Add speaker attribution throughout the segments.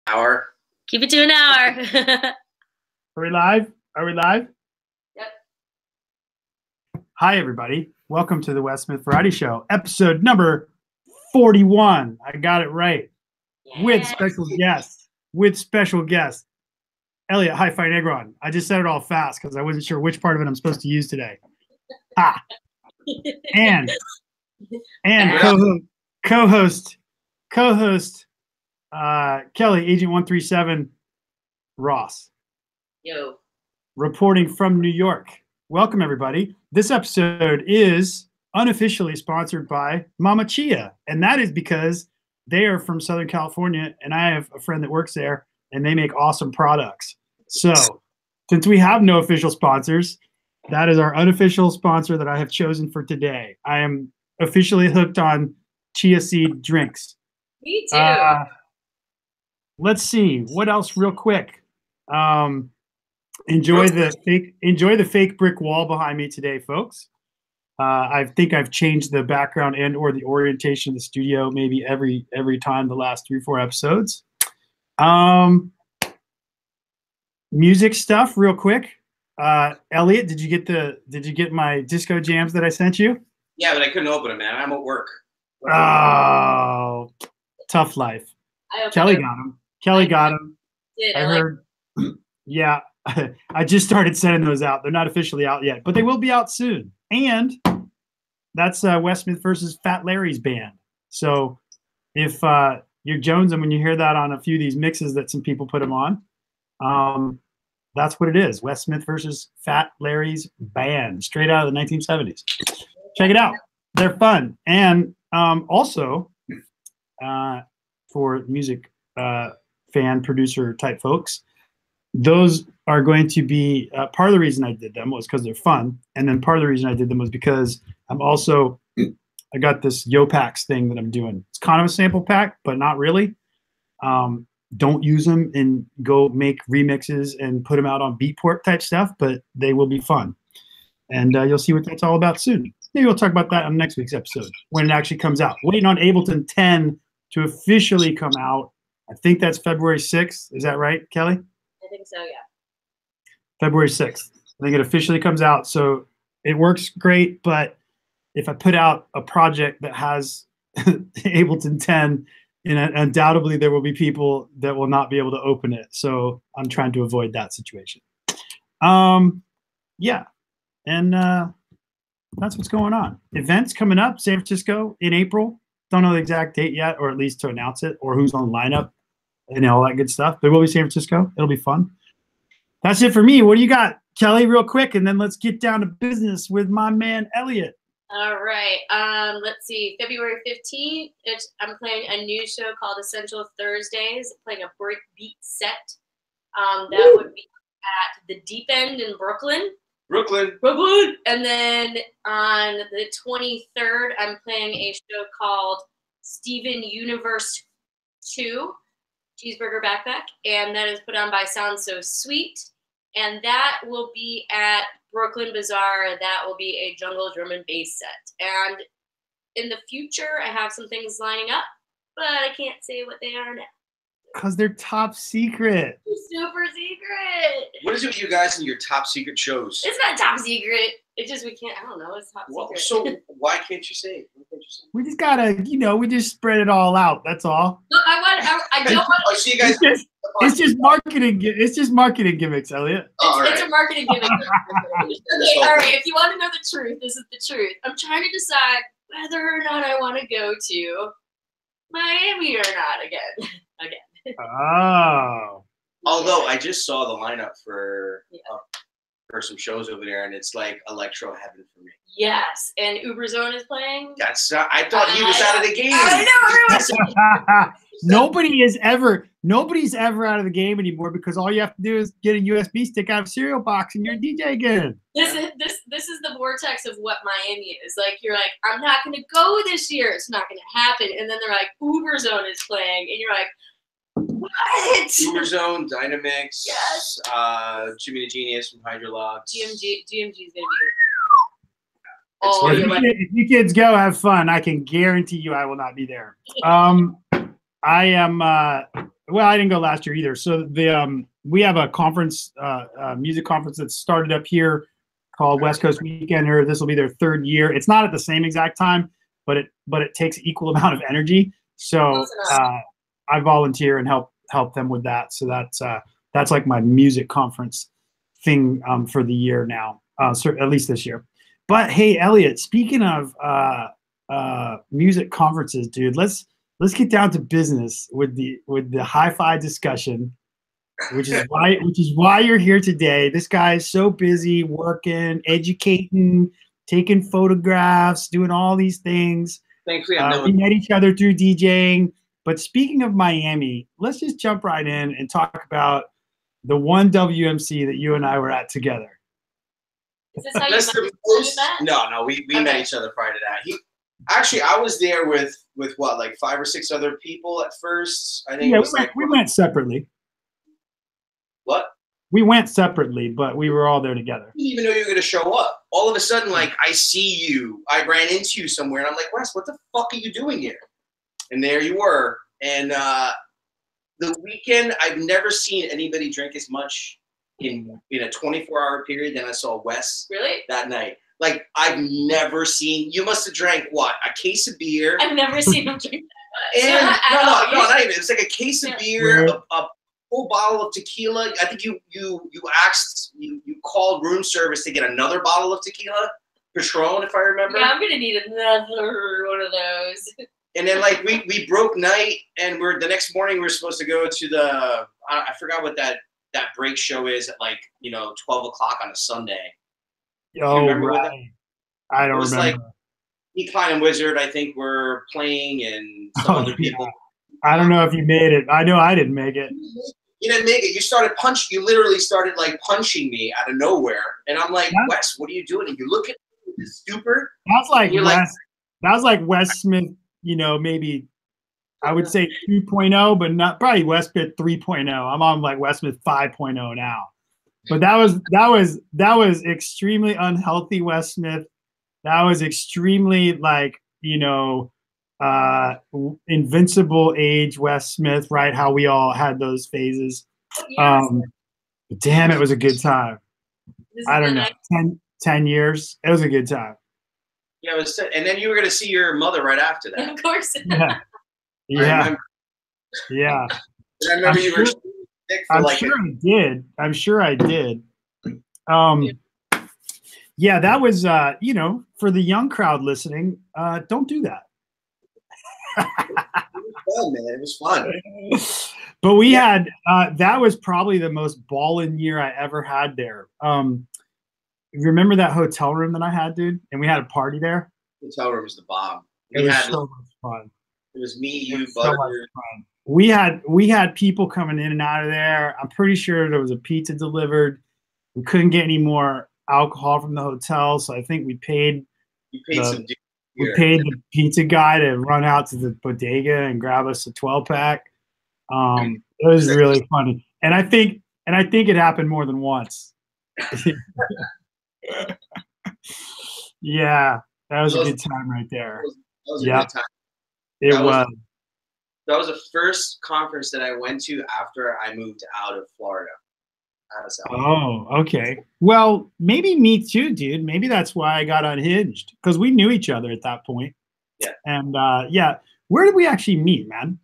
Speaker 1: Hour.
Speaker 2: Keep it to an hour.
Speaker 3: Are we live? Are we live?
Speaker 2: Yep.
Speaker 3: Hi, everybody. Welcome to the Wes Smith Variety Show, episode number 41. I got it right.
Speaker 2: Yes.
Speaker 3: With special guests. With special guests. Elliot, Hi-Fi Negron. I just said it all fast because I wasn't sure which part of it I'm supposed to use today. Ah. And co-host Kelly, Agent 137 Ross.
Speaker 2: Yo.
Speaker 3: Reporting from New York. Welcome, everybody. This episode is unofficially sponsored by Mama Chia, and that is because they are from Southern California, and I have a friend that works there, and they make awesome products. So, since we have no official sponsors, that is our unofficial sponsor that I have chosen for today. I am officially hooked on chia seed drinks.
Speaker 2: Me too.
Speaker 3: Let's see what else, real quick. Enjoy the fake brick wall behind me today, folks. I think I've changed the background and or the orientation of the studio maybe every time the last 3-4 episodes. Music stuff, real quick. Elliot, did you get my disco jams that I sent you?
Speaker 1: Yeah, but I couldn't open them, man. I'm at work.
Speaker 3: Oh, tough life. Kelly got him. Kelly got him. I heard. Yeah, I just started sending those out. They're not officially out yet, but they will be out soon. And that's Wes Smith versus Fat Larry's band. So if you're jonesing when you hear that on a few of these mixes that some people put them on, that's what it is. Wes Smith versus Fat Larry's band, straight out of the 1970s. Check it out. They're fun. And also for music fan, producer type folks, those are going to be part of the reason I did them was because they're fun. And then part of the reason I did them was because I got this Yo-Pax thing that I'm doing. It's kind of a sample pack, but not really. Don't use them and go make remixes and put them out on Beatport type stuff, but they will be fun. And you'll see what that's all about soon. Maybe we'll talk about that on next week's episode when it actually comes out. Waiting on Ableton 10 to officially come out. I think that's February 6th. Is that right, Kelly?
Speaker 2: I think so, yeah.
Speaker 3: February 6th. I think it officially comes out. So it works great, but if I put out a project that has Ableton 10, and undoubtedly there will be people that will not be able to open it. So I'm trying to avoid that situation. Yeah. And that's what's going on. Events coming up, San Francisco in April. Don't know the exact date yet, or at least to announce it, or who's on the lineup and all that good stuff. But it will be San Francisco. It'll be fun. That's it for me. What do you got, Kelly, real quick? And then let's get down to business with my man, Elliot.
Speaker 2: All right. Let's see. February 15th, I'm playing a new show called Essential Thursdays, playing a breakbeat set. That would be at the Deep End in Brooklyn. And then on the 23rd, I'm playing a show called Steven Universe 2, Cheeseburger Backpack, and that is put on by Sound So Sweet. And that will be at Brooklyn Bazaar. That will be a jungle drum and bass set. And in the future, I have some things lining up, but I can't say what they are now.
Speaker 3: Because they're top secret.
Speaker 2: Super secret.
Speaker 1: What is it with you guys and your top secret shows?
Speaker 2: It's not top secret. It's just we can't. I don't know. It's top secret.
Speaker 1: So why can't you say it?
Speaker 3: We just gotta, we just spread it all out. That's all.
Speaker 2: No, I don't want.
Speaker 1: Oh, so you guys.
Speaker 3: It's just marketing. It's just marketing gimmicks, Elliot.
Speaker 2: It's a marketing gimmick. Okay, all right. If you want to know the truth, this is the truth. I'm trying to decide whether or not I want to go to Miami or not again.
Speaker 3: Oh.
Speaker 1: Although I just saw the lineup for some shows over there, and it's like electro heaven for me.
Speaker 2: Yes, and Uberzone is playing.
Speaker 1: That's I thought he was out of the game.
Speaker 2: I know.
Speaker 3: Nobody's ever out of the game anymore because all you have to do is get a USB stick out of a cereal box and you're a DJ again.
Speaker 2: This is the vortex of what Miami is. Like you're like, I'm not gonna go this year. It's not gonna happen. And then they're like, Uberzone is playing, and you're like, what?
Speaker 1: Uberzone, Dynamix,
Speaker 2: yes.
Speaker 1: Jimmy the Genius from Hydrolox.
Speaker 2: GMG's gonna be.
Speaker 3: If you kids go, have fun. I can guarantee you I will not be there. I am well, I didn't go last year either. So we have a conference, music conference that started up here called West Coast Weekender. This will be their 3rd year. It's not at the same exact time, but it takes equal amount of energy. So I volunteer and help them with that. So that's like my music conference thing for the year now, at least this year. But hey, Elliot, speaking of music conferences, dude, let's get down to business with the hi-fi discussion, which is why you're here today. This guy is so busy working, educating, taking photographs, doing all these things.
Speaker 1: Thankfully,
Speaker 3: we met each other through DJing. But speaking of Miami, let's just jump right in and talk about the one WMC that you and I were at together.
Speaker 2: Is this how you met?
Speaker 1: No, we met each other prior to that. Actually, I was there with what, like 5 or 6 other people at first. I think
Speaker 3: yeah, we went separately.
Speaker 1: What?
Speaker 3: We went separately, but we were all there together.
Speaker 1: I didn't even know you were going to show up. All of a sudden, like, I see you. I ran into you somewhere, and I'm like, Wes, what the fuck are you doing here? And there you were. And the weekend, I've never seen anybody drink as much in a 24-hour period than I saw Wes that night. Like, I've never seen, you must have drank, what, a case of beer?
Speaker 2: I've never seen him drink that much.
Speaker 1: And, no, not even. It's like a case of beer, a full bottle of tequila. I think you called room service to get another bottle of tequila, Patron, if I remember.
Speaker 2: Yeah, I'm going to need another one of those.
Speaker 1: And then, like, we broke night, and the next morning we were supposed to go to I forgot what that break show is at, like, 12 o'clock on a Sunday.
Speaker 3: Oh, right. I don't remember.
Speaker 1: Like, Decline and Wizard, I think, were playing, and some other people.
Speaker 3: I don't know if you made it. I know I didn't make it.
Speaker 1: You didn't make it. You started punching. You literally started, like, punching me out of nowhere. And I'm like, Wes, what are you doing? And you look at me with this stupor.
Speaker 3: That was like Wes Smith, maybe I would say 2.0, but not probably Wes Smith 3.0. I'm on like Wes Smith 5.0 now. But that was extremely unhealthy Wes Smith. That was extremely, like, invincible age Wes Smith, right? How we all had those phases. Damn, it was a good time. I don't know, 10 years. It was a good time.
Speaker 1: Yeah, it was, and then you were going to see your mother right after that.
Speaker 2: Of course.
Speaker 3: Yeah. Yeah.
Speaker 1: And I remember you were sick for
Speaker 3: I'm sure I did. Yeah, that was, for the young crowd listening, don't do that.
Speaker 1: It was fun, man. It was fun.
Speaker 3: But we had, that was probably the most ballin' year I ever had there. Remember that hotel room that I had, dude? And we had a party there?
Speaker 1: The hotel room was the bomb.
Speaker 3: It was so much fun.
Speaker 1: It was me, you, Butter.
Speaker 3: We had people coming in and out of there. I'm pretty sure there was a pizza delivered. We couldn't get any more alcohol from the hotel, so I think we paid the pizza guy to run out to the bodega and grab us a 12-pack. It was really funny, and I think it happened more than once. Yeah, that was a good time right there.
Speaker 1: That was a good time. That was the first conference that I went to after I moved out of Florida.
Speaker 3: Oh, okay. Well, maybe me too, dude. Maybe that's why I got unhinged, because we knew each other at that point.
Speaker 1: Yeah.
Speaker 3: And where did we actually meet, man?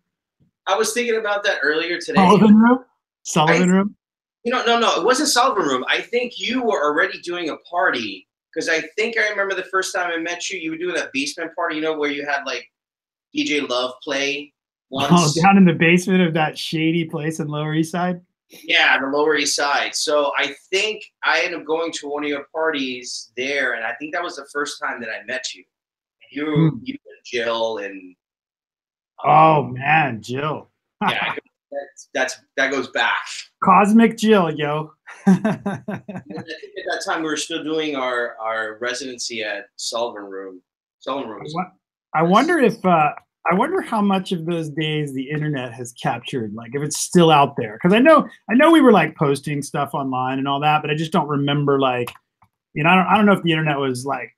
Speaker 1: I was thinking about that earlier today.
Speaker 3: Sullivan Room?
Speaker 1: No, it wasn't Sullivan Room. I think you were already doing a party, because I think I remember the first time I met you, you were doing that basement party, where you had, like, DJ Love play once.
Speaker 3: Oh, down in the basement of that shady place in Lower East Side?
Speaker 1: Yeah, the Lower East Side. So I think I ended up going to one of your parties there, and I think that was the first time that I met you. You and Jill and
Speaker 3: oh man, Jill.
Speaker 1: Yeah, that goes back.
Speaker 3: Cosmic Jill, yo.
Speaker 1: I think at that time we were still doing our residency at Sullivan Room.
Speaker 3: I wonder how much of those days the internet has captured, like if it's still out there. Because I know we were like posting stuff online and all that, but I just don't remember, like, I don't know if the internet was like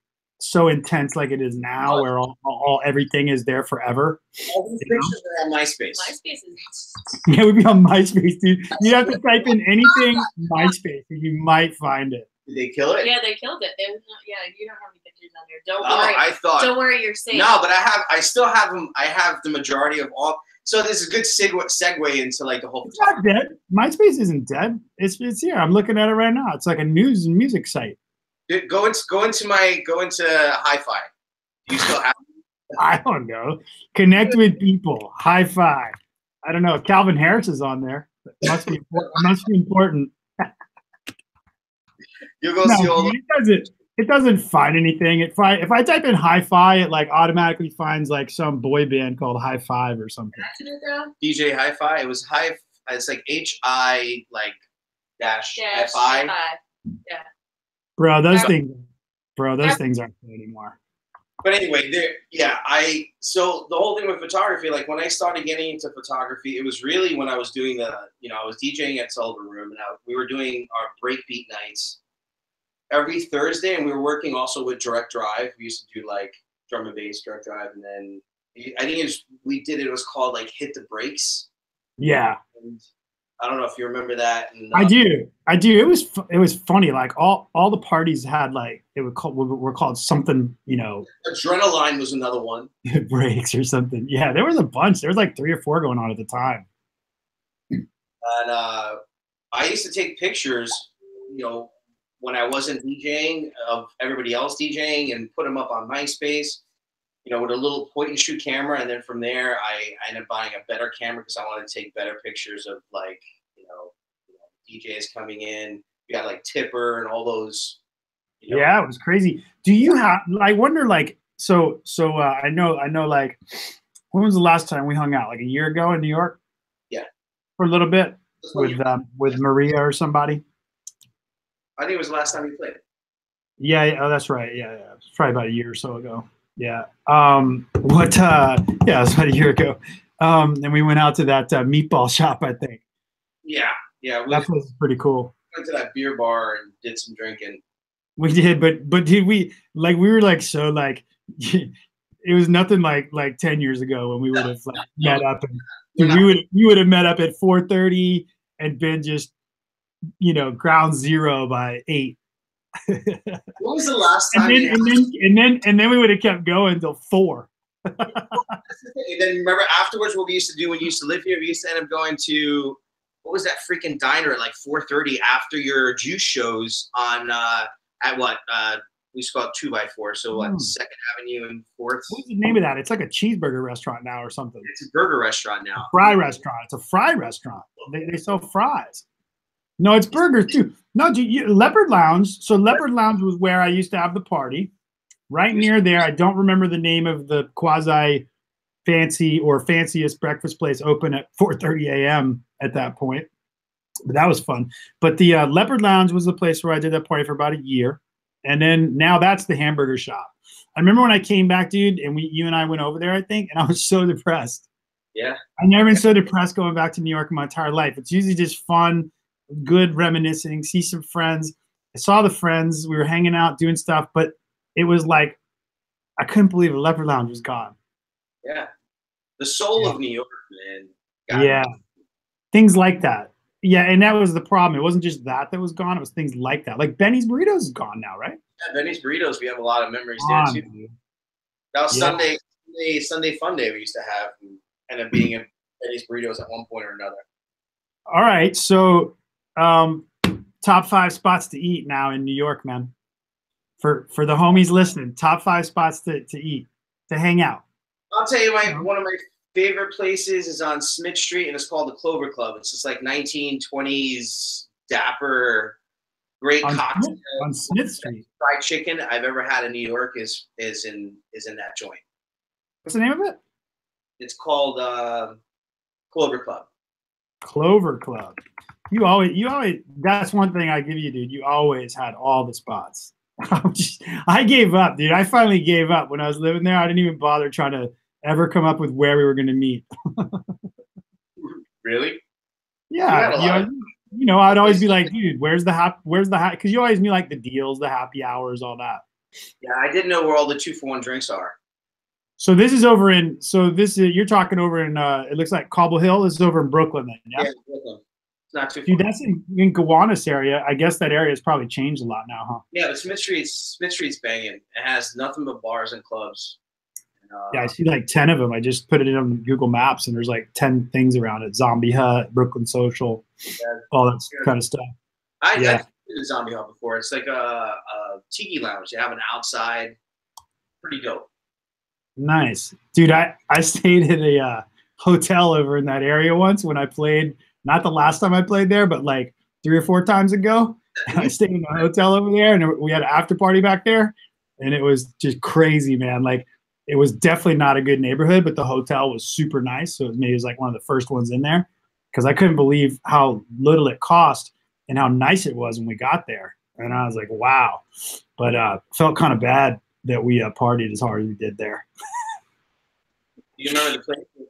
Speaker 3: so intense like it is now, where all everything is there forever.
Speaker 1: All these pictures are on MySpace.
Speaker 2: MySpace is.
Speaker 3: Yeah, we'd be on MySpace, dude. You'd have to type in anything MySpace, and you might find it.
Speaker 1: Did they kill it?
Speaker 2: Yeah, they killed it. They, yeah, you don't have any pictures on there. Don't
Speaker 1: Oh,
Speaker 2: worry.
Speaker 1: I thought.
Speaker 2: Don't worry, you're safe.
Speaker 1: No, but I still have them. I have the majority of all. So this is a good segue into like the whole.
Speaker 3: It's not dead. MySpace isn't dead. It's here. I'm looking at it right now. It's like a news and music site.
Speaker 1: Go into Hi-Fi. Do you still have them?
Speaker 3: I don't know. Connect with people. Hi-Fi. I don't know. Calvin Harris is on there. It must be important. Must be important.
Speaker 1: You'll go see all the.
Speaker 3: It doesn't find anything. If I type in Hi-Fi, it like automatically finds like some boy band called High Five or something.
Speaker 1: DJ Hi-Fi. It was Hi. It's like HI like dash FI.
Speaker 2: Yeah.
Speaker 3: Bro, those things aren't good anymore.
Speaker 1: But anyway, so the whole thing with photography, like when I started getting into photography, it was really when I was doing I was DJing at Sullivan Room, and we were doing our breakbeat nights every Thursday, and we were working also with Direct Drive. We used to do like drum and bass Direct Drive, and then I think it was called like Hit the Brakes.
Speaker 3: Yeah.
Speaker 1: And I don't know if you remember that. And,
Speaker 3: I do. It was funny. Like all the parties had like were called something.
Speaker 1: Adrenaline was another one.
Speaker 3: Breaks or something. Yeah, there was a bunch. There was like 3 or 4 going on at the time.
Speaker 1: And I used to take pictures, when I wasn't DJing, of everybody else DJing, and put them up on MySpace, with a little point and shoot camera. And then from there, I ended up buying a better camera because I wanted to take better pictures of like, DJs coming in. We got like Tipper and all those.
Speaker 3: Yeah, it was crazy. Do you have? I wonder, like, so I know, like, when was the last time we hung out? Like a year ago in New York?
Speaker 1: Yeah,
Speaker 3: for a little bit with Maria or somebody.
Speaker 1: I think it was the last time we played.
Speaker 3: Yeah. Oh, that's right. Yeah. It's probably about a year or so ago. Yeah. Yeah, it was about a year ago. And we went out to that meatball shop, I think. Yeah. That was pretty cool.
Speaker 1: Went to that beer bar and did some drinking.
Speaker 3: We did, but did we were like so like it was nothing like 10 years ago when we would have like met up, and we would have met up at 4:30 and been just ground zero by 8.
Speaker 1: When was the last time?
Speaker 3: And then we would have kept going until 4.
Speaker 1: That's the thing. And then remember afterwards what we used to do when you used to live here? We used to end up going to, what was that freaking diner at like 4:30 after your juice shows on at what we used to call it 2x4. So what, 2nd Avenue and 4th.
Speaker 3: What's the name of that? It's like a cheeseburger restaurant now or something.
Speaker 1: It's a burger restaurant now.
Speaker 3: Fry restaurant. It's a fry restaurant. They sell fries. No, it's burgers too. No, Leopard Lounge. So Leopard Lounge was where I used to have the party. Right near there. I don't remember the name of the quasi fancy or fanciest breakfast place open at 4:30 a.m. at that point. But that was fun. But the Leopard Lounge was the place where I did that party for about a year. And then now that's the hamburger shop. I remember when I came back, dude, and you and I went over there, I think, and I was so depressed.
Speaker 1: Yeah.
Speaker 3: I've never been so depressed going back to New York in my entire life. It's usually just fun, good reminiscing, see some friends. I saw the friends. We were hanging out, doing stuff, but it was like, I couldn't believe the Leopard Lounge was gone.
Speaker 1: Yeah. The soul of New York, man.
Speaker 3: Yeah. Things like that. Yeah, and that was the problem. It wasn't just that was gone. It was things like that. Like Benny's Burritos is gone now, right?
Speaker 1: Yeah, Benny's Burritos. We have a lot of memories there, too.
Speaker 3: Dude.
Speaker 1: That was Sunday Fun Day we used to have. And ended up being in Benny's Burritos at one point or another.
Speaker 3: All right. So top 5 spots to eat now in New York, man. For the homies listening, top 5 spots to eat, to hang out.
Speaker 1: I'll tell you, one of my favorite places is on Smith Street, and it's called the Clover Club. It's just like 1920s dapper, great cocktail.
Speaker 3: On Smith Street.
Speaker 1: Fried chicken I've ever had in New York is in that joint.
Speaker 3: What's the name of it?
Speaker 1: It's called Clover Club.
Speaker 3: Clover Club. You always. That's one thing I give you, dude. You always had all the spots. I gave up, dude. I finally gave up when I was living there. I didn't even bother trying to ever come up with where we were going to meet.
Speaker 1: Really?
Speaker 3: Yeah. I'd always be like, dude, where's the happy? Because you always knew like the deals, the happy hours, all that.
Speaker 1: Yeah, I didn't know where all the 2-for-1 drinks are.
Speaker 3: So this is over in. So this is you're talking over in. It looks like Cobble Hill. This is over in Brooklyn, then. Yeah.
Speaker 1: Brooklyn. It's not too far.
Speaker 3: Dude, that's in Gowanus area. I guess that area has probably changed a lot now, huh?
Speaker 1: Yeah, but Smith Street's banging. It has nothing but bars and clubs.
Speaker 3: Yeah, I see like 10 of them. I just put it in on Google Maps, and there's like 10 things around it: Zombie Hut, Brooklyn Social, all that kind of stuff.
Speaker 1: I've been to Zombie Hut before. It's like a tiki lounge. They have an outside. Pretty dope.
Speaker 3: Nice, dude. I stayed at a hotel over in that area once when I played. Not the last time I played there, but like 3 or 4 times ago. I stayed in a hotel over there, and we had an after party back there, and it was just crazy, man. Like, it was definitely not a good neighborhood, but the hotel was super nice. So maybe it was like one of the first ones in there, because I couldn't believe how little it cost and how nice it was when we got there. And I was like, wow. But felt kind of bad that we partied as hard as we did there.
Speaker 1: You remember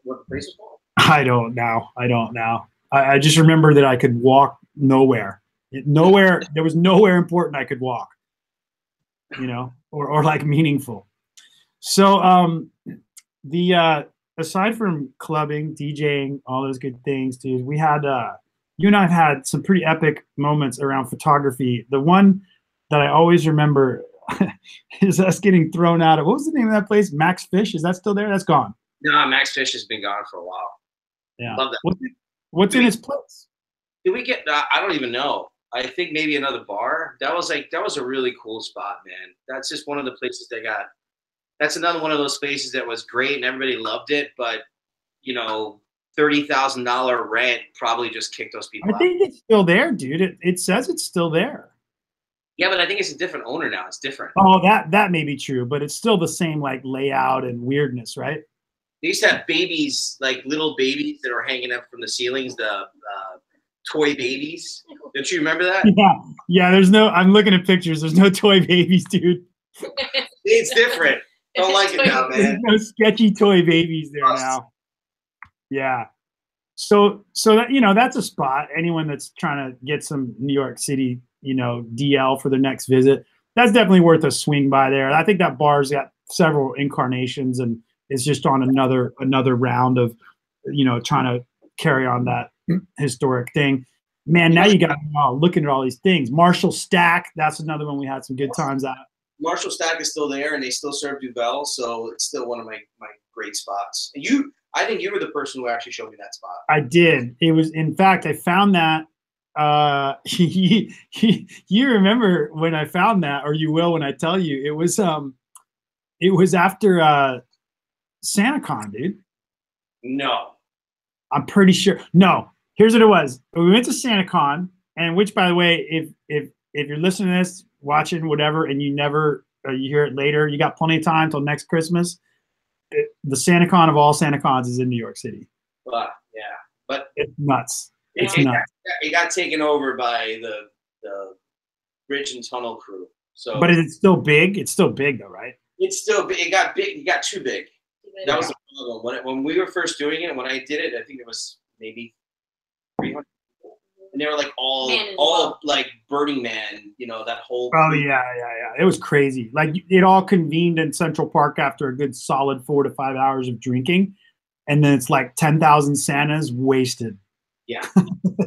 Speaker 1: what the place was called?
Speaker 3: I don't know. I just remember that I could walk nowhere. Nowhere. There was nowhere important I could walk, you know, or like meaningful. So aside from clubbing, DJing, all those good things, dude, we had you and I have had some pretty epic moments around photography. The one that I always remember is us getting thrown out of, what was the name of that place? Max Fish? Is that still there? That's gone.
Speaker 1: No, Max Fish has been gone for a while.
Speaker 3: Yeah.
Speaker 1: Love that.
Speaker 3: What's in its place?
Speaker 1: Did we get? I don't even know. I think maybe another bar. That was a really cool spot, man. That's just one of the places they got. That's another one of those spaces that was great and everybody loved it, but you know, $30,000 rent probably just kicked those people out.
Speaker 3: I think it's still there, dude. It says it's still there.
Speaker 1: Yeah, but I think it's a different owner now. It's different.
Speaker 3: Oh, that may be true, but it's still the same like layout and weirdness, right?
Speaker 1: They used to have babies, like little babies that were hanging up from the ceilings, the toy babies. Don't you remember that?
Speaker 3: Yeah. I'm looking at pictures. There's no toy babies, dude.
Speaker 1: It's different. Don't like it now, man.
Speaker 3: There's no sketchy toy babies there now. Yeah. So that, you know, that's a spot. Anyone that's trying to get some New York City, you know, DL for their next visit, that's definitely worth a swing by there. I think that bar's got several incarnations, and it's just on another round of, you know, trying to carry on that historic thing. Man, now you got looking at all these things. Marshall Stack, that's another one we had some good times at.
Speaker 1: Marshall Stack is still there, and they still serve Duvel, so it's still one of my great spots. And I think you were the person who actually showed me that spot.
Speaker 3: I did. It was, in fact, I found that. You remember when I found that, or you will when I tell you. It was after SantaCon, dude.
Speaker 1: No.
Speaker 3: I'm pretty sure. No. Here's what it was. We went to SantaCon, and which, by the way, if you're listening to this, watching, whatever, and you hear it later, you got plenty of time till next Christmas. The SantaCon of all SantaCons is in New York City.
Speaker 1: Yeah, but
Speaker 3: it's nuts.
Speaker 1: It got taken over by the Bridge and Tunnel crew. So,
Speaker 3: but is it still big? It's still big, though, right?
Speaker 1: It's still big. It got big. It got too big. That was the problem. When we were first doing it, when I did it, I think it was maybe 300 people. And they were like all like Burning Man, you know, that whole.
Speaker 3: Oh, yeah. It was crazy. Like, it all convened in Central Park after a good solid 4 to 5 hours of drinking. And then it's like 10,000 Santas wasted.
Speaker 1: Yeah.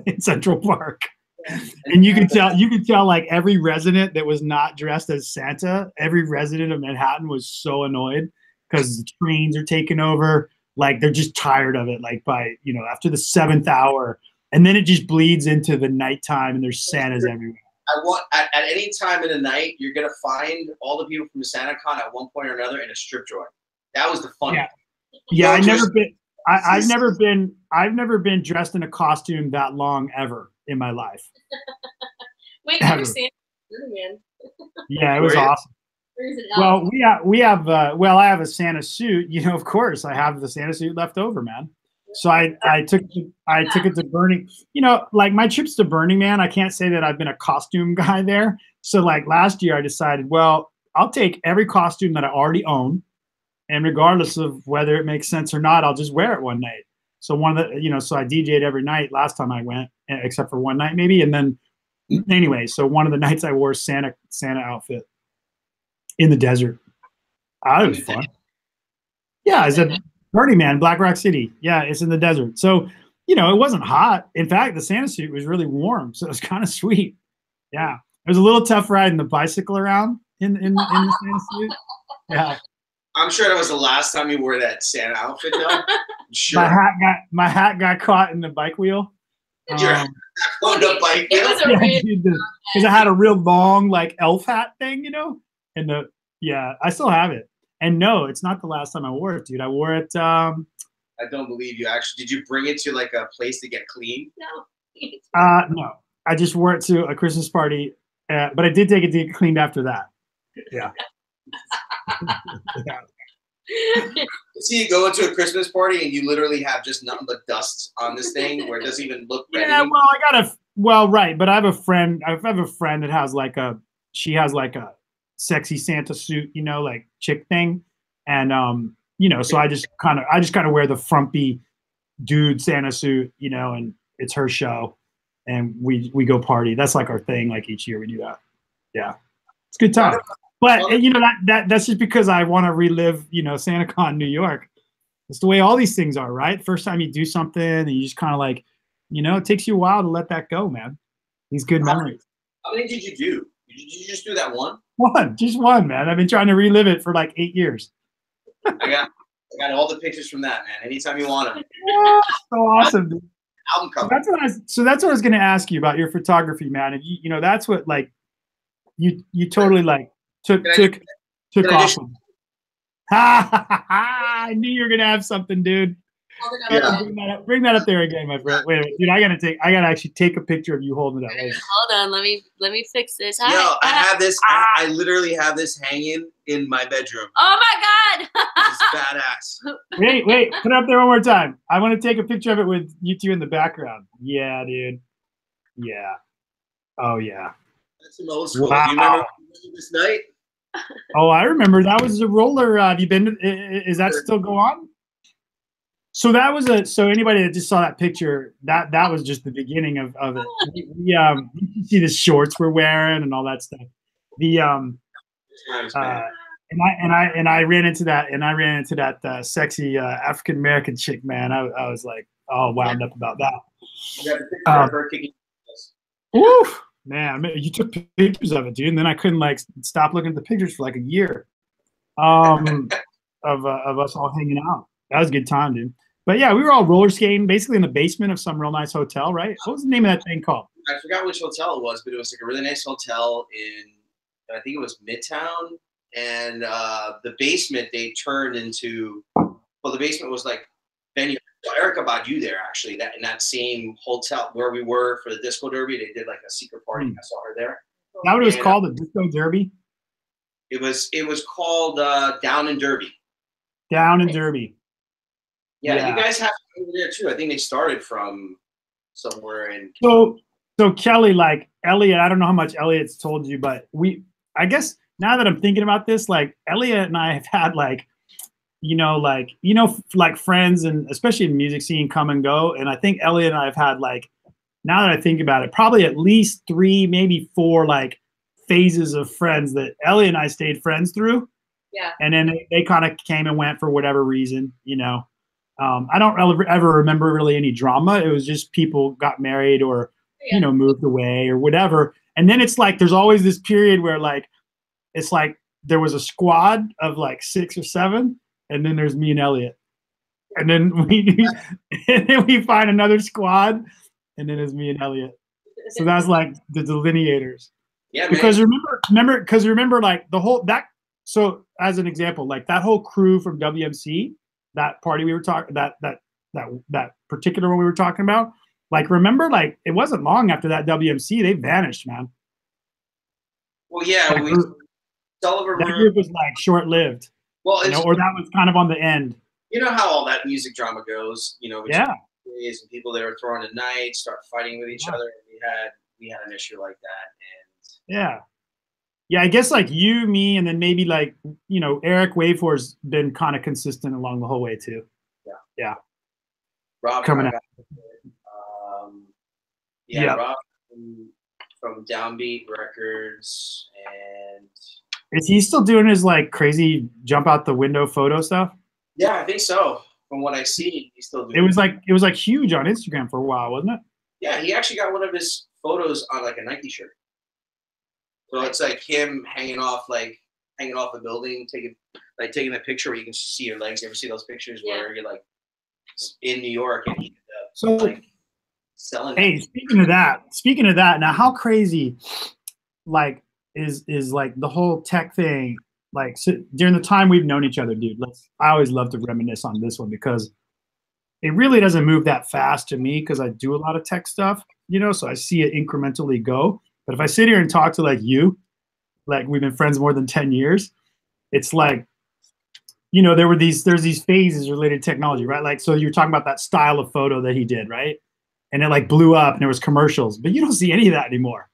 Speaker 3: In Central Park. Yeah. And you could tell like every resident that was not dressed as Santa, every resident of Manhattan was so annoyed because the trains are taking over. Like, they're just tired of it. Like, by, you know, after the 7th hour, and then it just bleeds into the nighttime and there's Santas everywhere.
Speaker 1: At any time in the night, you're going to find all the people from the SantaCon at one point or another in a strip joint. That was the fun.
Speaker 3: Yeah, I've never been dressed in a costume that long ever in my life.
Speaker 2: Wait, you were Santa, man.
Speaker 3: Yeah, it was awesome. Well, I have a Santa suit. You know, of course, I have the Santa suit left over, man. So I took it to Burning. You know, like my trips to Burning Man, I can't say that I've been a costume guy there. So like last year, I decided, well, I'll take every costume that I already own, and regardless of whether it makes sense or not, I'll just wear it one night. So so I DJ'd every night last time I went, except for one night maybe. And then anyway, so one of the nights I wore Santa outfit. in the desert. It was fun. Yeah, it's a Burning Man, Black Rock City. Yeah, it's in the desert. So, you know, it wasn't hot. In fact, the Santa suit was really warm, so it was kind of sweet. Yeah, it was a little tough riding the bicycle around in the Santa suit. Yeah,
Speaker 1: I'm sure that was the last time you wore that Santa outfit, though. Sure.
Speaker 3: My hat got caught in the bike wheel.
Speaker 1: On the bike wheel.
Speaker 2: It was a
Speaker 3: because I had a real long like elf hat thing, you know, and I still have it. And no, it's not the last time I wore it, dude. I wore it.
Speaker 1: I don't believe you. Actually, did you bring it to like a place to get clean?
Speaker 2: No.
Speaker 3: No, I just wore it to a Christmas party, but I did take it to get cleaned after that. Yeah. Yeah.
Speaker 1: See, you go into a Christmas party and you literally have just nothing but dust on this thing where it doesn't even look ready.
Speaker 3: Yeah, right, but I have a friend. I have a friend that has like she has like a sexy Santa suit, you know, like chick thing, and you know, so I just kind of wear the frumpy dude Santa suit, you know, and it's her show, and we go party. That's like our thing. Like each year we do that. Yeah, it's a good time. But you know that's just because I want to relive, you know, SantaCon New York. It's the way all these things are, right? First time you do something, and you just kind of like, you know, it takes you a while to let that go, man. These good memories.
Speaker 1: How many did you do? Did you just do that one?
Speaker 3: Just one, man. I've been trying to relive it for like 8 years.
Speaker 1: I got all the pictures from that, man. Anytime you want them.
Speaker 3: Yeah, so awesome, dude.
Speaker 1: Album cover.
Speaker 3: So that's what I was going to ask you about your photography, man. And you know, that's what like you totally like took off. I knew you were gonna have something, dude.
Speaker 1: Yeah.
Speaker 3: Bring that up there again, my friend. Wait, dude, I gotta actually take a picture of you holding it up. Wait.
Speaker 2: Hold on, let me fix this. Hi.
Speaker 1: Yo, I have this. I literally have this hanging in my bedroom.
Speaker 2: Oh my god!
Speaker 1: It's badass.
Speaker 3: Wait, put it up there one more time. I want to take a picture of it with you two in the background. Yeah, dude. Yeah. Oh yeah.
Speaker 1: That's an old school.
Speaker 3: Wow.
Speaker 1: Do you remember this night?
Speaker 3: Oh, I remember. That was a roller. Have you been? Is that still go on? So that was so anybody that just saw that picture, that was just the beginning of it. You see the shorts we're wearing and all that stuff. And I ran into that sexy African American chick, man. I was like all wound up about that.
Speaker 1: You got a picture of her kicking.
Speaker 3: Woof. Man, you took pictures of it, dude, and then I couldn't like stop looking at the pictures for like a year of us all hanging out. That was a good time, dude. But yeah, we were all roller skating, basically in the basement of some real nice hotel, right? What was the name of that thing called?
Speaker 1: I forgot which hotel it was, but it was like a really nice hotel in, I think it was Midtown, and the basement they turned into. Well, the basement was like venue. So Erica Badu there actually, in that same hotel where we were for the disco derby. They did like a secret party. I saw her there.
Speaker 3: That what it was called, the disco derby?
Speaker 1: It was called Down in Derby.
Speaker 3: Down in Derby.
Speaker 1: Yeah, you guys have over there too. I think they started from somewhere in.
Speaker 3: So Kelly, like Elliot, I don't know how much Elliot's told you, but I guess now that I'm thinking about this, like Elliot and I have had like friends, and especially in the music scene, come and go. And I think Elliot and I have had like, now that I think about it, probably at least 3, maybe 4 like phases of friends that Elliot and I stayed friends through.
Speaker 2: Yeah.
Speaker 3: And then they kind of came and went for whatever reason, you know. I don't ever remember really any drama. It was just people got married or, you know, moved away or whatever. And then it's like, there's always this period where like, it's like there was a squad of like 6 or 7. And then there's me and Elliot. And then we find another squad. And then it's me and Elliot. So that's like the Delineators.
Speaker 1: Yeah,
Speaker 3: because remember like the whole, so as an example, like that whole crew from WMC, that party we were talking, that particular one we were talking about, like, remember, like, it wasn't long after that WMC, they vanished, man.
Speaker 1: Well, yeah, that
Speaker 3: group was like short-lived. Well, you know, or that was kind of on the end. You
Speaker 1: know how all that music drama goes, you know,
Speaker 3: yeah.
Speaker 1: And people that were throwing a night start fighting with each other. And we had an issue like that, and yeah, I guess like you, me, and then maybe like, you know, Eric Wavefor's been kind of consistent along the whole way too. Yeah. Rob
Speaker 3: coming out.
Speaker 1: Rob from Downbeat Records, and
Speaker 3: Is he still doing his like crazy jump out the window photo stuff?
Speaker 1: Yeah, I think so. From what I see, he's still doing
Speaker 3: it. Was like huge on Instagram for a while, wasn't it?
Speaker 1: Yeah, he actually got one of his photos on like a Nike shirt. So it's like him hanging off a building, taking a picture where you can see your legs. You ever see those pictures where you're like in New York and he like selling?
Speaker 3: Hey, speaking of that, now how crazy like is like the whole tech thing? Like during the time we've known each other, dude. I always love to reminisce on this one because it really doesn't move that fast to me because I do a lot of tech stuff, you know. So I see it incrementally go. But if I sit here and talk to like you, like we've been friends more than 10 years, it's like, you know, there's these phases related to technology, right? Like, so you're talking about that style of photo that he did, right? And it like blew up and there was commercials, but you don't see any of that anymore.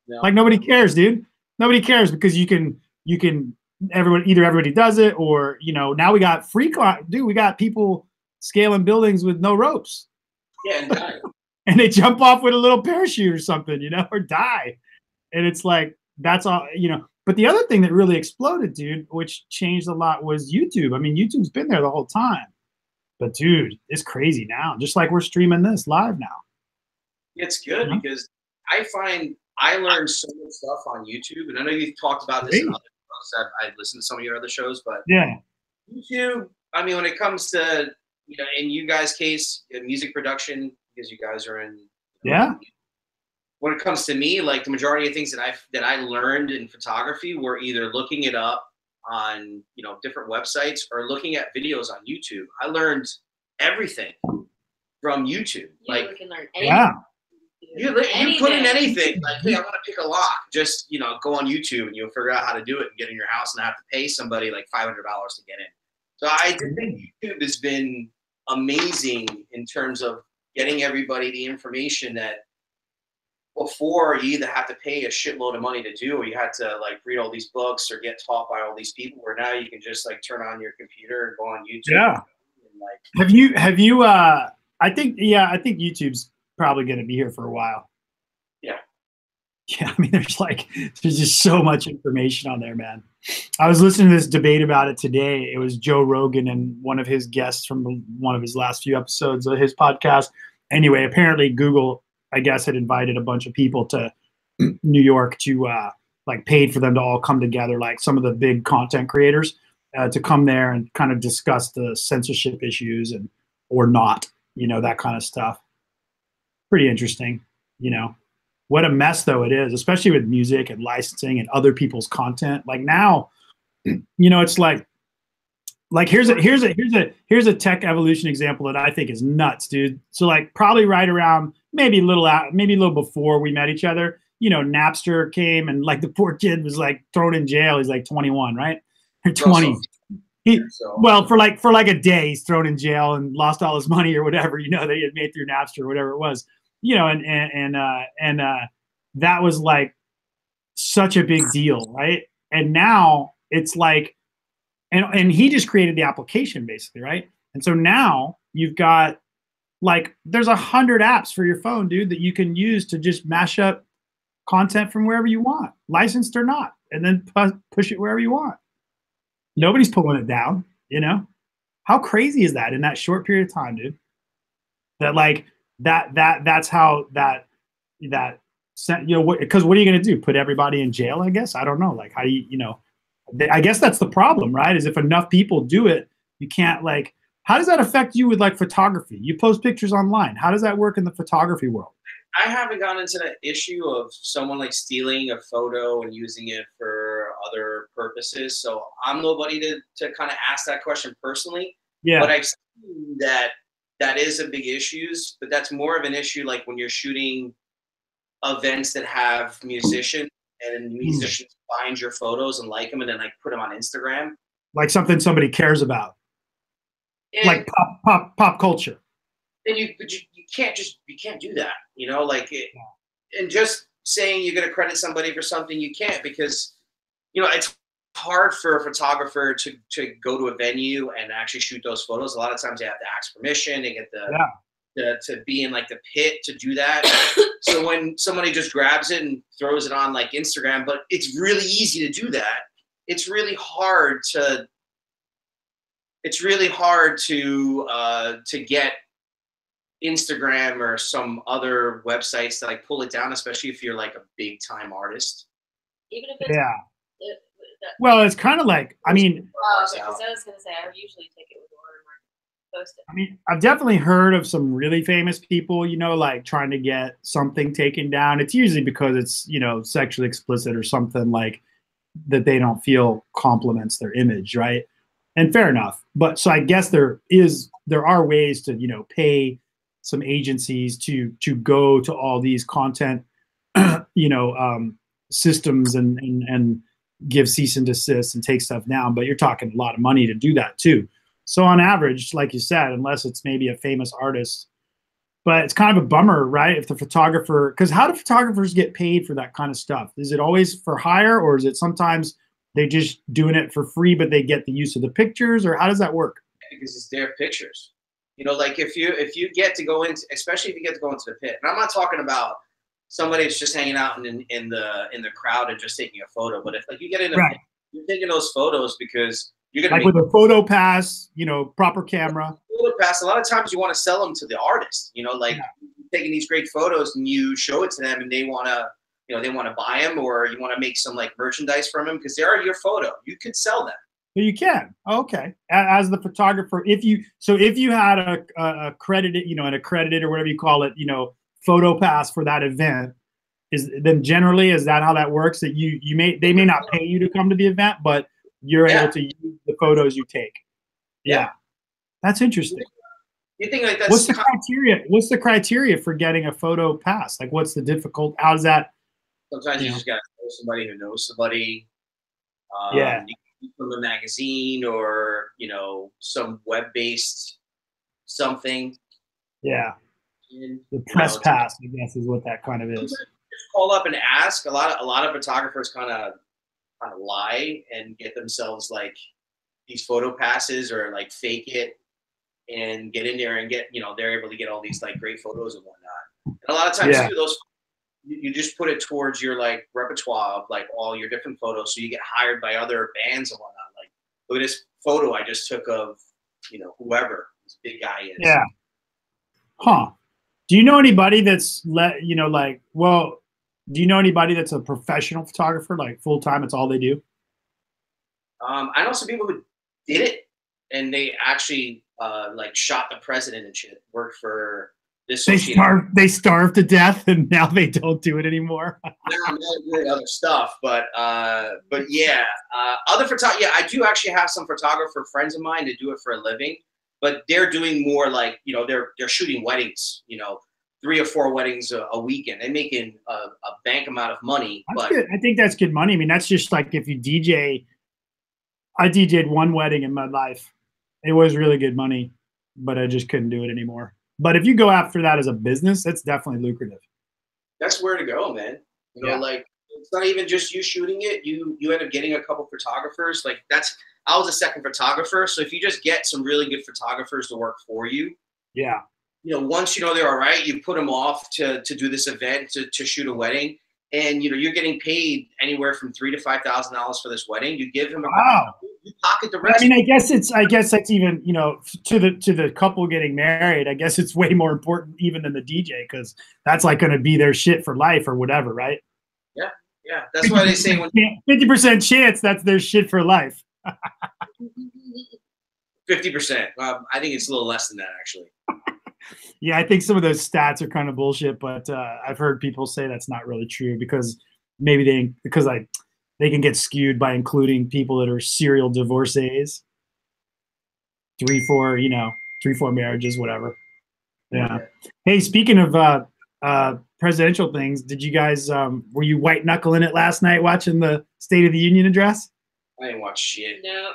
Speaker 3: No. Like nobody cares, dude. Nobody cares because everybody does it, or, you know, now we got we got people scaling buildings with no ropes.
Speaker 1: Yeah,
Speaker 3: and they jump off with a little parachute or something, you know, or die. And it's like, that's all, you know. But the other thing that really exploded, dude, which changed a lot, was YouTube. I mean, YouTube's been there the whole time. But, dude, it's crazy now. Just like we're streaming this live now.
Speaker 1: It's good because I find I learned so much stuff on YouTube. And I know you've talked about this in other shows. I've listened to some of your other shows. But YouTube, I mean, when it comes to, you know, in you guys' case, music production, because you guys are in. When it comes to me, like the majority of things that I learned in photography were either looking it up on, you know, different websites or looking at videos on YouTube. I learned everything from YouTube.
Speaker 2: You can learn anything.
Speaker 1: You put in anything. Like, hey, I want to pick a lock. Just, you know, go on YouTube and you'll figure out how to do it and get in your house and have to pay somebody like $500 to get in. So I think YouTube has been amazing in terms of getting everybody the information that before you either have to pay a shitload of money to do, or you had to like read all these books or get taught by all these people, where now you can just like turn on your computer and go on YouTube.
Speaker 3: Yeah. And, like, have you I think YouTube's probably going to be here for a while.
Speaker 1: Yeah.
Speaker 3: Yeah. I mean, there's just so much information on there, man. I was listening to this debate about it today. It was Joe Rogan and one of his guests from one of his last few episodes of his podcast. Anyway, apparently Google, I guess, had invited a bunch of people to New York to like paid for them to all come together, like some of the big content creators to come there and kind of discuss the censorship issues or not, you know, that kind of stuff. Pretty interesting, you know. What a mess though it is, especially with music and licensing and other people's content. Like now, you know, it's like here's a tech evolution example that I think is nuts, dude. So like probably right around maybe a little before we met each other, you know, Napster came and like the poor kid was like thrown in jail. He's like 21, right? Or 20. Well, for like a day, he's thrown in jail and lost all his money or whatever, you know, that he had made through Napster or whatever it was, you know, and that was like such a big deal, right? And now it's like, and he just created the application basically, right? And so now you've got like, there's 100 apps for your phone, dude, that you can use to just mash up content from wherever you want, licensed or not, and then push it wherever you want. Nobody's pulling it down, you know? How crazy is that in that short period of time, dude? That like, that's how that, you know, because what are you going to do? Put everybody in jail, I guess? I don't know. Like how do you know, I guess that's the problem, right? Is if enough people do it, you can't like, how does that affect you with like photography? You post pictures online. How does that work in the photography world?
Speaker 1: I haven't gotten into that issue of someone like stealing a photo and using it for other purposes. So I'm nobody to kind of ask that question personally.
Speaker 3: Yeah.
Speaker 1: But I've seen that is a big issue, but that's more of an issue like when you're shooting events that have musicians and musicians find your photos and like them and then like put them on Instagram.
Speaker 3: Like something somebody cares about. And like pop culture.
Speaker 1: And you can't do that, you know, like it, and just saying you're going to credit somebody for something, you can't, because, you know, it's hard for a photographer to go to a venue and actually shoot those photos. A lot of times they have to ask permission, they get to be in like the pit to do that. So when somebody just grabs it and throws it on like Instagram, but it's really easy to do that. it's really hard to get Instagram or some other websites to like pull it down, especially if you're like a big time artist.
Speaker 2: Even if it's
Speaker 3: Yeah. Well, it's kind of like, I mean,
Speaker 2: because I was gonna say I usually take it with watermark, post it.
Speaker 3: I mean, I've definitely heard of some really famous people, you know, like trying to get something taken down. It's usually because it's, you know, sexually explicit or something like that they don't feel compliments their image, right? And fair enough. But so I guess there are ways to, you know, pay some agencies to go to all these content, you know, systems and give cease and desist and take stuff down. But you're talking a lot of money to do that too. So on average, like you said, unless it's maybe a famous artist, but it's kind of a bummer, right? If the photographer, because how do photographers get paid for that kind of stuff? Is it always for hire, or is it sometimes they just doing it for free, but they get the use of the pictures, or how does that work?
Speaker 1: Because it's their pictures. You know, like if you get to go into, especially if you get to go into the pit, and I'm not talking about somebody that's just hanging out in the crowd and just taking a photo, but if like you get in,
Speaker 3: right,
Speaker 1: you're taking those photos because you're gonna
Speaker 3: like with a photo pass, you know, proper camera.
Speaker 1: Photo pass. A lot of times you want to sell them to the artist. You know, like taking these great photos and you show it to them, and they want to, you know, they want to buy them, or you want to make some like merchandise from them because they are your photo. You could sell them.
Speaker 3: You can. Okay. As the photographer, if you had a accredited, you know, an accredited or whatever you call it, you know, photo pass for that event, then generally is that how that works? That they may not pay you to come to the event, but you're able to use the photos you take. Yeah. That's interesting.
Speaker 1: You think like that's
Speaker 3: what's the criteria? What's the criteria for getting a photo pass? Like, what's the difficult? How does that?
Speaker 1: Sometimes you just gotta know somebody who knows somebody.
Speaker 3: Yeah.
Speaker 1: From a magazine or, you know, some web-based something.
Speaker 3: Yeah. The press pass, I guess, is what that kind of is.
Speaker 1: Just call up and ask. A lot of photographers kind of lie and get themselves like these photo passes or like fake it and get in there and get, you know, they're able to get all these like great photos and whatnot. And a lot of times too, those you just put it towards your like repertoire of like all your different photos, so you get hired by other bands and whatnot. Like, look at this photo I just took of, you know, whoever this big guy is.
Speaker 3: Yeah. Huh. Do you know anybody that's you know, like, well, do you know anybody that's a professional photographer, like full time? It's all they do.
Speaker 1: I know some people who did it, and they actually like shot the president and shit. Worked for.
Speaker 3: They starved to death, and now they don't do it anymore.
Speaker 1: Now doing other stuff, but yeah, other yeah, I do actually have some photographer friends of mine that do it for a living, but they're doing more like, you know, they're shooting weddings, you know, 3 or 4 weddings a weekend. They're making a bank amount of money.
Speaker 3: That's good. I think that's good money. I mean, that's just like if you DJ. I DJ'd one wedding in my life. It was really good money, but I just couldn't do it anymore. But if you go after that as a business, it's definitely lucrative.
Speaker 1: That's where to go, man. You know, like it's not even just you shooting it. You end up getting a couple photographers. Like I was a second photographer. So if you just get some really good photographers to work for you.
Speaker 3: Yeah.
Speaker 1: You know, once you know they're all right, you put them off to do this event, to shoot a wedding. And, you know, you're getting paid anywhere from $3,000 to $5,000 for this wedding. You give him you pocket the rest.
Speaker 3: I mean, I guess that's even, you know, to the couple getting married, I guess it's way more important even than the DJ, because that's like going to be their shit for life or whatever, right?
Speaker 1: Yeah, yeah. That's why they say
Speaker 3: 50% chance that's their shit for life.
Speaker 1: 50%. I think it's a little less than that, actually.
Speaker 3: Yeah, I think some of those stats are kind of bullshit, but I've heard people say that's not really true because maybe they can get skewed by including people that are serial divorcees, 3-4 marriages, whatever. Yeah. Hey, speaking of presidential things, did you guys were you white knuckling it last night watching the State of the Union address?
Speaker 1: I didn't watch shit.
Speaker 2: No.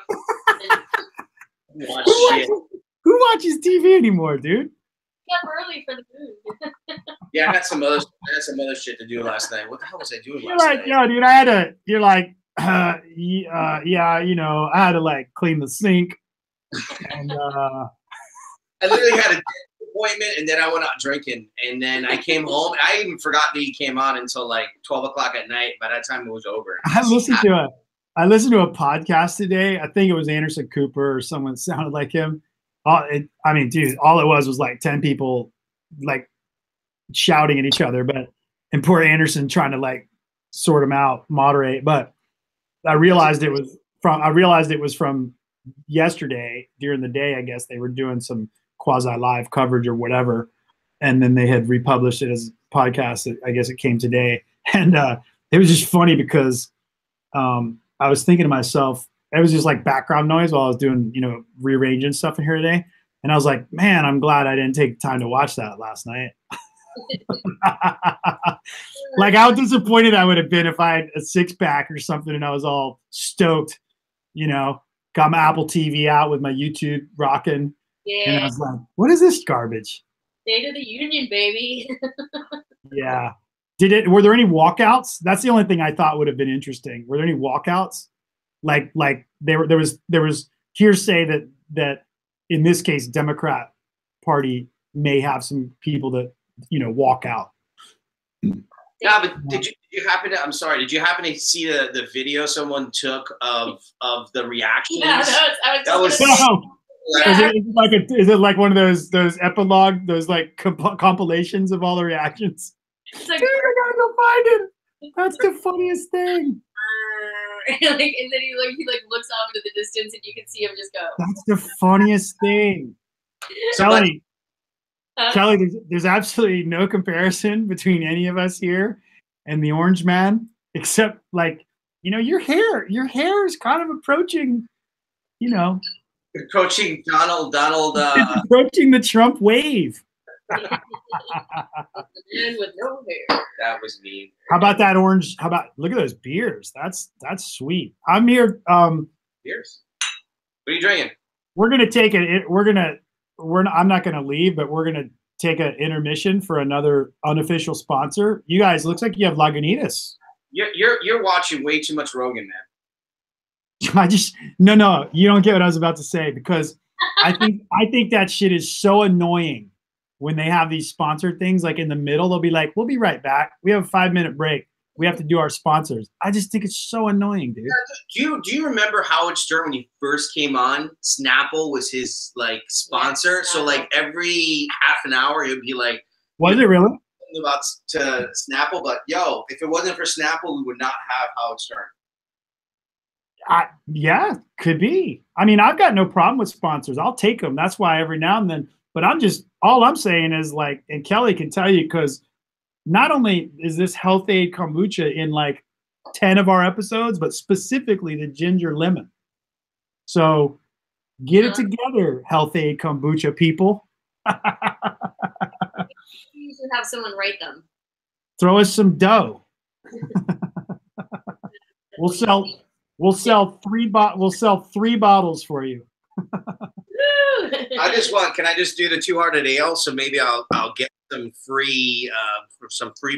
Speaker 3: Who watches TV anymore, dude?
Speaker 2: Up early for the food.
Speaker 1: Yeah, I had some other shit to do last night. What the hell was I doing last night?
Speaker 3: Yo, dude, yeah, you know, I had to like clean the sink. And
Speaker 1: I literally had a appointment, and then I went out drinking, and then I came home. I even forgot that he came on until like 12 o'clock at night. By that time, it was over.
Speaker 3: I listened to it. I listened to a podcast today. I think it was Anderson Cooper or someone that sounded like him. I mean, dude, all it was like 10 people like shouting at each other, and poor Anderson trying to like sort them out, moderate. But I realized it was from yesterday during the day. I guess they were doing some quasi live coverage or whatever, and then they had republished it as a podcast. I guess it came today, and it was just funny because I was thinking to myself, it was just like background noise while I was doing, rearranging stuff in here today. And I was like, man, I'm glad I didn't take time to watch that last night. Like how disappointed I would have been if I had a 6-pack or something and I was all stoked, got my Apple TV out with my YouTube rocking.
Speaker 2: Yeah.
Speaker 3: And I was like, what is this garbage?
Speaker 2: State of the Union, baby.
Speaker 3: Yeah. Were there any walkouts? That's the only thing I thought would have been interesting. Were there any walkouts? Like there was hearsay that in this case, Democrat Party may have some people that, walk out.
Speaker 1: Yeah, but did you happen to? I'm sorry. Did you happen to see the video someone took of the reactions?
Speaker 2: Yeah,
Speaker 1: that was.
Speaker 3: Is it like one of those epilogue, those like compilations of all the reactions?
Speaker 2: It's like,
Speaker 3: dude, I gotta go find it. That's the funniest thing.
Speaker 2: and then he looks off into the distance, and you can see him just go.
Speaker 3: That's the funniest thing. Kelly, there's absolutely no comparison between any of us here and the Orange Man, except your hair is kind of approaching,
Speaker 1: approaching Donald.
Speaker 3: It's approaching the Trump wave.
Speaker 2: Man with no hair.
Speaker 1: That was mean.
Speaker 3: How about that orange? Look at those beers? That's sweet. I'm here.
Speaker 1: Beers. What are you drinking?
Speaker 3: We're gonna take it. I'm not gonna leave, but we're gonna take an intermission for another unofficial sponsor. You guys, looks like you have Lagunitas.
Speaker 1: You're watching way too much Rogan, man.
Speaker 3: No, you don't get what I was about to say, because I think that shit is so annoying when they have these sponsored things, like in the middle, they'll be like, we'll be right back. We have a 5-minute break. We have to do our sponsors. I just think it's so annoying, dude.
Speaker 1: Do you remember Howard Stern when he first came on? Snapple was his sponsor.
Speaker 2: Yes,
Speaker 1: so every half an hour he would be like,
Speaker 3: was it really?
Speaker 1: About to Snapple, but if it wasn't for Snapple, we would not have Howard Stern.
Speaker 3: Yeah, could be. I mean, I've got no problem with sponsors. I'll take them. That's why every now and then. But all I'm saying is and Kelly can tell you, because not only is this Health Aid Kombucha in 10 of our episodes, but specifically the ginger lemon. So get it together, Health Aid Kombucha people.
Speaker 2: You should have someone write them.
Speaker 3: Throw us some dough. We'll sell 3 bottles for you.
Speaker 1: Can I just do the 2-hearted ale? So maybe I'll get some free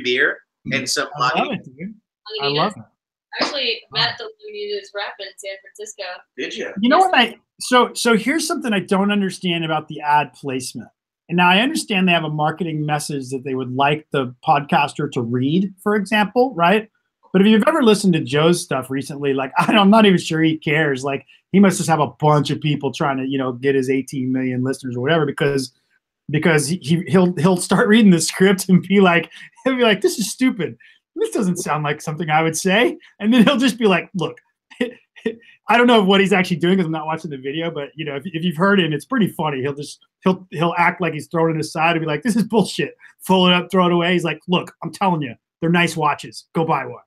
Speaker 1: beer and some.
Speaker 3: I love it, dude. I love it.
Speaker 2: Actually, met the Delineators rep in San Francisco.
Speaker 1: Did you?
Speaker 3: You know what? So here's something I don't understand about the ad placement. And now I understand they have a marketing message that they would like the podcaster to read, for example, right? But if you've ever listened to Joe's stuff recently, I'm not even sure he cares. He must just have a bunch of people trying to, get his 18 million listeners or whatever, because he'll start reading the script and he'll be like, this is stupid. This doesn't sound like something I would say. And then he'll just be like, look, I don't know what he's actually doing because I'm not watching the video, but if you've heard him, it's pretty funny. He'll act like he's throwing it aside and be like, this is bullshit. Fold it up, throw it away. He's like, look, I'm telling you, they're nice watches. Go buy one.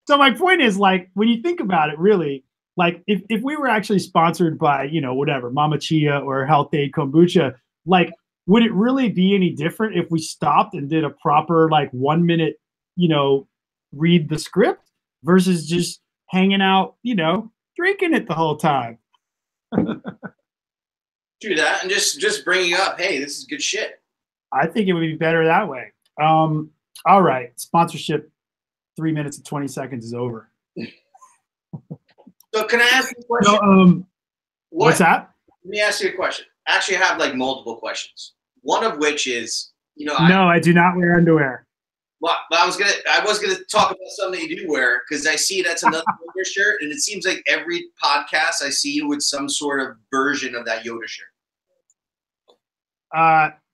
Speaker 3: So my point is, when you think about it, really, if we were actually sponsored by, whatever, Mama Chia or Health Aid Kombucha, would it really be any different if we stopped and did a proper 1-minute, read the script versus just hanging out, drinking it the whole time?
Speaker 1: Do that and just bringing up, hey, this is good shit.
Speaker 3: I think it would be better that way. All right, sponsorship 3 minutes and 20 seconds is over.
Speaker 1: So can I ask you a question?
Speaker 3: So, what's that?
Speaker 1: Let me ask you a question. Actually, I have multiple questions. One of which is,
Speaker 3: no, I do not wear underwear.
Speaker 1: Well, I was gonna talk about something you do wear because I see that's another Yoda shirt, and it seems like every podcast I see you with some sort of version of that Yoda shirt.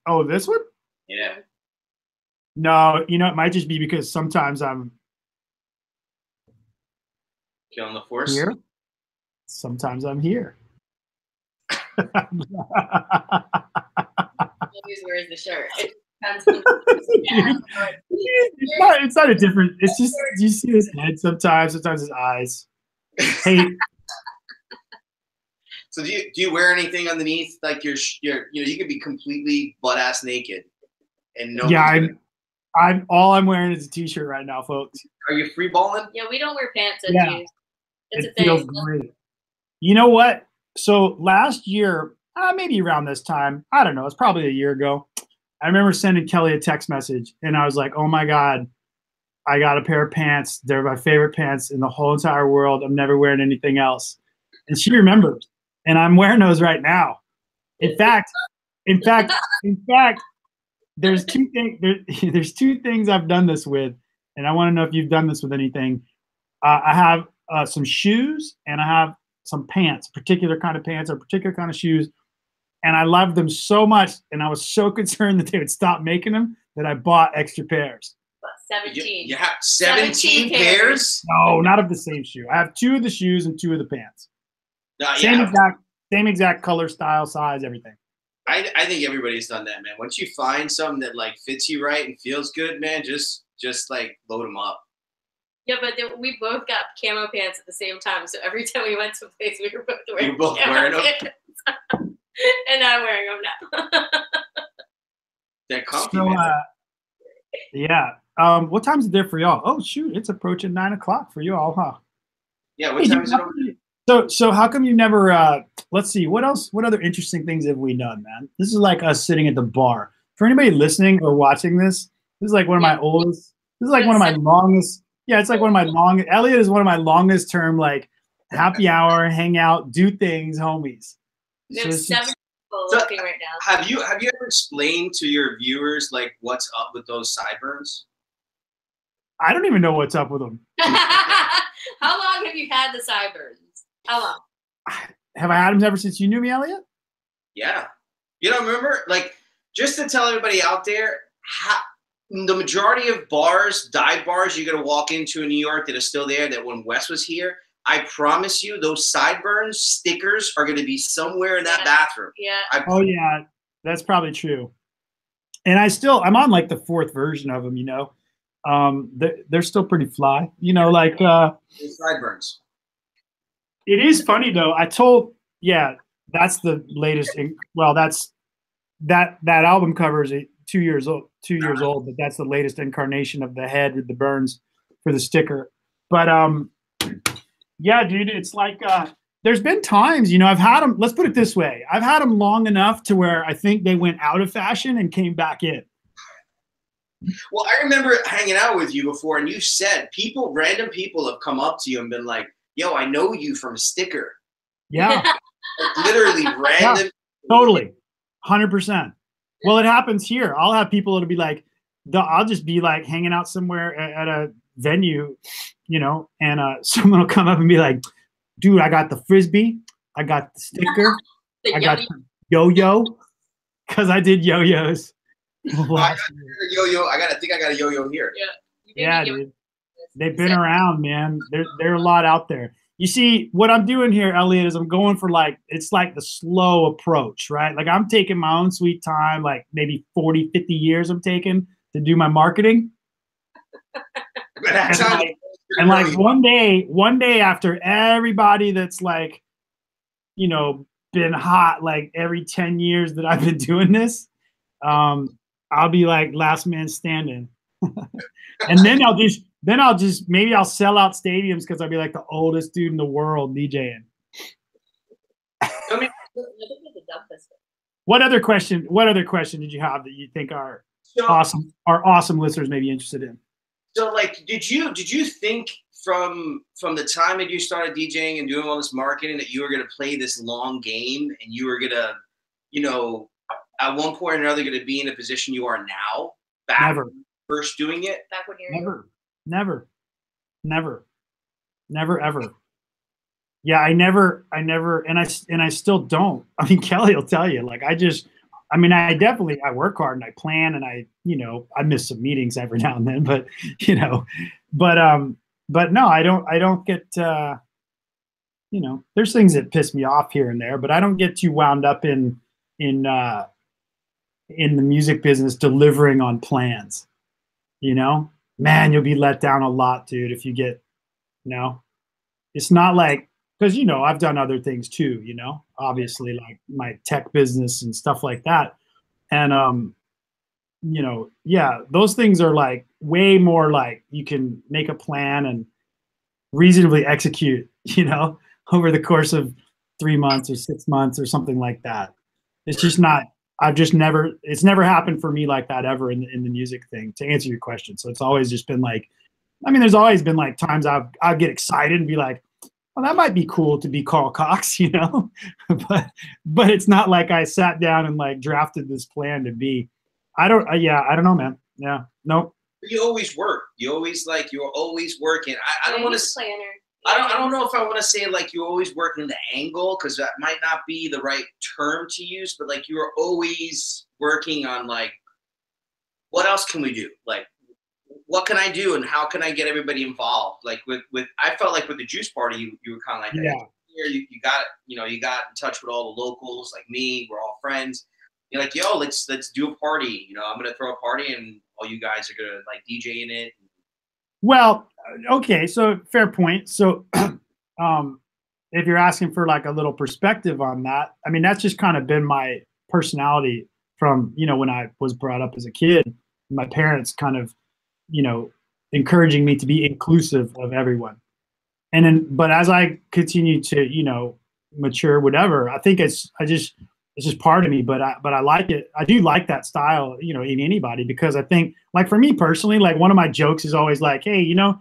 Speaker 3: Oh, this one?
Speaker 1: Yeah.
Speaker 3: No, you know, it might just be because sometimes I'm
Speaker 1: Killing the Force.
Speaker 3: here. Sometimes I'm here.
Speaker 2: Always wears the shirt. It
Speaker 3: it's not a different. It's just you see his head sometimes his eyes. Hey.
Speaker 1: So do you wear anything underneath? Like you could be completely butt ass naked, and no.
Speaker 3: Yeah, I'm wearing is a t-shirt right now, folks.
Speaker 1: Are you free balling?
Speaker 2: Yeah, we don't wear pants at
Speaker 3: Yeah.
Speaker 2: It's
Speaker 3: It
Speaker 2: a
Speaker 3: feels
Speaker 2: thing.
Speaker 3: great. You know what? So last year, maybe around this time, I don't know, it's probably a year ago. I remember sending Kelly a text message, and I was like, "Oh my God, I got a pair of pants. They're my favorite pants in the whole entire world. I'm never wearing anything else." And she remembered, and I'm wearing those right now. In fact, there's two things. There's two things I've done this with, and I want to know if you've done this with anything. I have some shoes, and I have some pants, particular kind of pants or particular kind of shoes. And I loved them so much, and I was so concerned that they would stop making them that I bought extra pairs.
Speaker 2: 17.
Speaker 1: You have 17 pairs?
Speaker 3: No, not of the same shoe. I have 2 of the shoes and 2 of the pants. Same exact color, style, size, everything.
Speaker 1: I think everybody's done that, man. Once you find something that like fits you right and feels good, man, just like load them up.
Speaker 2: Yeah, but we both got camo pants at the same time. So every time we went to a place, we were both wearing
Speaker 1: You were both wearing them?
Speaker 2: And I'm wearing them now.
Speaker 1: They're comfy,
Speaker 3: So,
Speaker 1: man.
Speaker 3: yeah. What time is it there for y'all? Oh, shoot. It's approaching 9 o'clock for you all, huh?
Speaker 1: Yeah, what time is it over there?
Speaker 3: So how come you never, let's see, what other interesting things have we done, man? This is like us sitting at the bar. For anybody listening or watching this is like one of my oldest, this is like one of my longest, it's like one of my longest, Elliot is one of my longest term, like happy hour, hang out, do things, homies.
Speaker 2: There's 7 people looking right now.
Speaker 1: Have you ever explained to your viewers like what's up with those sideburns?
Speaker 3: I don't even know what's up with them.
Speaker 2: How long have you had the sideburns? How long?
Speaker 3: Have I had them ever since you knew me, Elliot?
Speaker 1: Yeah. You don't remember? Like, just to tell everybody out there, the majority of bars, dive bars you're going to walk into in New York that are still there, that when Wes was here, I promise you those sideburns stickers are going to be somewhere in that bathroom.
Speaker 2: Yeah.
Speaker 3: Oh, yeah. That's probably true. And I'm on like the 4th version of them, you know. They're still pretty fly. You know, like
Speaker 1: sideburns.
Speaker 3: It is funny though. That's the latest. Well, that's that album cover is 2 years old. 2 years old, but that's the latest incarnation of the head with the burns for the sticker. But yeah, dude, it's like there's been times, you know, I've had them. Let's put it this way: I've had them long enough to where I think they went out of fashion and came back in.
Speaker 1: Well, I remember hanging out with you before, and you said random people have come up to you and been like, "Yo, I know you from a sticker."
Speaker 3: Yeah.
Speaker 1: Like, literally random.
Speaker 3: Yeah, totally. 100%. Well, it happens here. I'll have people that'll be like, I'll just be like hanging out somewhere at a venue, you know, and someone will come up and be like, "Dude, I got the Frisbee. I got the sticker. I got the yo-yo." Because I did yo-yos.
Speaker 1: I think I got a yo-yo here.
Speaker 2: Yeah.
Speaker 3: Dude. They've been around, man. There are a lot out there. You see, what I'm doing here, Elliot, is I'm going for it's like the slow approach, right? Like I'm taking my own sweet time, like maybe 40, 50 years I'm taking to do my marketing. and like one day after everybody that's like, you know, been hot like every 10 years that I've been doing this, I'll be like last man standing. And then maybe I'll sell out stadiums because I'll be like the oldest dude in the world DJing. What other question did you have that you think our awesome listeners may be interested in?
Speaker 1: So like, did you think from the time that you started DJing and doing all this marketing that you were going to play this long game and you were going to, you know, at one point or another going to be in the position you are now?
Speaker 3: Never.
Speaker 1: first doing it?
Speaker 2: Back when you're
Speaker 3: never, ever. Yeah, I never, and I still don't. I mean, Kelly will tell you, like, I mean, I work hard and I plan and I miss some meetings every now and then, but, but no, I don't get, there's things that piss me off here and there, but I don't get too wound up in the music business delivering on plans, man, you'll be let down a lot, dude, if you get, it's not like, because, I've done other things too, obviously, like my tech business and stuff like that. And, yeah, those things are like way more like you can make a plan and reasonably execute, over the course of 3 months or 6 months or something like that. It's just not, it's never happened for me like that ever in the music thing, to answer your question. So it's always just been like, I mean, there's always been like times I'll get excited and be like, well, that might be cool to be Carl Cox, but it's not like I sat down and like drafted this plan to be. I don't know, man. Yeah, no.
Speaker 1: You always work. You're always working. I don't want to.
Speaker 2: Planner.
Speaker 1: I don't know if I want to say like you always work in the angle, because that might not be the right term to use. But like you're always working on like, what else can we do? Like, what can I do and how can I get everybody involved? Like with I felt like with the Juice Party, you were kind of like,
Speaker 3: yeah.
Speaker 1: You got you got in touch with all the locals like me. We're all friends. You're like, yo, let's do a party. I'm gonna throw a party and all you guys are gonna like DJ in it.
Speaker 3: Well, okay, so fair point. So if you're asking for like a little perspective on that, I mean, that's just kind of been my personality from, when I was brought up as a kid. My parents kind of, encouraging me to be inclusive of everyone. And then, but as I continue to, mature, whatever, I think it's just part of me, but I like it. I do like that style, in anybody, because I think, like, for me personally, like, one of my jokes is always like, hey, you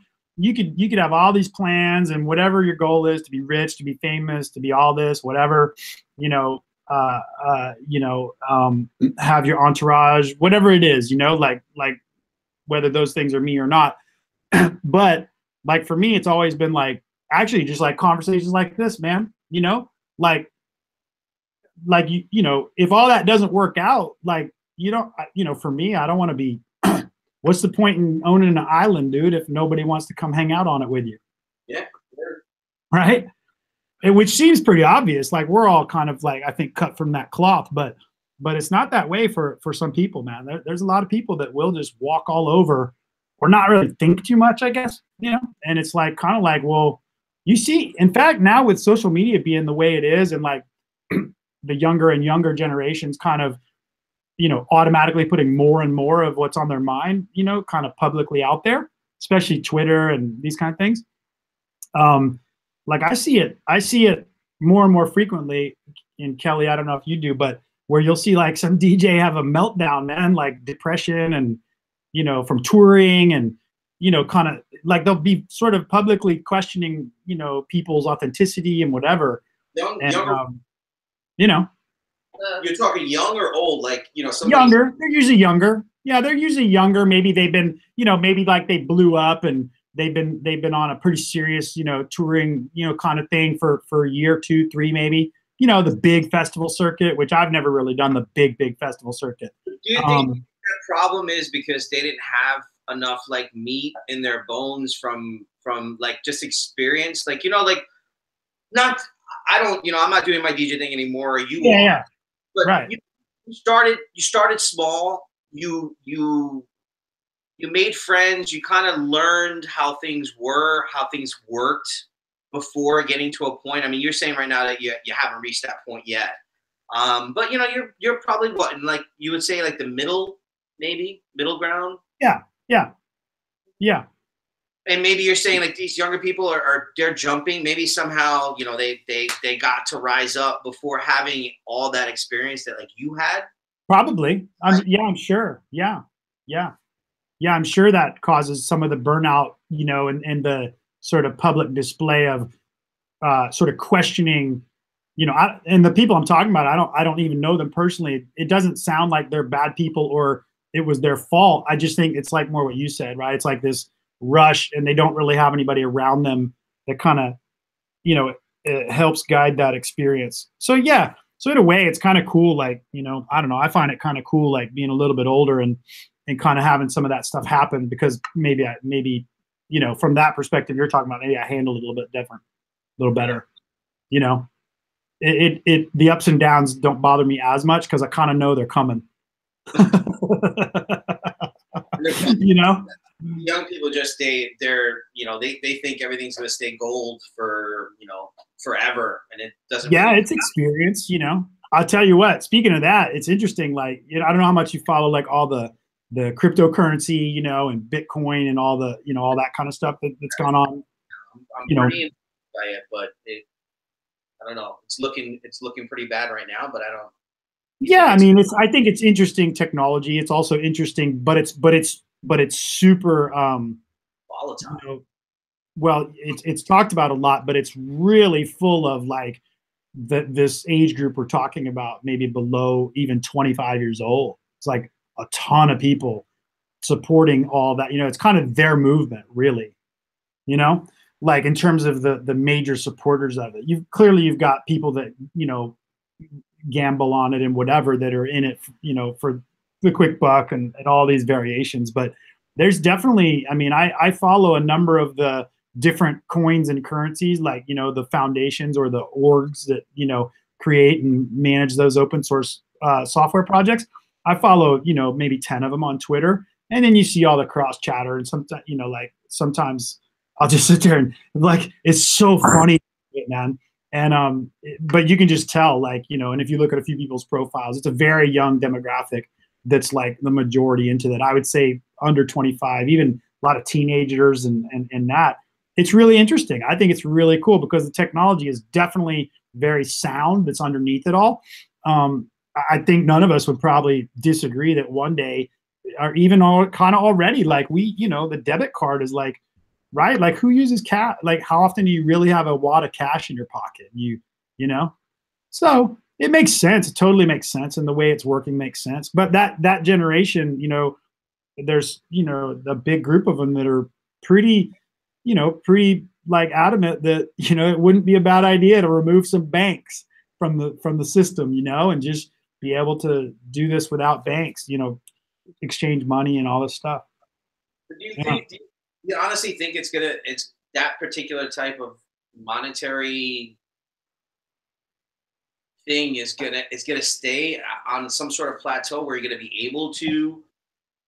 Speaker 3: could have all these plans and whatever your goal is, to be rich, to be famous, to be all this, whatever, have your entourage, whatever it is, like whether those things are me or not. But like, for me, it's always been like, actually just like conversations like this, man, like, if all that doesn't work out, like, for me, I don't want to be, what's the point in owning an island, dude, if nobody wants to come hang out on it with you?
Speaker 1: Yeah. Sure.
Speaker 3: Right. Which seems pretty obvious. Like, we're all kind of like, I think, cut from that cloth, but it's not that way for some people, man. There's a lot of people that will just walk all over or not really think too much, I guess, and it's like, kind of like, well, you see, in fact, now with social media being the way it is, and like the younger and younger generations kind of, automatically putting more and more of what's on their mind, kind of publicly out there, especially Twitter and these kind of things. Like, I see it more and more frequently. And Kelly, I don't know if you do, but where you'll see like some DJ have a meltdown, man, like depression and, from touring, and, kind of like they'll be sort of publicly questioning, people's authenticity and whatever.
Speaker 1: You're talking young or old, like,
Speaker 3: younger. They're usually younger. Yeah, they're usually younger. Maybe they've been, maybe like they blew up and they've been on a pretty serious, touring, kind of thing for a year, 2, 3, maybe. The big festival circuit, which I've never really done the big festival circuit.
Speaker 1: Do you think the problem is because they didn't have enough like meat in their bones from like just experience? Like, not, I don't, I'm not doing my DJ thing anymore.
Speaker 3: Yeah.
Speaker 1: But
Speaker 3: right.
Speaker 1: You started small. You made friends. You kind of learned how things worked before getting to a point. I mean, you're saying right now that you haven't reached that point yet. But you're probably what, in like, you would say like the middle ground.
Speaker 3: Yeah.
Speaker 1: And maybe you're saying like these younger people they're jumping. Maybe somehow, they got to rise up before having all that experience that like you had.
Speaker 3: Probably. I'm sure. Yeah. I'm sure that causes some of the burnout, and the sort of public display of sort of questioning, and the people I'm talking about, I don't even know them personally. It doesn't sound like they're bad people, or it was their fault. I just think it's like more what you said, right? It's like this rush, and they don't really have anybody around them that kind of, you know, it helps guide that experience. So yeah, so in a way, it's kind of cool. Like, you know, I don't know. I find it kind of cool, like being a little bit older and kind of having some of that stuff happen, because maybe you know, from that perspective you're talking about, maybe I handled it a little bit different, a little better. You know, the ups and downs don't bother me as much because I kind of know they're coming. You know,
Speaker 1: young people just they're you know, they think everything's going to stay gold for, you know, forever, and it doesn't.
Speaker 3: Yeah,
Speaker 1: really
Speaker 3: it's experience. You know, I'll tell you what. Speaking of that, it's interesting. Like, you know, I don't know how much you follow like all the cryptocurrency, you know, and Bitcoin and all the, you know, all that kind of stuff that's gone on.
Speaker 1: I'm
Speaker 3: you know,
Speaker 1: pretty by it, but I don't know. It's looking pretty bad right now, but I don't.
Speaker 3: Yeah, I mean, I think it's interesting technology. It's also interesting, but it's super
Speaker 1: volatile.
Speaker 3: You know, well, it's talked about a lot, but it's really full of like this age group we're talking about, maybe below even 25 years old. It's like a ton of people supporting all that. You know, it's kind of their movement, really. You know, like in terms of the major supporters of it. You've got people that, you know, gamble on it and whatever, that are in it, you know, for the quick buck and all these variations. But there's definitely, I mean, I follow a number of the different coins and currencies, like, you know, the foundations or the orgs that, you know, create and manage those open source software projects. I follow, you know, maybe 10 of them on Twitter, and then you see all the cross chatter, and sometimes, you know, like sometimes I'll just sit there and like, it's so funny, man. And but you can just tell, like, you know, and if you look at a few people's profiles, it's a very young demographic that's like the majority into that. I would say under 25, even a lot of teenagers and that. It's really interesting. I think it's really cool because the technology is definitely very sound that's underneath it all. I think none of us would probably disagree that one day, or even kind of already, like you know, the debit card is like, right? Like, who uses cash? Like, how often do you really have a wad of cash in your pocket? You know? So it makes sense. It totally makes sense. And the way it's working makes sense. But that generation, you know, there's, you know, a big group of them that are pretty like adamant that, you know, it wouldn't be a bad idea to remove some banks from the system, you know, and just be able to do this without banks, you know, exchange money and all this stuff.
Speaker 1: Do you honestly think it's that particular type of monetary thing is gonna stay on some sort of plateau where you're gonna be able to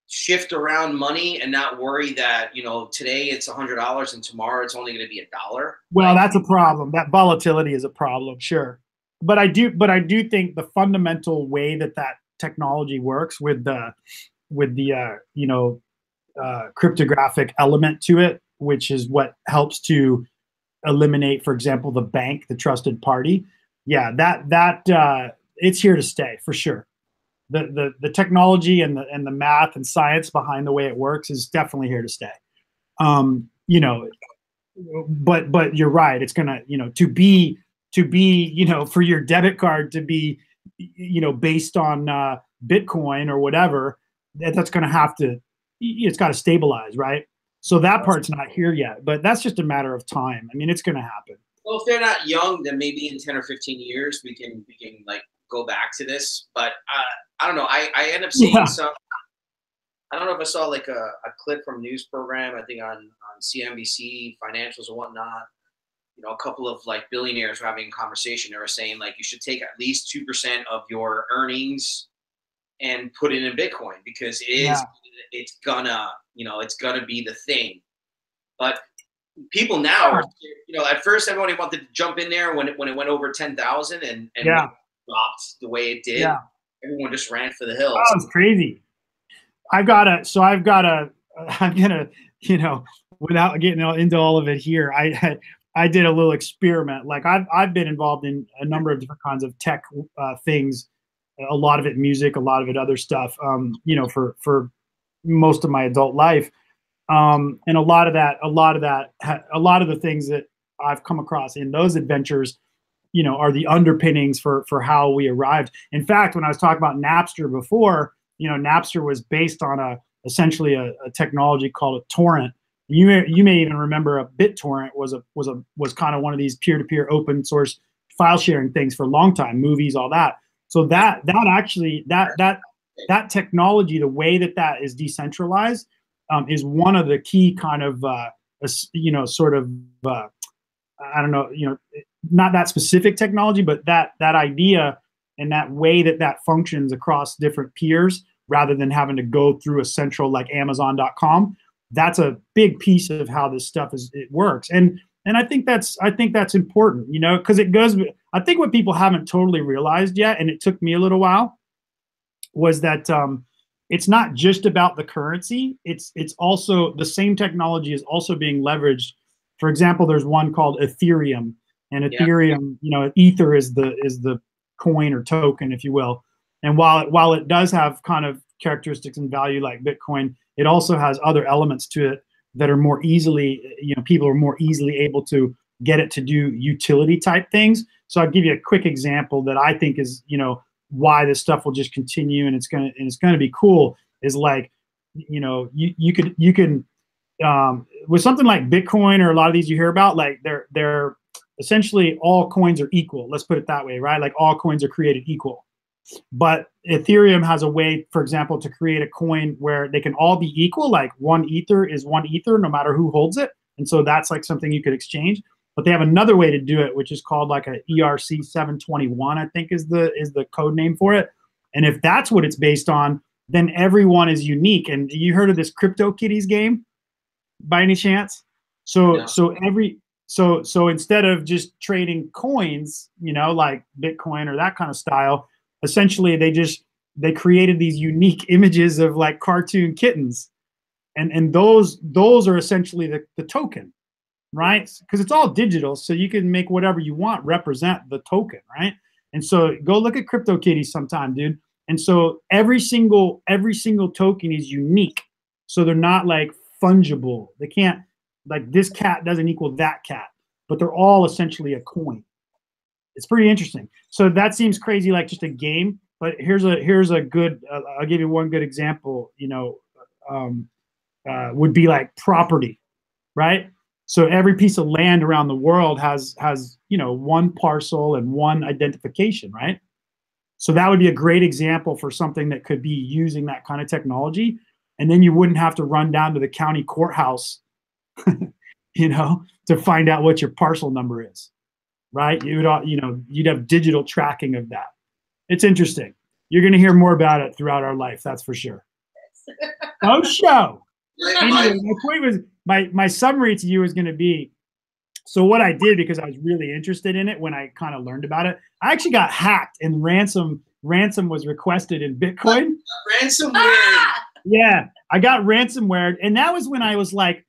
Speaker 1: shift around money and not worry that, you know, today it's $100 and tomorrow it's only gonna be $1?
Speaker 3: Well, that's a problem. That volatility is a problem, sure. But I do think the fundamental way that technology works with the you know, cryptographic element to it, which is what helps to eliminate, for example, the bank, the trusted party. Yeah, that it's here to stay for sure. The technology and the math and science behind the way it works is definitely here to stay. You know, but you're right. It's gonna, you know, to be, you know, for your debit card to be, you know, based on Bitcoin or whatever, that's gonna have to, it's got to stabilize, right? So that part's not here yet, but that's just a matter of time. I mean, it's going to happen.
Speaker 1: Well, if they're not young, then maybe in 10 or 15 years we can like go back to this. But I don't know. I end up seeing some. I don't know if I saw like a clip from a news program, I think on CNBC, financials and whatnot. You know, a couple of like billionaires were having a conversation. They were saying like you should take at least 2% of your earnings and put it in Bitcoin, because it's gonna, you know, it's gonna be the thing. But people now are, you know, at first everybody wanted to jump in there when it went over 10,000 and dropped the way it did. Yeah. Everyone just ran for the hills.
Speaker 3: Oh, it's crazy. I'm gonna, you know, without getting into all of it here, I did a little experiment. Like I've been involved in a number of different kinds of tech things. A lot of it music, a lot of it other stuff, you know, for most of my adult life. And a lot of the things that I've come across in those adventures, you know, are the underpinnings for how we arrived. In fact, when I was talking about Napster before, Napster was based on essentially a technology called a torrent. You may even remember a BitTorrent was kind of one of these peer-to-peer open source file sharing things for a long time, movies, all that. So that technology, the way that is decentralized, is one of the key kind of sort of I don't know, not that specific technology, but that idea and that way that functions across different peers rather than having to go through a central like Amazon.com. That's a big piece of how this stuff it works. And I think that's important, because it goes. I think what people haven't totally realized yet, and it took me a little while, was that it's not just about the currency. It's also the same technology is also being leveraged. For example, there's one called Ethereum, and Ethereum, Ether is the coin or token, if you will. And while it does have kind of characteristics and value like Bitcoin, it also has other elements to it that are more easily, people are more easily able to get it to do utility type things. So I'll give you a quick example that I think is, why this stuff will just continue and it's gonna be cool. Is like, you can with something like Bitcoin or a lot of these you hear about, like they're essentially all coins are equal. Let's put it that way, right? Like all coins are created equal. But Ethereum has a way, for example, to create a coin where they can all be equal. Like one Ether is one Ether, no matter who holds it. And so that's like something you could exchange. But they have another way to do it, which is called like a ERC 721, I think is the code name for it. And if that's what it's based on, then everyone is unique. And you heard of this CryptoKitties game by any chance? So instead of just trading coins, like Bitcoin or that kind of style, essentially they created these unique images of like cartoon kittens, and those are essentially the token, right? Because it's all digital, so you can make whatever you want represent the token, right? And so go look at CryptoKitties sometime, dude. And so every single token is unique, so they're not like fungible. They can't, like, this cat doesn't equal that cat, but they're all essentially a coin. It's pretty interesting. So that seems crazy, like just a game. But here's a good. I'll give you one good example. Would be like property, right? So every piece of land around the world has one parcel and one identification, right? So that would be a great example for something that could be using that kind of technology, and then you wouldn't have to run down to the county courthouse, to find out what your parcel number is. Right? You'd have digital tracking of that. It's interesting. You're going to hear more about it throughout our life. That's for sure. Oh, show. Anyway, my point was, my summary to you is going to be, so what I did, because I was really interested in it when I kind of learned about it, I actually got hacked and ransom was requested in Bitcoin.
Speaker 1: Ransomware.
Speaker 2: Ah!
Speaker 3: Yeah, I got ransomware, and that was when I was like,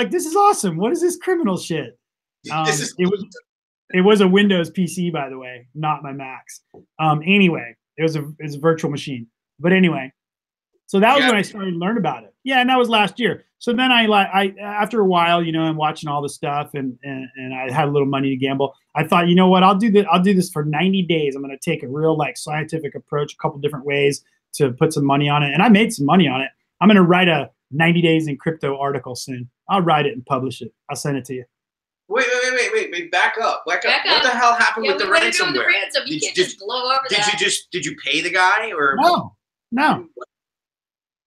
Speaker 3: this is awesome. What is this criminal shit? It was a Windows PC, by the way, not my Macs. Anyway, it was a virtual machine. But anyway, so that was when I started to learn about it. Yeah, and that was last year. So then I after a while, I'm watching all the stuff, and I had a little money to gamble. I thought, you know what, I'll do this for 90 days. I'm going to take a real like scientific approach, a couple different ways to put some money on it, and I made some money on it. I'm going to write a 90 days in crypto article soon. I'll write it and publish it. I'll send it to you.
Speaker 1: Wait, back up. What the hell happened with the ransomware?
Speaker 2: You can't just blow over that.
Speaker 1: Did you pay the guy or?
Speaker 3: No.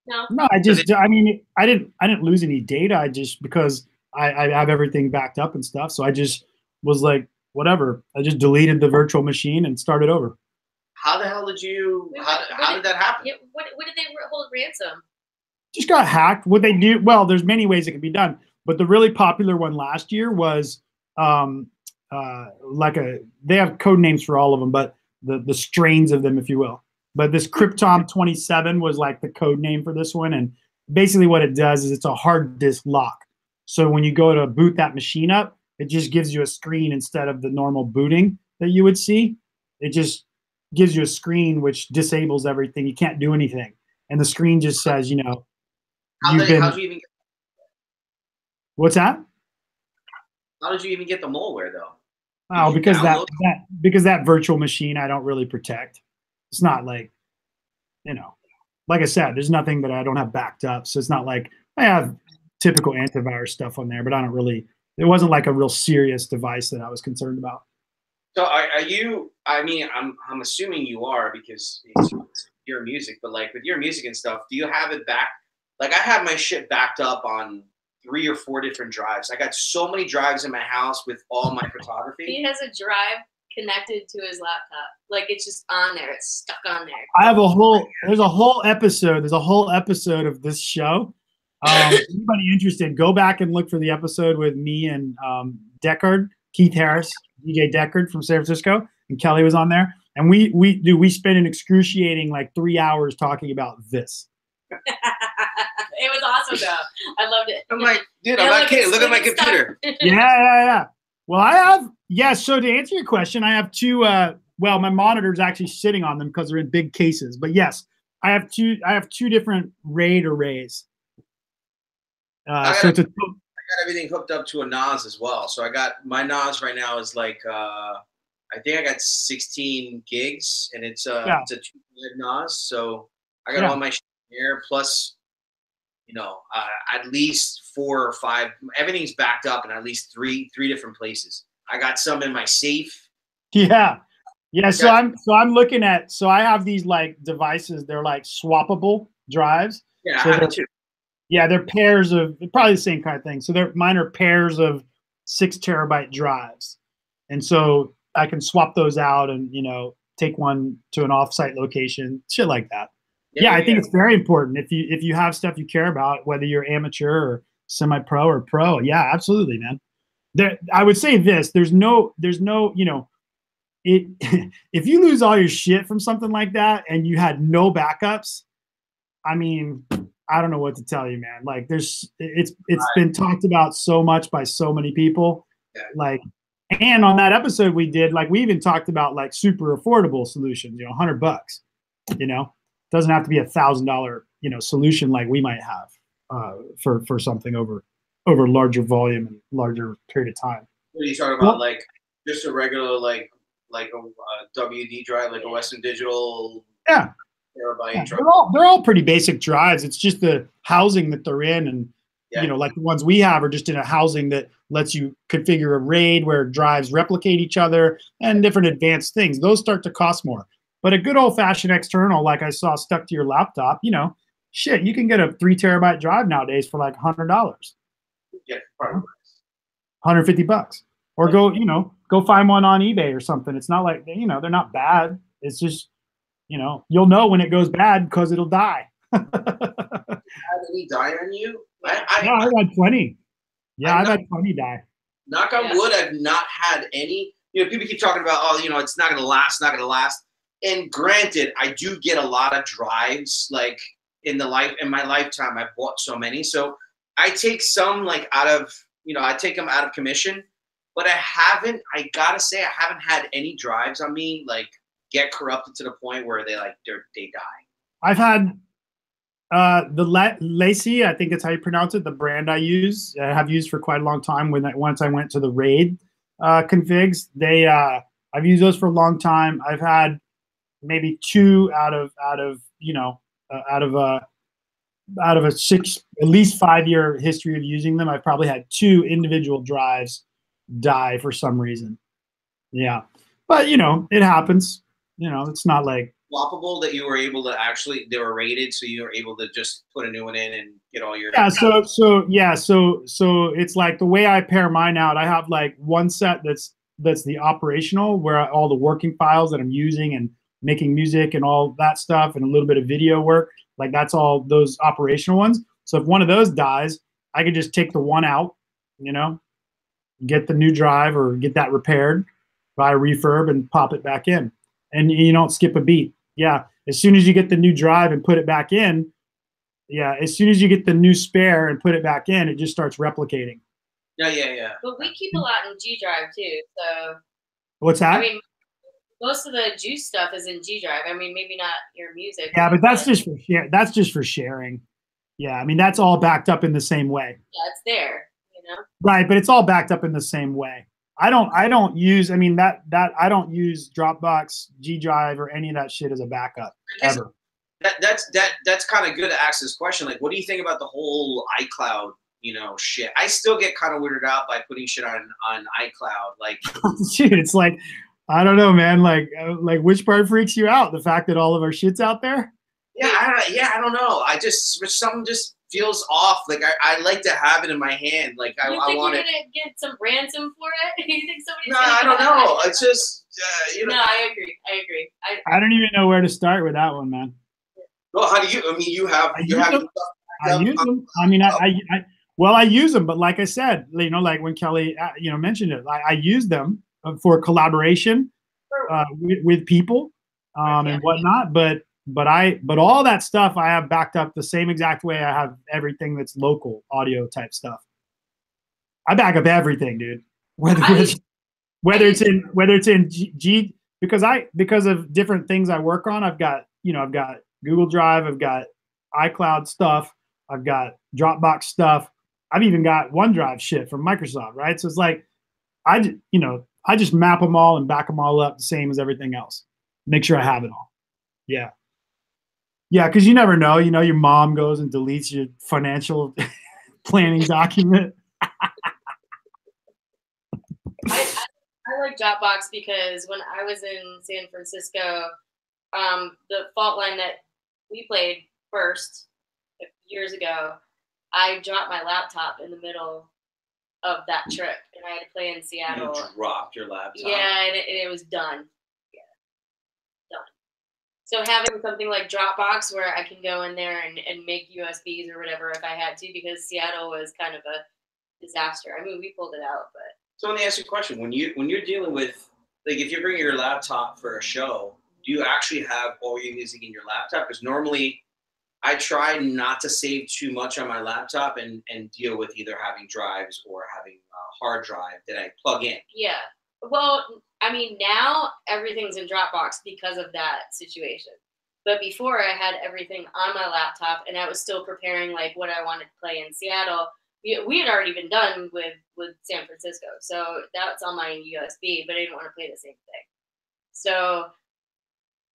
Speaker 3: I didn't lose any data. Because I have everything backed up and stuff. So I just was like, whatever. I just deleted the virtual machine and started over.
Speaker 1: How the hell did you? How did that happen?
Speaker 2: Yeah, what did they hold ransom?
Speaker 3: Just got hacked. What they do? Well, there's many ways it can be done. But the really popular one last year was they have code names for all of them, but the strains of them, if you will. But this Krypton 27 was like the code name for this one. And basically what it does is it's a hard disk lock. So when you go to boot that machine up, it just gives you a screen instead of the normal booting that you would see. It just gives you a screen which disables everything. You can't do anything. And the screen just says,
Speaker 1: how'd you even get?
Speaker 3: What's that?
Speaker 1: How did you even get the malware though?
Speaker 3: Oh, because that virtual machine I don't really protect. It's not like, you know, like I said, there's nothing that I don't have backed up. So it's not like I have typical antivirus stuff on there, but I don't really, it wasn't like a real serious device that I was concerned about.
Speaker 1: So are you, I mean, I'm assuming you are because it's your music, but like with your music and stuff, do you have it back? Like I have my shit backed up on 3 or 4 different drives. I got so many drives in my house with all my photography.
Speaker 2: He has a drive connected to his laptop. Like it's just on there. It's stuck on there.
Speaker 3: I have there's a whole episode of this show. Anybody interested, go back and look for the episode with me and Deckard, Keith Harris, DJ Deckard from San Francisco, and Kelly was on there. And we spent an excruciating like 3 hours talking about this.
Speaker 2: It was awesome though. I loved it.
Speaker 1: I'm like, dude, I'm not kidding. Look at my computer.
Speaker 3: Yeah. Well, I have, so to answer your question, I have 2, well, my monitor's actually sitting on them because they're in big cases. But yes, I have two different RAID arrays.
Speaker 1: I got everything hooked up to a NAS as well. So I got my NAS right now is like I think I got 16 gigs, and it's a 2 NAS. So I got all my shit here plus, you know, at least 4 or 5. Everything's backed up in at least three different places. I got some in my safe.
Speaker 3: Yeah. So I'm looking at. So I have these like devices. They're like swappable drives.
Speaker 1: Yeah,
Speaker 3: so
Speaker 1: I have it too.
Speaker 3: Yeah, they're pairs of probably the same kind of thing. So mine are pairs of 6 terabyte drives, and so I can swap those out and, you know, take one to an offsite location, shit like that. Yeah, I think it's very important if you have stuff you care about, whether you're amateur or semi-pro or pro. Yeah, absolutely, man. I would say this: there's no, you know, if you lose all your shit from something like that and you had no backups, I mean, I don't know what to tell you, man. Like it's been talked about so much by so many people.
Speaker 1: Yeah.
Speaker 3: Like, and on that episode we did, like, we even talked about like super affordable solutions, you know, $100, you know, doesn't have to be $1,000, you know, solution like we might have for something over larger volume and larger period of time.
Speaker 1: What are you talking about? Like just a regular, like a WD drive, like a Western Digital.
Speaker 3: Yeah.
Speaker 1: Yeah,
Speaker 3: they're all pretty basic drives. It's just the housing that they're in, and you know, like the ones we have are just in a housing that lets you configure a RAID where drives replicate each other and different advanced things. Those start to cost more. But a good old-fashioned external, like I saw stuck to your laptop, you know, shit, you can get a 3 terabyte drive nowadays for like $100.
Speaker 1: Yeah, probably.
Speaker 3: $150. Or go find one on eBay or something. It's not like, you know, they're not bad. It's just, you know, you'll know when it goes bad because it'll die.
Speaker 1: Have any die on you?
Speaker 3: Yeah, I've had plenty. Yeah, I've had plenty die.
Speaker 1: Knock on wood, I've not had any. You know, people keep talking about, oh, you know, it's not going to last, not going to last. And granted, I do get a lot of drives, like in my lifetime, I've bought so many. So I take some like I take them out of commission, but I gotta say, I haven't had any drives on me like get corrupted to the point where they die. I've had
Speaker 3: the Lacey, I think that's how you pronounce it, the brand I have used for quite a long time. Once I went to the RAID configs, I've used those for a long time. I've had maybe 2 out of a 6, at least 5-year history of using them. I've probably had 2 individual drives die for some reason. Yeah, but you know, it happens. You know, it's not like
Speaker 1: swappable that you were able to they were rated, so you were able to just put a new one in and get all your.
Speaker 3: Yeah. So it's like the way I pair mine out. I have like one set that's the operational, where all the working files that I'm using and making music and all that stuff and a little bit of video work, like that's all those operational ones. So if one of those dies, I can just take the one out, you know, get the new drive or get that repaired, buy a refurb and pop it back in. And you don't skip a beat. Yeah, as soon as you get the new drive and put it back in, as soon as you get the new spare and put it back in, it just starts replicating.
Speaker 1: Yeah.
Speaker 2: But we keep a lot in G drive too. So
Speaker 3: what's that?
Speaker 2: I mean, most of the juice stuff is in G drive. I mean, maybe not your music.
Speaker 3: Yeah, but that's just for sharing. Yeah, I mean, that's all backed up in the same way.
Speaker 2: Yeah, it's there, you know.
Speaker 3: Right, but it's all backed up in the same way. I don't use Dropbox, G Drive, or any of that shit as a backup ever.
Speaker 1: That's kind of good to ask this question. Like, what do you think about the whole iCloud, shit? I still get kind of weirded out by putting shit on iCloud. Like,
Speaker 3: dude, it's like, I don't know, man. Like which part freaks you out? The fact that all of our shit's out there?
Speaker 1: Yeah, I don't know. Something just feels off. Like I like to have it in my hand. Like I want
Speaker 2: you're
Speaker 1: it.
Speaker 2: Gonna get some ransom for it? You think somebody's?
Speaker 1: No, I don't know. It's just
Speaker 2: No, I agree.
Speaker 3: I don't even know where to start with that one, man.
Speaker 1: Well, how do you? I mean, you have.
Speaker 3: I use them. I mean, I use them, but like I said, like when Kelly, mentioned it, I use them for collaboration with people and whatnot. But all that stuff I have backed up the same exact way I have everything that's local audio type stuff. I back up everything, dude. Whether it's in G because of different things I work on. I've got Google Drive, I've got iCloud stuff, I've got Dropbox stuff, I've even got OneDrive shit from Microsoft, right? So it's like I just map them all and back them all up the same as everything else. Make sure I have it all. Yeah. Yeah, because you never know. Your mom goes and deletes your financial planning document.
Speaker 2: I like Dropbox because when I was in San Francisco, the Fault Line that we played first years ago, I dropped my laptop in the middle of that trip, and I had to play in Seattle.
Speaker 1: You dropped your laptop?
Speaker 2: Yeah, and it was done. Yeah, done. So having something like Dropbox where I can go in there and make USBs or whatever if I had to, because Seattle was kind of a disaster. I mean, we pulled it out, but.
Speaker 1: So let me ask you a question. When you're dealing with, like, if you're bringing your laptop for a show, do you actually have all your music in your laptop? Because normally I try not to save too much on my laptop and deal with either having drives or having a hard drive that I plug in.
Speaker 2: Yeah. Well, I mean, now everything's in Dropbox because of that situation. But before I had everything on my laptop and I was still preparing like what I wanted to play in Seattle. We had already been done with San Francisco. So that's on my USB, but I didn't want to play the same thing. So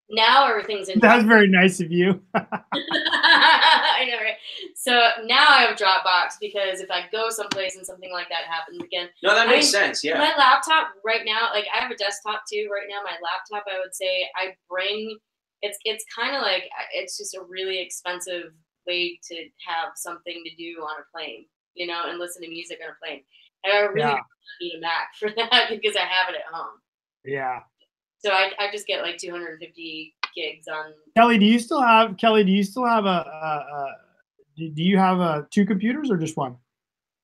Speaker 2: now everything's in Dropbox.
Speaker 3: That's very nice of you.
Speaker 2: I know, right? So now I have Dropbox because if I go someplace and something like that happens again.
Speaker 1: No, that makes sense, yeah.
Speaker 2: My laptop right now, like I have a desktop too right now. My laptop, I would say I bring, it's kind of like, it's just a really expensive way to have something to do on a plane, and listen to music on a plane. And I really don't need a Mac for that because I have it at home.
Speaker 3: Yeah.
Speaker 2: So I just get like 250 gigs on.
Speaker 3: Kelly, do you still have do you have two computers or just one?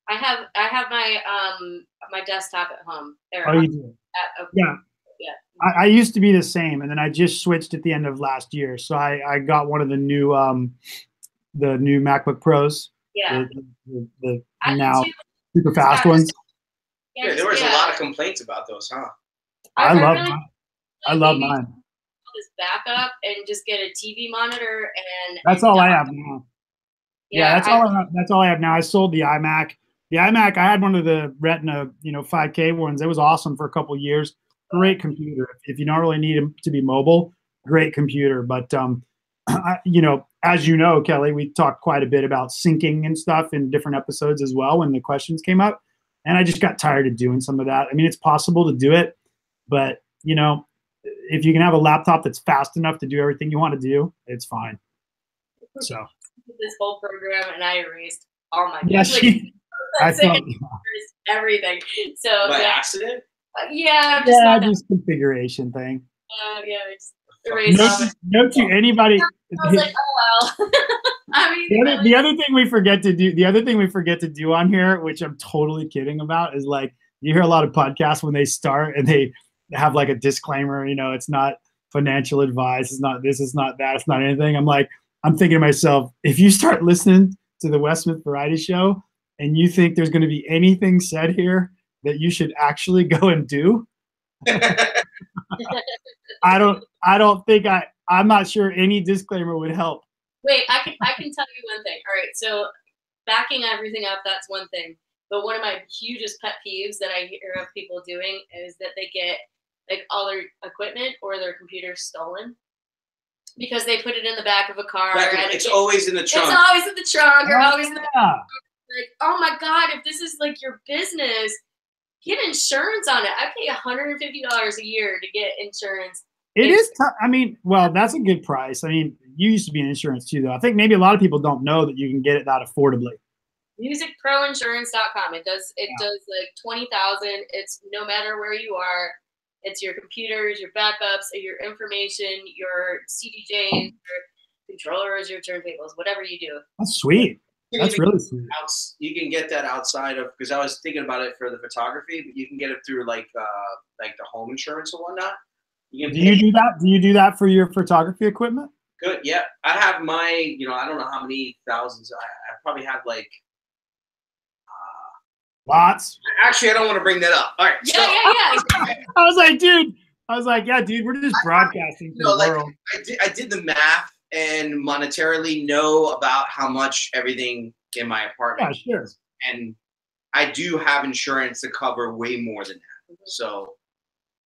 Speaker 2: I have my desktop at home.
Speaker 3: You do? Yeah.
Speaker 2: Yeah.
Speaker 3: I used to be the same, and then I just switched at the end of last year. So I got one of the new MacBook Pros.
Speaker 2: Yeah.
Speaker 3: The now super fast ones.
Speaker 1: Yeah, there was a lot of complaints about those, huh?
Speaker 3: I love mine. I love mine.
Speaker 2: This backup and just get a TV monitor and.
Speaker 3: That's all I have now. Yeah, that's all I have. That's all I have now. I sold the iMac. The iMac, I had one of the Retina, 5K ones. It was awesome for a couple of years. Great computer. If you don't really need them to be mobile, great computer. But as you know, Kelly, we talked quite a bit about syncing and stuff in different episodes as well when the questions came up. And I just got tired of doing some of that. I mean, it's possible to do it, but if you can have a laptop that's fast enough to do everything you want to do, it's fine. So
Speaker 2: this whole program, and I erased all my.
Speaker 3: Yes, I thought
Speaker 2: everything. So
Speaker 1: by accident.
Speaker 2: Yeah.
Speaker 3: Just configuration thing.
Speaker 2: Yeah, just erase.
Speaker 3: Note to anybody.
Speaker 2: I was like, oh well. I mean,
Speaker 3: the other thing we forget to do. The other thing we forget to do on here, which I'm totally kidding about, is like you hear a lot of podcasts when they start and they have like a disclaimer, it's not financial advice, it's not this, it's not that, it's not anything. I'm thinking to myself, if you start listening to the Wes Smith Variety Show and you think there's going to be anything said here that you should actually go and do, I'm not sure any disclaimer would help.
Speaker 2: Wait, I can tell you one thing. All right, so backing everything up, that's one thing. But one of my hugest pet peeves that I hear of people doing is that they get like all their equipment or their computer stolen. because they put it in the back of a car.
Speaker 1: It's always in the trunk.
Speaker 2: It's always in the trunk or always in the
Speaker 3: Yeah.
Speaker 2: like, oh my God, if this is like your business, get insurance on it. I pay $150 a year to get insurance.
Speaker 3: It is tough. I mean, well, that's a good price. I mean, you used to be in insurance too, though. I think maybe a lot of people don't know that you can get it that affordably.
Speaker 2: Musicproinsurance.com. It does like $20,000. It's no matter where you are. It's your computers, your backups, your information, your CDJs, your controllers, your turntables, whatever you do.
Speaker 3: That's sweet. That's really sweet.
Speaker 1: You can get that outside of, because I was thinking about it for the photography, but you can get it through like the home insurance and whatnot.
Speaker 3: Do you do that? Do you do that for your photography equipment?
Speaker 1: Good, yeah. I have my, I don't know how many thousands. I probably have like
Speaker 3: lots.
Speaker 1: Actually, I don't want to bring that up. All right.
Speaker 2: Yeah.
Speaker 3: I was like, yeah, dude, we're just broadcasting to the world.
Speaker 1: I did the math and monetarily know about how much everything in my apartment.
Speaker 3: Yeah, sure.
Speaker 1: And I do have insurance to cover way more than that. So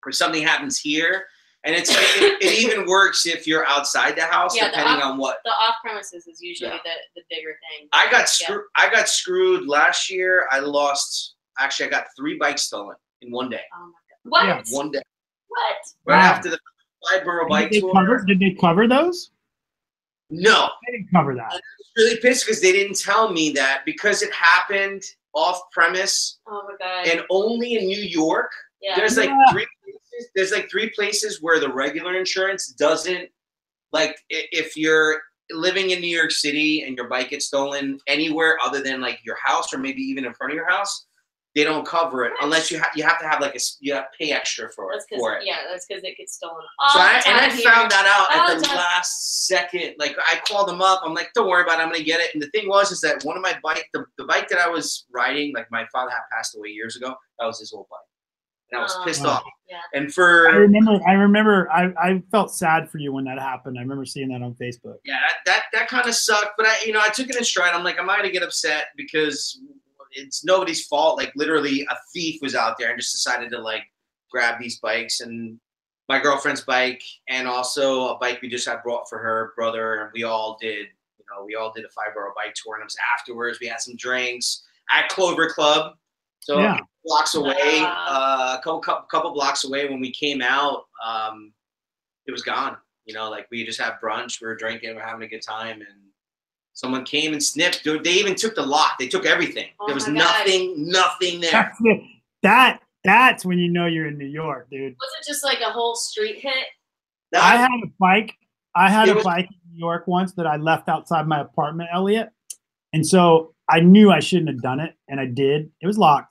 Speaker 1: if something happens here, and it even works if you're outside the house, depending on what.
Speaker 2: The off premises is usually the bigger thing.
Speaker 1: I got screwed last year. I got 3 bikes stolen in one day.
Speaker 2: Oh my God. What?
Speaker 3: Yeah.
Speaker 1: One day.
Speaker 2: What?
Speaker 1: Right after the Sideborough bike tour.
Speaker 3: Did they cover those?
Speaker 1: No.
Speaker 3: They didn't cover that.
Speaker 1: I was really pissed because they didn't tell me that, because it happened off premise.
Speaker 2: Oh my God.
Speaker 1: And only in New York.
Speaker 2: Yeah.
Speaker 1: There's like 3 places where the regular insurance doesn't, like, if you're living in New York City and your bike gets stolen anywhere other than like your house or maybe even in front of your house, they don't cover it unless you have to have like you have to pay extra for it.
Speaker 2: Yeah, that's because it gets stolen.
Speaker 1: I found that out at the last second. Like, I called them up. I'm like, don't worry about it. I'm gonna get it. And the thing is that one of my bike, the bike that I was riding, like my father had passed away years ago. That was his old bike. And I was pissed off.
Speaker 2: Yeah.
Speaker 1: And
Speaker 3: I remember I felt sad for you when that happened. I remember seeing that on Facebook.
Speaker 1: Yeah, that kind of sucked. But I took it in stride. I'm like, I'm not gonna get upset because it's nobody's fault. Like, literally a thief was out there and just decided to like grab these bikes, and my girlfriend's bike, and also a bike we just had brought for her brother. And we all did a 5-borough bike tour, and it was afterwards. We had some drinks at Clover Club. So blocks away, a couple blocks away. When we came out, it was gone. Like, we just had brunch, we were drinking, we were having a good time, and someone came and snipped. They even took the lock. They took everything. There was nothing there.
Speaker 3: That's when you know you're in New York, dude.
Speaker 2: Was it just like a whole street hit?
Speaker 3: I had a bike. Bike in New York once that I left outside my apartment, Elliot. And so I knew I shouldn't have done it, and I did. It was locked,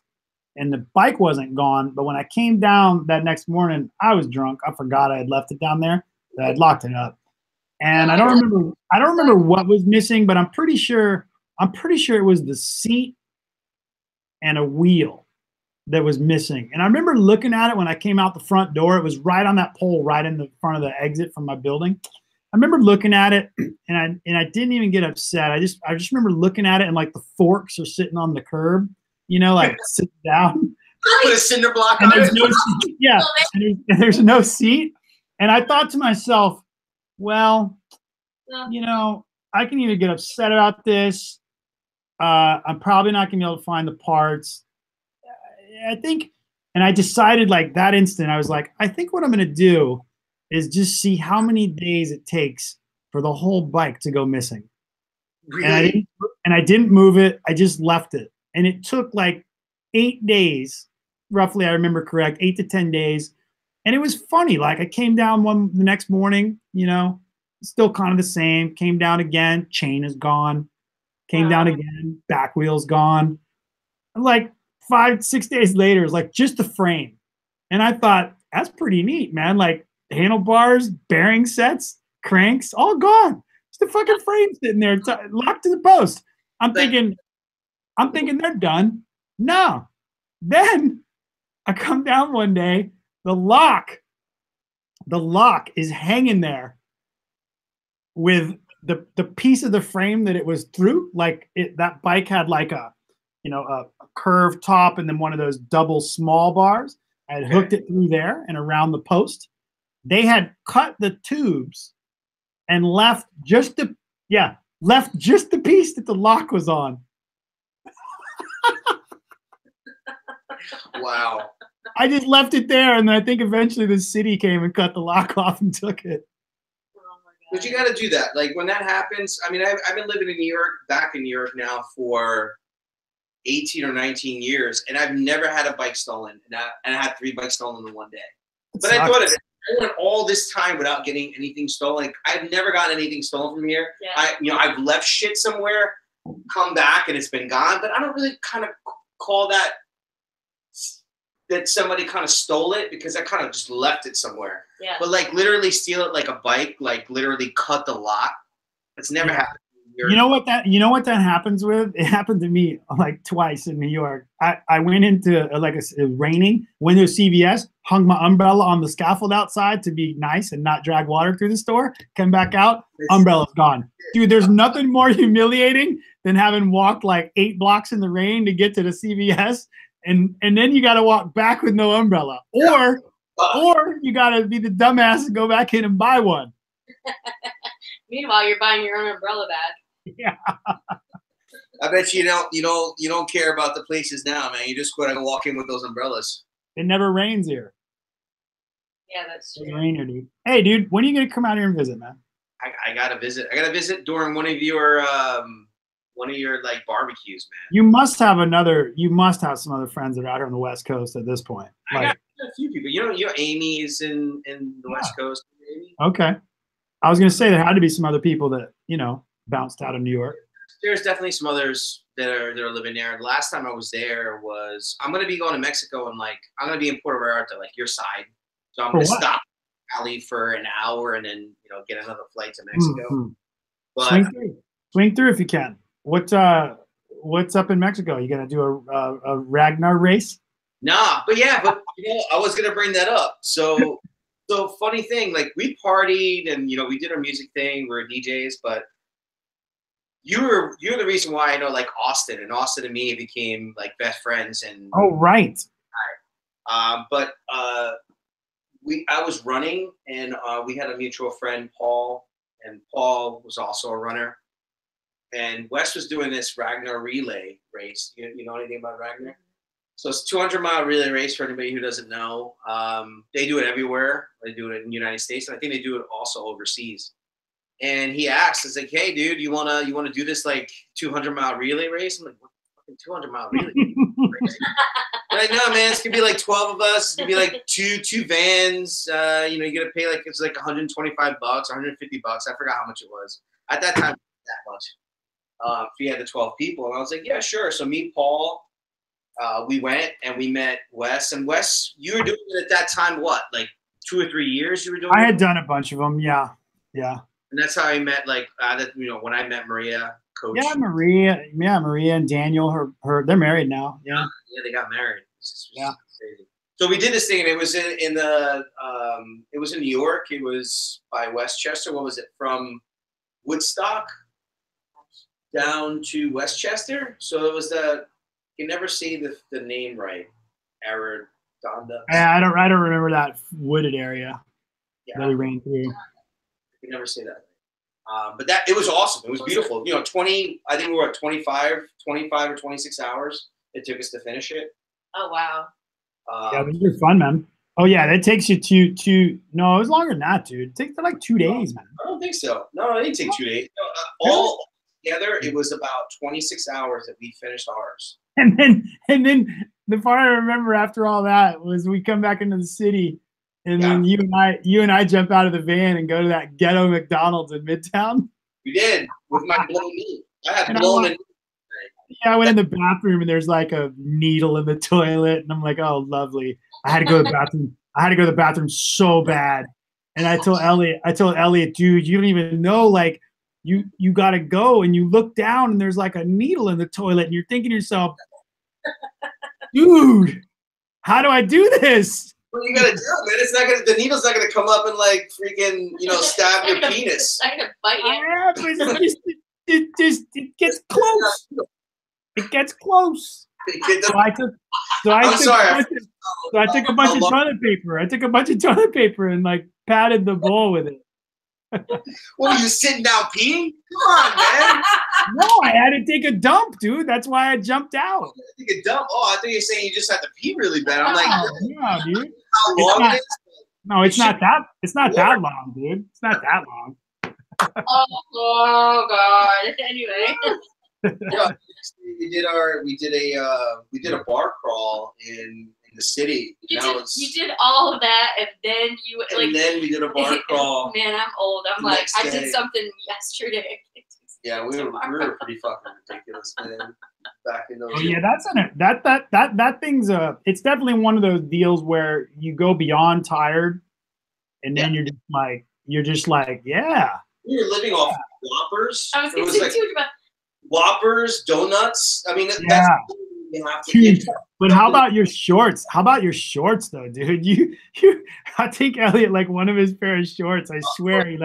Speaker 3: and the bike wasn't gone. But when I came down that next morning, I was drunk. I forgot I had left it down there. I had locked it up. And I don't remember what was missing, but I'm pretty sure it was the seat and a wheel that was missing. And I remember looking at it when I came out the front door. It was right on that pole, right in the front of the exit from my building. I remember looking at it, and I didn't even get upset. I just remember looking at it, and like the forks are sitting on the curb, like sitting down.
Speaker 1: Put a cinder block
Speaker 3: and
Speaker 1: on
Speaker 3: there's
Speaker 1: it.
Speaker 3: no seat. Yeah, and there's no seat. And I thought to myself, well, I can either get upset about this. I'm probably not going to be able to find the parts. I think, and I decided like that instant, I was like, I think what I'm going to do is just see how many days it takes for the whole bike to go missing.
Speaker 1: Really?
Speaker 3: And I didn't move it. I just left it. And it took like 8 days, roughly, I remember correct, 8 to 10 days. And it was funny. Like, I came down the next morning, still kind of the same. Came down again, chain is gone. Came down again, back wheel's gone. Like 5-6 days later, it's like just the frame. And I thought, that's pretty neat, man. Like, handlebars, bearing sets, cranks, all gone. Just the fucking frame sitting there, locked to the post. I'm thinking they're done. No. Then I come down one day, the lock is hanging there with the piece of the frame that it was through. Like, that bike had like a curved top and then one of those double small bars. I had hooked it through there and around the post. They had cut the tubes and left just the piece that the lock was on.
Speaker 1: Wow.
Speaker 3: I just left it there, and I think eventually the city came and cut the lock off and took it.
Speaker 2: Oh my God.
Speaker 1: But you got to do that. Like when that happens, I mean, I've been living in New York, back in New York now for 18 or 19 years, and I've never had a bike stolen. And I had 3 bikes stolen in one day. But I thought of it. I went all this time without getting anything stolen. Like I've never gotten anything stolen from here.
Speaker 2: Yeah.
Speaker 1: I've left shit somewhere, come back, and it's been gone. But I don't really kind of call that somebody kind of stole it, because I kind of just left it somewhere.
Speaker 2: Yeah.
Speaker 1: But like literally steal it like a bike, like literally cut the lock. It's never happened.
Speaker 3: You know what that happens with? It happened to me like twice in New York. I went into raining, went to a CVS, hung my umbrella on the scaffold outside to be nice and not drag water through the store. Come back out, umbrella's gone. Dude, there's nothing more humiliating than having walked like 8 blocks in the rain to get to the CVS, and then you got to walk back with no umbrella, or you got to be the dumbass and go back in and buy one.
Speaker 2: Meanwhile, you're buying your own umbrella bag.
Speaker 3: Yeah.
Speaker 1: I bet you don't care about the places now, man. You just gotta walk in with those umbrellas.
Speaker 3: It never rains here.
Speaker 2: Yeah, that's true.
Speaker 3: Rain here, dude. Hey, dude, when are you gonna come out here and visit, man?
Speaker 1: I gotta visit. I gotta visit during one of your like barbecues, man.
Speaker 3: You must have some other friends that are out here on the West Coast at this point.
Speaker 1: I got a few people. You know, Amy's in the West Coast. Amy?
Speaker 3: Okay. I was gonna say there had to be some other people that, bounced out of New York.
Speaker 1: There's definitely some others that are living there. The last time I was there was, I'm gonna be going to Mexico, and like I'm gonna be in Puerto Vallarta, like your side. So I'm gonna stop Cali for an hour and then get another flight to Mexico.
Speaker 3: Mm-hmm.
Speaker 1: But
Speaker 3: swing through if you can. What's up in Mexico? You gonna do a Ragnar race?
Speaker 1: Nah, but I was gonna bring that up. So funny thing, like we partied and we did our music thing, we were DJs, but you're the reason why I know like Austin and me became like best friends. And
Speaker 3: oh right.
Speaker 1: But I was running, and we had a mutual friend, Paul, and Paul was also a runner. And Wes was doing this Ragnar relay race. You know anything about Ragnar? So it's a 200-mile relay race for anybody who doesn't know. They do it everywhere. They do it in the United States, and I think they do it also overseas. And he asked, "It's like, hey, dude, you wanna do this like 200-mile relay race?" I'm like, "What fucking 200-mile relay race?" Like, no, man, it's gonna be like 12 of us. It's gonna be like two vans. You gotta pay like it's like $125, $150. I forgot how much it was at that time. That much. If you had the 12 people, and I was like, yeah, sure. So me, Paul. We went and we met Wes. And Wes, you were doing it at that time, what, like 2 or 3 years you were doing it?
Speaker 3: I had done a bunch of them, yeah.
Speaker 1: And that's how I met, like, when I met Maria, Coach.
Speaker 3: Yeah, Maria and Daniel, they're married now. Yeah,
Speaker 1: they got married.
Speaker 3: Yeah.
Speaker 1: Crazy. So we did this thing, and it was it was in New York. It was by Westchester. What was it? From Woodstock down to Westchester. So it was you never say the name right. Arredondo.
Speaker 3: I don't remember that wooded area that we ran through.
Speaker 1: You never say that. But it was awesome. It was beautiful. I think we were at 25 or 26 hours it took us to finish it.
Speaker 2: Oh, wow.
Speaker 3: Yeah, those are fun, man. Oh, yeah, that takes you to no, it was longer than that, dude. It takes like 2 days, man.
Speaker 1: I don't think so. No, it didn't take 2 days. All together, it was about 26 hours that we finished ours.
Speaker 3: And then the part I remember after all that was we come back into the city, and then you and I jump out of the van and go to that ghetto McDonald's in Midtown.
Speaker 1: We did with my blown knee. I had blown it.
Speaker 3: Yeah, I went in the bathroom and there's like a needle in the toilet, and I'm like, oh, lovely. I had to go to the bathroom. I had to go to the bathroom so bad, and I told Elliot, dude, you don't even know, like. You got to go, and you look down and there's like a needle in the toilet, and you're thinking to yourself, dude, how do I do this?
Speaker 1: What you got to do, man? The needle's not going to come up and like freaking, stab your penis.
Speaker 2: It's not going to bite you.
Speaker 3: It gets close. It gets close. So I took a bunch of toilet paper. I took a bunch of toilet paper and like patted the bowl with it.
Speaker 1: What, were you sitting down peeing? Come on, man.
Speaker 3: No, I had to take a dump, dude. That's why I jumped out.
Speaker 1: Take a dump. Oh, I thought you were saying you just had to pee really bad. I'm like,
Speaker 3: no, dude.
Speaker 1: how long it is?
Speaker 3: No, it's not that. It's not that long, dude. It's not that long.
Speaker 2: Oh God. Anyway.
Speaker 1: Yeah, we did a bar crawl in the city.
Speaker 2: You did all of that, and then
Speaker 1: then we did a bar crawl.
Speaker 2: Man, I'm old. I'm like, I did
Speaker 1: day.
Speaker 2: something yesterday.
Speaker 1: Yeah, we were pretty fucking ridiculous, man. Back in those.
Speaker 3: Oh yeah, that thing's it's definitely one of those deals where you go beyond tired, and then you're just like, yeah.
Speaker 1: We were living off Whoppers.
Speaker 2: I was going to say too about
Speaker 1: Whoppers, donuts. I mean,
Speaker 3: Yeah.
Speaker 1: that's you have to get.
Speaker 3: But how about your shorts? How about your shorts though, dude? You I think Elliot, like one of his pair of shorts, I swear he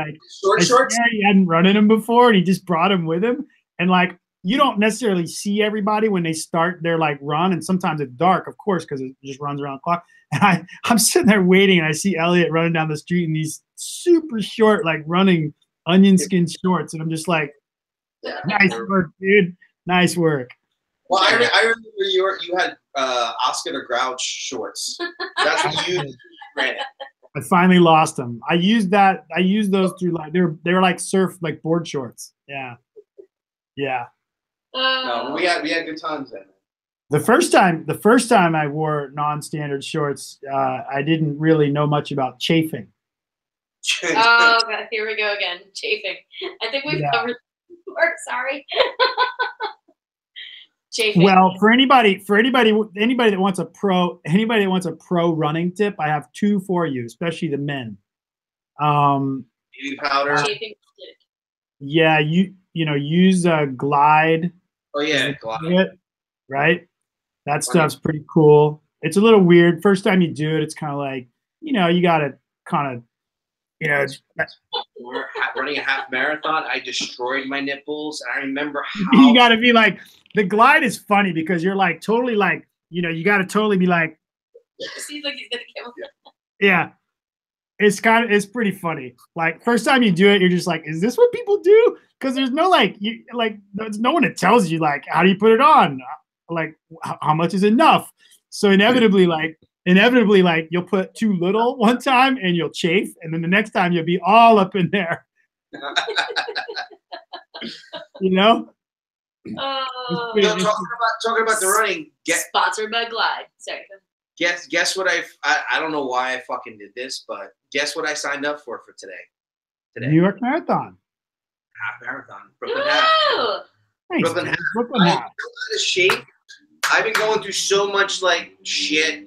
Speaker 1: shorts.
Speaker 3: He hadn't run in them before and he just brought them with him. And like you don't necessarily see everybody when they start their like run, and sometimes it's dark, of course, because it just runs around the clock. And I'm sitting there waiting and I see Elliot running down the street in these super short, like running onion skin shorts, and I'm just like, nice work, dude. Nice work.
Speaker 1: Well, I remember you had Oscar the Grouch shorts. That's what you ran it.
Speaker 3: I finally lost them. I used those through like they were like surf, like board shorts. Yeah.
Speaker 1: No, we had good times then.
Speaker 3: The first time I wore non-standard shorts, I didn't really know much about chafing.
Speaker 2: Oh God, here we go again. Chafing. I think we've covered this before. Sorry. Chafing.
Speaker 3: Well, for anybody that wants a pro running tip, I have two for you, especially the men.
Speaker 1: Baby powder.
Speaker 2: Chafing stick.
Speaker 3: Yeah, you use a Glide.
Speaker 1: Oh yeah, Glide.
Speaker 3: Right? That stuff's pretty cool. It's a little weird. First time you do it, it's kind of like, you got to kind of,
Speaker 1: running a half marathon, I destroyed my nipples. I remember how
Speaker 3: you got to be like, the Glide is funny because you're like totally like, you got to totally be like,
Speaker 2: seems like he's gonna kill me.
Speaker 3: Yeah. It's pretty funny. Like first time you do it, you're just like, is this what people do? Because there's no there's no one that tells you like, how do you put it on? Like how much is enough? So inevitably you'll put too little one time and you'll chafe, and then the next time you'll be all up in there.
Speaker 1: Talking about the running.
Speaker 2: Sponsored by Glide. Sorry.
Speaker 1: Guess what I don't know why I fucking did this, but guess what I signed up for today?
Speaker 3: New York Marathon.
Speaker 1: Half marathon. Brooklyn half.
Speaker 3: Nice,
Speaker 1: Brooklyn half.
Speaker 3: Brooklyn half.
Speaker 1: I'm out of shape. I've been going through so much like shit,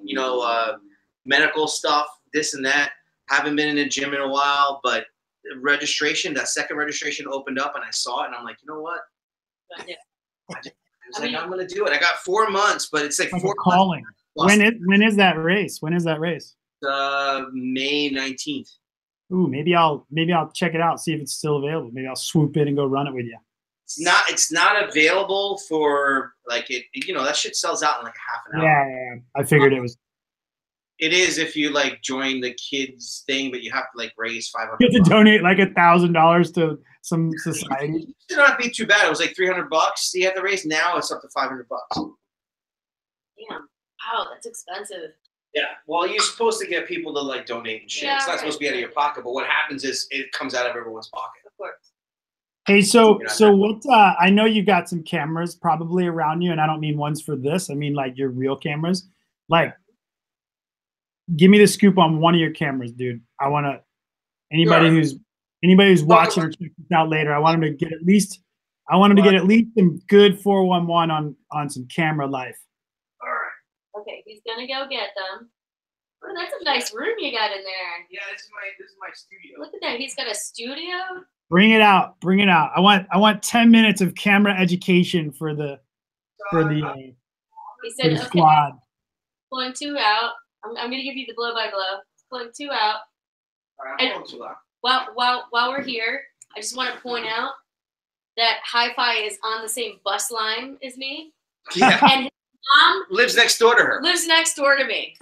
Speaker 1: medical stuff, this and that. Haven't been in the gym in a while, but that second registration opened up and I saw it and I'm like, you know what?
Speaker 2: Yeah.
Speaker 1: I'm gonna do it. I got 4 months, but it's like 4
Speaker 3: calling.
Speaker 1: months.
Speaker 3: When is that race?
Speaker 1: May 19th.
Speaker 3: Ooh, maybe I'll check it out, see if it's still available. Maybe I'll swoop in and go run it with you.
Speaker 1: It's not available for like it. That shit sells out in like a half an hour.
Speaker 3: Yeah. I figured it was.
Speaker 1: It is if you like join the kids thing, but you have to like raise $500.
Speaker 3: You have to donate like $1,000 to some society.
Speaker 1: It should not be too bad. It was like $300 you have to raise. Now it's up to $500.
Speaker 2: Damn. Wow, that's expensive.
Speaker 1: Yeah. Well, you're supposed to get people to like donate and shit.
Speaker 2: Yeah,
Speaker 1: it's not supposed to be out of your pocket, but what happens is it comes out of everyone's pocket.
Speaker 2: Of course.
Speaker 3: Hey, so what? I know you got some cameras probably around you, and I don't mean ones for this. I mean like your real cameras. Like, give me the scoop on one of your cameras, dude. I want to. Anybody who's watching or checking this out later, I want them to get at least. I want them to get at least some good 411 on some camera life.
Speaker 1: All right.
Speaker 2: Okay, he's gonna go get them. Oh, that's a nice room you got in there.
Speaker 1: Yeah, this is my studio.
Speaker 2: Look at that. He's got a studio.
Speaker 3: Bring it out. I want 10 minutes of camera education for the
Speaker 2: He said, okay,
Speaker 3: squad.
Speaker 2: pulling 2 out. I'm gonna give you the blow by blow. Pulling 2 out.
Speaker 1: All right, I'm pulling 2 out.
Speaker 2: While we're here, I just want to point out that Hi-Fi is on the same bus line as me.
Speaker 1: Yeah.
Speaker 2: And his mom
Speaker 1: lives next door to her.
Speaker 2: lives next door to me.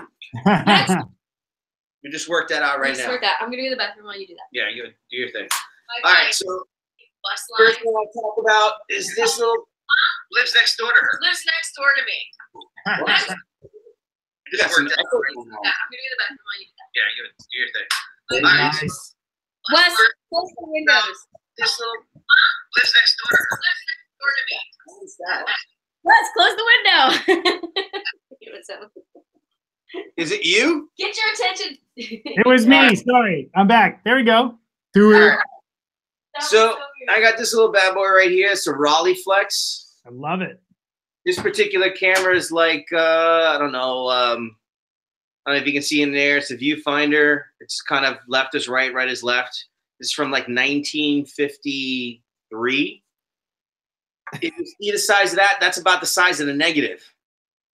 Speaker 1: We just worked that out right now.
Speaker 2: Work that. I'm gonna go to the bathroom while you do that.
Speaker 1: Yeah, you do your thing. All right, so
Speaker 2: bus
Speaker 1: first
Speaker 2: line.
Speaker 1: thing I'll talk about is this little lives next door to her.
Speaker 2: Lives next door to me.
Speaker 1: Yes,
Speaker 2: I'm gonna be the best one.
Speaker 1: Yeah, do your thing.
Speaker 3: Very
Speaker 1: All right,
Speaker 3: nice.
Speaker 2: Wes, close the windows.
Speaker 1: this little lives next door to her.
Speaker 2: Lives next door to me.
Speaker 1: What is that?
Speaker 2: Wes, close the window.
Speaker 1: Is it you?
Speaker 2: Get your attention.
Speaker 3: It was me. Sorry, I'm back. There we go. Do it.
Speaker 1: So I got this little bad boy right here. It's a Raleigh Flex.
Speaker 3: I love it.
Speaker 1: This particular camera is like I don't know. I don't know if you can see in there. It's a viewfinder. It's kind of left is right, right is left. This is from like 1953. If you see the size of that, that's about the size of the negative.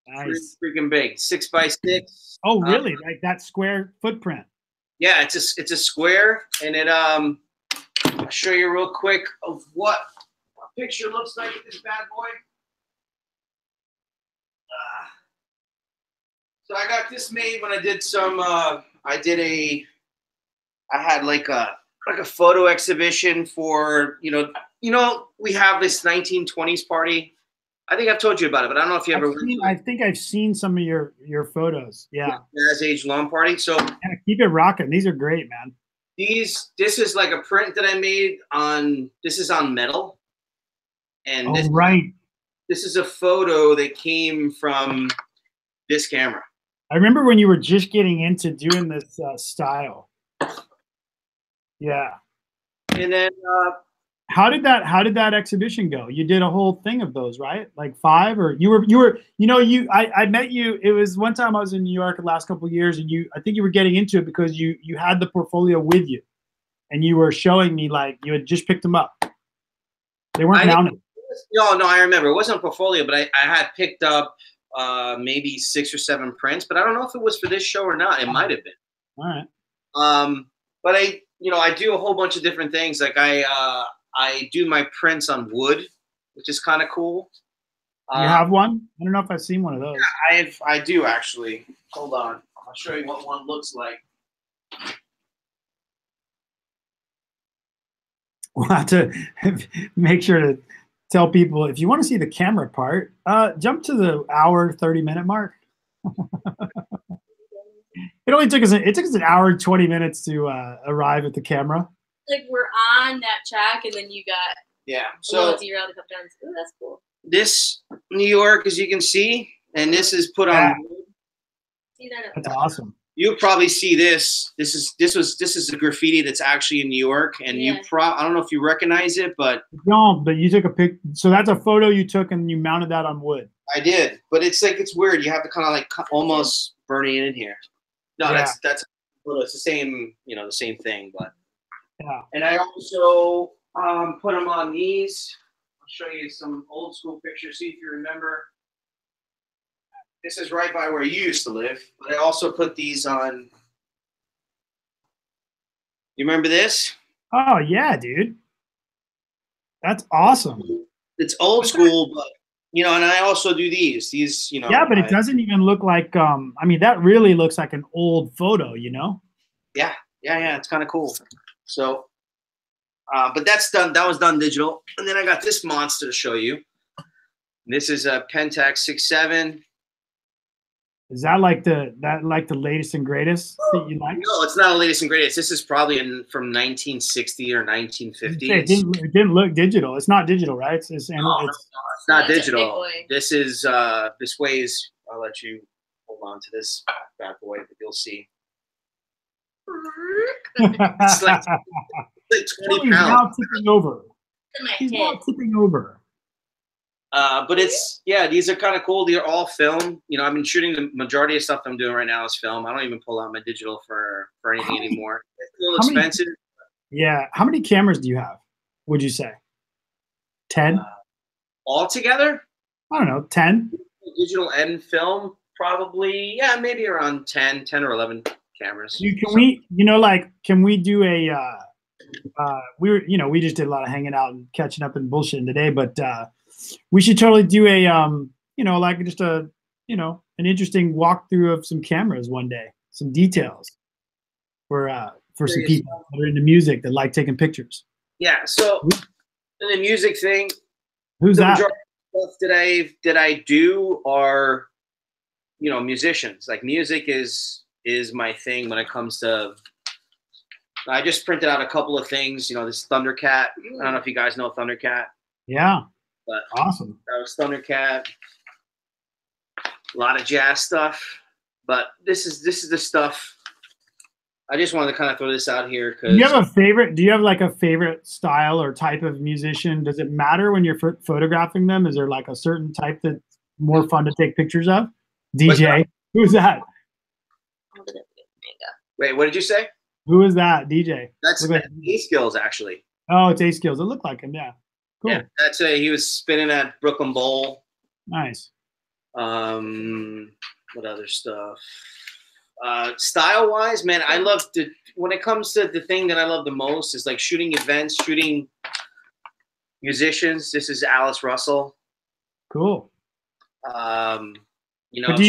Speaker 3: Nice.
Speaker 1: Pretty freaking big. 6x6.
Speaker 3: Oh, really? Like that square footprint.
Speaker 1: Yeah, it's a square, and it I'll show you real quick of what a picture looks like of this bad boy. So I got this made when I did some. I had like a photo exhibition for we have this 1920s party. I think I've told you about it, but I don't know if you ever.
Speaker 3: I think I've seen some of your photos. Yeah.
Speaker 1: Jazz age lawn party. So
Speaker 3: yeah, keep it rocking. These are great, man.
Speaker 1: This is like a print that I made on. This is on metal, and this is a photo that came from this camera.
Speaker 3: I remember when you were just getting into doing this style. Yeah. And then how did that exhibition go? You did a whole thing of those, right? Like 5, or I met you. It was one time I was in New York the last couple of years, and I think you were getting into it because you had the portfolio with you, and you were showing me like you had just picked them up. They weren't mounted.
Speaker 1: No, I remember. It wasn't a portfolio, but I had picked up maybe 6 or 7 prints, but I don't know if it was for this show or not. It might have been.
Speaker 3: All right.
Speaker 1: But I do a whole bunch of different things. Like I do my prints on wood, which is kind of cool.
Speaker 3: You have one? I don't know if I've seen one of those.
Speaker 1: Yeah, I do actually. Hold on. I'll show you what one looks like.
Speaker 3: We'll have to make sure to tell people, if you want to see the camera part, jump to the hour 30-minute mark. It only took us an hour and 20 minutes to arrive at the camera.
Speaker 2: Like we're on that track, and then you got
Speaker 1: So
Speaker 2: derailed a couple times. Ooh, that's cool.
Speaker 1: This New York, as you can see, and this is put on.
Speaker 2: See that?
Speaker 3: That's awesome.
Speaker 1: You'll probably see this. This is a graffiti that's actually in New York, and I don't know if you recognize it, but
Speaker 3: but you took a pic. So that's a photo you took, and you mounted that on wood.
Speaker 1: I did, but it's weird. You have to kind of like almost burn it in here. No, that's well, it's the same, the same thing, but
Speaker 3: yeah.
Speaker 1: And I also put them on these. I'll show you some old school pictures. See if you remember. This is right by where you used to live, but I also put these on. You remember this?
Speaker 3: Oh yeah, dude. That's awesome.
Speaker 1: It's old school, but and I also do these.
Speaker 3: Yeah, but it doesn't even look like. I mean, that really looks like an old photo.
Speaker 1: Yeah. It's kind of cool. So, but that's done. That was done digital, and then I got this monster to show you. This is a Pentax 6.7.
Speaker 3: Is that like the latest and greatest that you like?
Speaker 1: No, it's not the latest and greatest. This is probably from 1960 or 1950.
Speaker 3: It didn't look digital. It's not digital, right? It's
Speaker 1: not digital. This is this weighs. I'll let you hold on to this bad boy, but you'll see. It's like 20 pounds.
Speaker 3: Now tipping over. He's now tipping over.
Speaker 1: But these are kind of cool. They're all film. I've been shooting the majority of stuff I'm doing right now is film. I don't even pull out my digital for anything anymore. It's a little expensive. How many cameras do you have, would you say? 10?
Speaker 3: Altogether? I don't know, 10?
Speaker 1: Digital and film, probably, maybe around 10 or 11 cameras.
Speaker 3: Can we do a, we just did a lot of hanging out and catching up and bullshitting today, but we should totally do a, an interesting walkthrough of some cameras one day, some details for some people that are into music that like taking pictures.
Speaker 1: Yeah. So in the music thing,
Speaker 3: Who's
Speaker 1: the
Speaker 3: that?
Speaker 1: majority of stuff that I do are, you know, musicians. Like music is my thing when it comes to. I just printed out a couple of things. You know, this Thundercat. I don't know if you guys know Thundercat.
Speaker 3: Yeah.
Speaker 1: But
Speaker 3: Awesome.
Speaker 1: that was Thundercat. A lot of jazz stuff. But this is the stuff. I just wanted to kind of throw this out here because.
Speaker 3: Do you have a favorite? Do you have like a favorite style or type of musician? Does it matter when you're photographing them? Is there like a certain type that's more fun to take pictures of? DJ. Who's that?
Speaker 1: Wait, what did you say?
Speaker 3: Who is that? DJ.
Speaker 1: That's A-Skills, actually.
Speaker 3: Oh, it's A-Skills. It looked like him. Yeah. Cool.
Speaker 1: Yeah, that's he was spinning at Brooklyn Bowl.
Speaker 3: Nice.
Speaker 1: What other stuff? Style-wise, man, I love to. When it comes to the thing that I love the most is like shooting events, shooting musicians. This is Alice Russell.
Speaker 3: Cool.
Speaker 1: You know,
Speaker 3: but do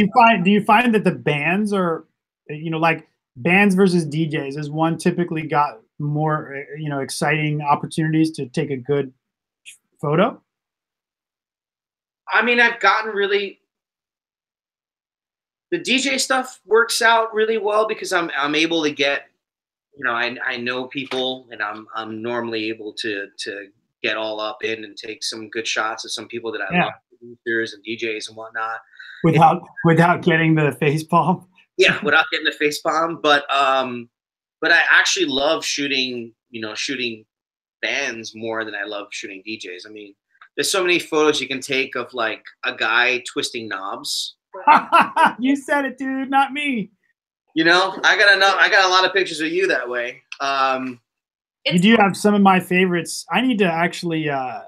Speaker 3: you find that the bands are, you know, like bands versus DJs, is one typically got more, you know, exciting opportunities to take a good photo?
Speaker 1: I mean, I've gotten really. The DJ stuff works out really well because I'm able to get, you know, I know people and I'm normally able to get all up in and take some good shots of some people that I love, producers and DJs and whatnot.
Speaker 3: Without getting the face palm.
Speaker 1: Yeah, without getting the face palm, but I actually love shooting bands more than I love shooting DJs. I mean, there's so many photos you can take of like a guy twisting knobs.
Speaker 3: You said it, dude, not me.
Speaker 1: You know, I got a lot of pictures of you that way.
Speaker 3: You do have some of my favorites. I need to actually. I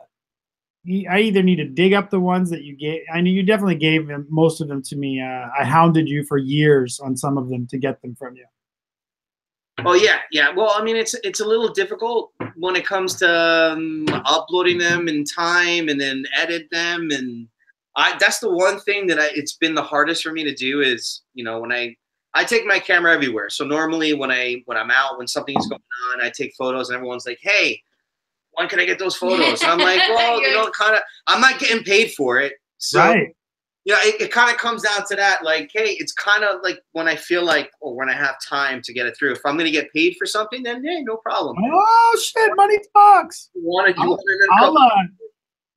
Speaker 3: either need to dig up the ones that you gave. I know you definitely gave them, most of them to me. I hounded you for years on some of them to get them from you.
Speaker 1: Oh yeah. Well, I mean, it's a little difficult when it comes to uploading them in time and then edit them, and that's the one thing that it's been the hardest for me to do is, you know, when I take my camera everywhere. So normally when I'm out, when something's going on, I take photos and everyone's like, hey, when can I get those photos? And I'm like, well, you know, kind of, I'm not getting paid for it. So,
Speaker 3: right.
Speaker 1: You know, it kind of comes down to that. Like, hey, it's kind of like when I feel like, or when I have time to get it through. If I'm going to get paid for something, then hey, no problem.
Speaker 3: Oh shit, money talks.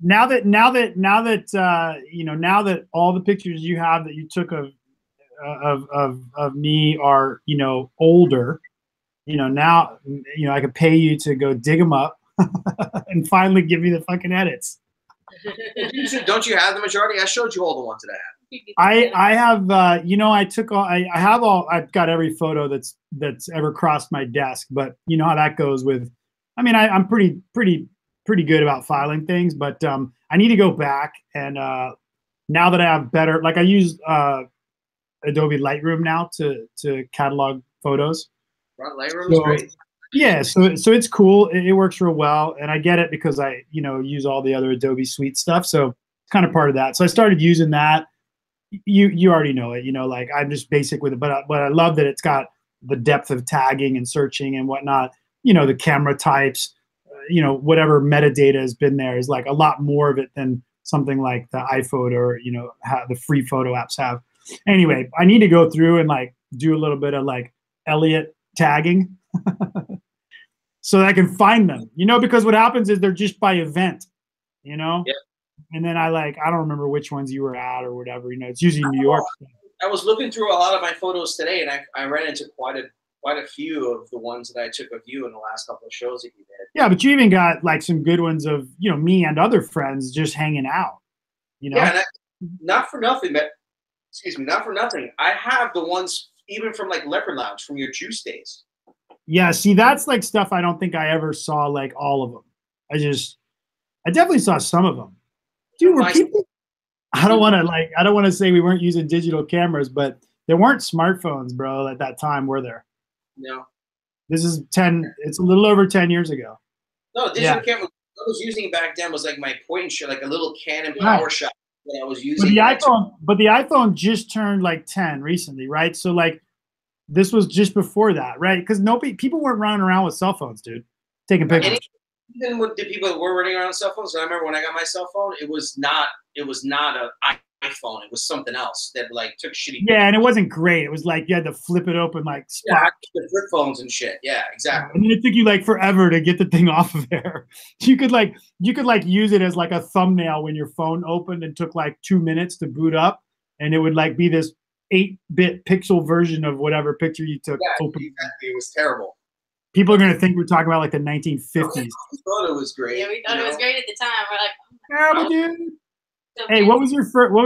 Speaker 3: Now that you know, now that all the pictures you have that you took of me are, you know, older, you know, now, you know, I could pay you to go dig them up and finally give me the fucking edits.
Speaker 1: Don't you have the majority? I showed you all the ones that I have.
Speaker 3: I have, you know, I've got every photo that's ever crossed my desk, but you know how that goes with, I mean, I'm pretty good about filing things, but I need to go back and now that I have better, like I use Adobe Lightroom now to catalog photos.
Speaker 1: Lightroom is great.
Speaker 3: Yeah, so it's cool. It works real well, and I get it because I, you know, use all the other Adobe Suite stuff. So it's kind of part of that. So I started using that. You already know it, you know, like I'm just basic with it, but I love that it's got the depth of tagging and searching and whatnot. You know, the camera types, you know, whatever metadata has been there is like a lot more of it than something like the iPhoto or, you know, the free photo apps have. Anyway, I need to go through and like do a little bit of like Elliot tagging so that I can find them, you know, because what happens is they're just by event, you know.
Speaker 1: Yeah.
Speaker 3: And then I don't remember which ones you were at or whatever, you know. It's usually New York.
Speaker 1: I was looking through a lot of my photos today, and I ran into quite a few of the ones that I took of you in the last couple of shows that you did.
Speaker 3: Yeah, but you even got like some good ones of, you know, me and other friends just hanging out, you know.
Speaker 1: Yeah, not for nothing, but not for nothing. I have the ones even from like Leopard Lounge from your Juice days.
Speaker 3: Yeah, see, that's like stuff I don't think I ever saw like all of them. I definitely saw some of them. Dude, were people, I don't want to say we weren't using digital cameras, but there weren't smartphones, bro, at that time, were there?
Speaker 1: No.
Speaker 3: It's a little over 10 years ago.
Speaker 1: No, digital camera I was using back then was like my point and shoot, like a little Canon power shot that I was using.
Speaker 3: But the iPhone just turned like 10 recently, right? So like this was just before that, right? Because people weren't running around with cell phones, dude, taking pictures.
Speaker 1: even with the people that were running around cell phones, I remember when I got my cell phone, it was not an iPhone. It was something else that like took shitty.
Speaker 3: Yeah, and it wasn't great. It was like you had to flip it open like spot.
Speaker 1: The flip phones and shit. Yeah, exactly.
Speaker 3: And then it took you like forever to get the thing off of there. You could use it as like a thumbnail when your phone opened and took like 2 minutes to boot up, and it would like be this 8-bit pixel version of whatever picture you took.
Speaker 1: Yeah, exactly. It was terrible.
Speaker 3: People are gonna think we're talking about like the 1950s.
Speaker 1: We thought it was great.
Speaker 2: Yeah, we thought it was great at the time. We're like,
Speaker 3: oh, dude. Hey, what was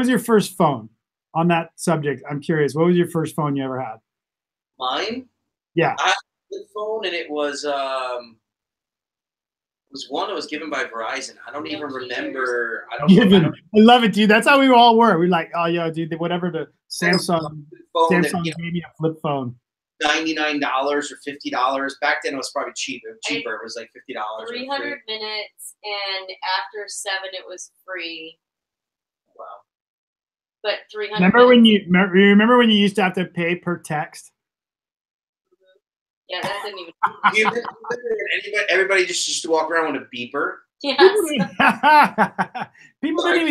Speaker 3: your first phone? On that subject, I'm curious. What was your first phone you ever had?
Speaker 1: Mine?
Speaker 3: Yeah.
Speaker 1: I had a flip phone, and it was one that was given by Verizon. I don't even remember. I
Speaker 3: love it, dude. That's how we all were. We're like, oh, yo, dude, whatever the Samsung gave me a flip phone.
Speaker 1: $99 or $50. Back then, it was probably cheaper. It was like $50.
Speaker 2: 300 minutes, and after 7, it was free.
Speaker 1: Wow.
Speaker 2: But 300.
Speaker 3: Remember when you used to have to pay per text?
Speaker 2: Yeah, that didn't even.
Speaker 1: Everybody just used to walk around with a beeper.
Speaker 2: Yes.
Speaker 3: People didn't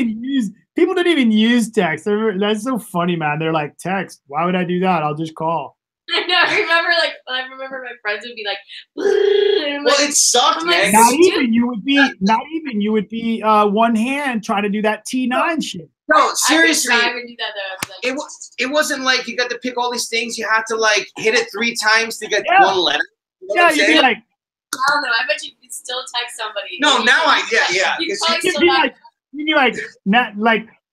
Speaker 3: even use text. That's so funny, man. They're like, text. Why would I do that? I'll just call.
Speaker 2: I know. I remember my friends would be like, well,
Speaker 1: it sucked, man.
Speaker 3: Not even you would be one hand trying to do that T9 shit.
Speaker 1: No, seriously.
Speaker 2: I would do that though.
Speaker 1: It wasn't like you got to pick all these things. You had to like hit it 3 times to get one letter. You know
Speaker 3: you'd be like,
Speaker 2: I don't know. I bet you could still text somebody.
Speaker 1: No, now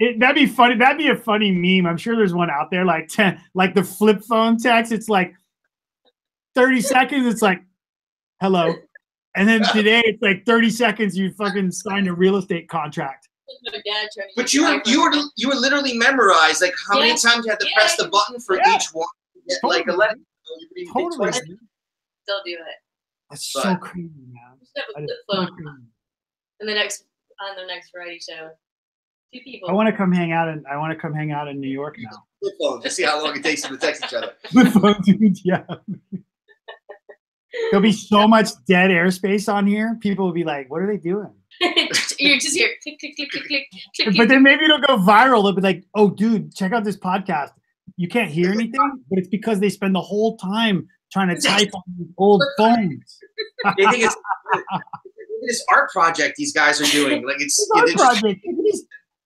Speaker 3: that'd be funny. That'd be a funny meme. I'm sure there's one out there like the flip phone text. It's like 30 seconds. It's like, hello. And then today it's like 30 seconds. You fucking signed a real estate contract.
Speaker 1: But you were literally memorized like how many times you had to press the button for each one to get like a letter.
Speaker 3: Totally.
Speaker 2: Still do it.
Speaker 3: That's so crazy, man.
Speaker 2: On the next variety show. 2 people.
Speaker 3: I want to come hang out in New York now.
Speaker 1: Flip phone to see how long it takes them to text each other.
Speaker 3: Flip phone, dude, yeah. There'll be so much dead airspace on here. People will be like, "What are they doing?"
Speaker 2: You're just here, click, click, click, click, click, click.
Speaker 3: But then maybe it'll go viral. They'll be like, "Oh, dude, check out this podcast. You can't hear anything, but it's because they spend the whole time trying to type on these old phones."
Speaker 1: They think it's this art project these guys are doing. Like it's
Speaker 3: art project.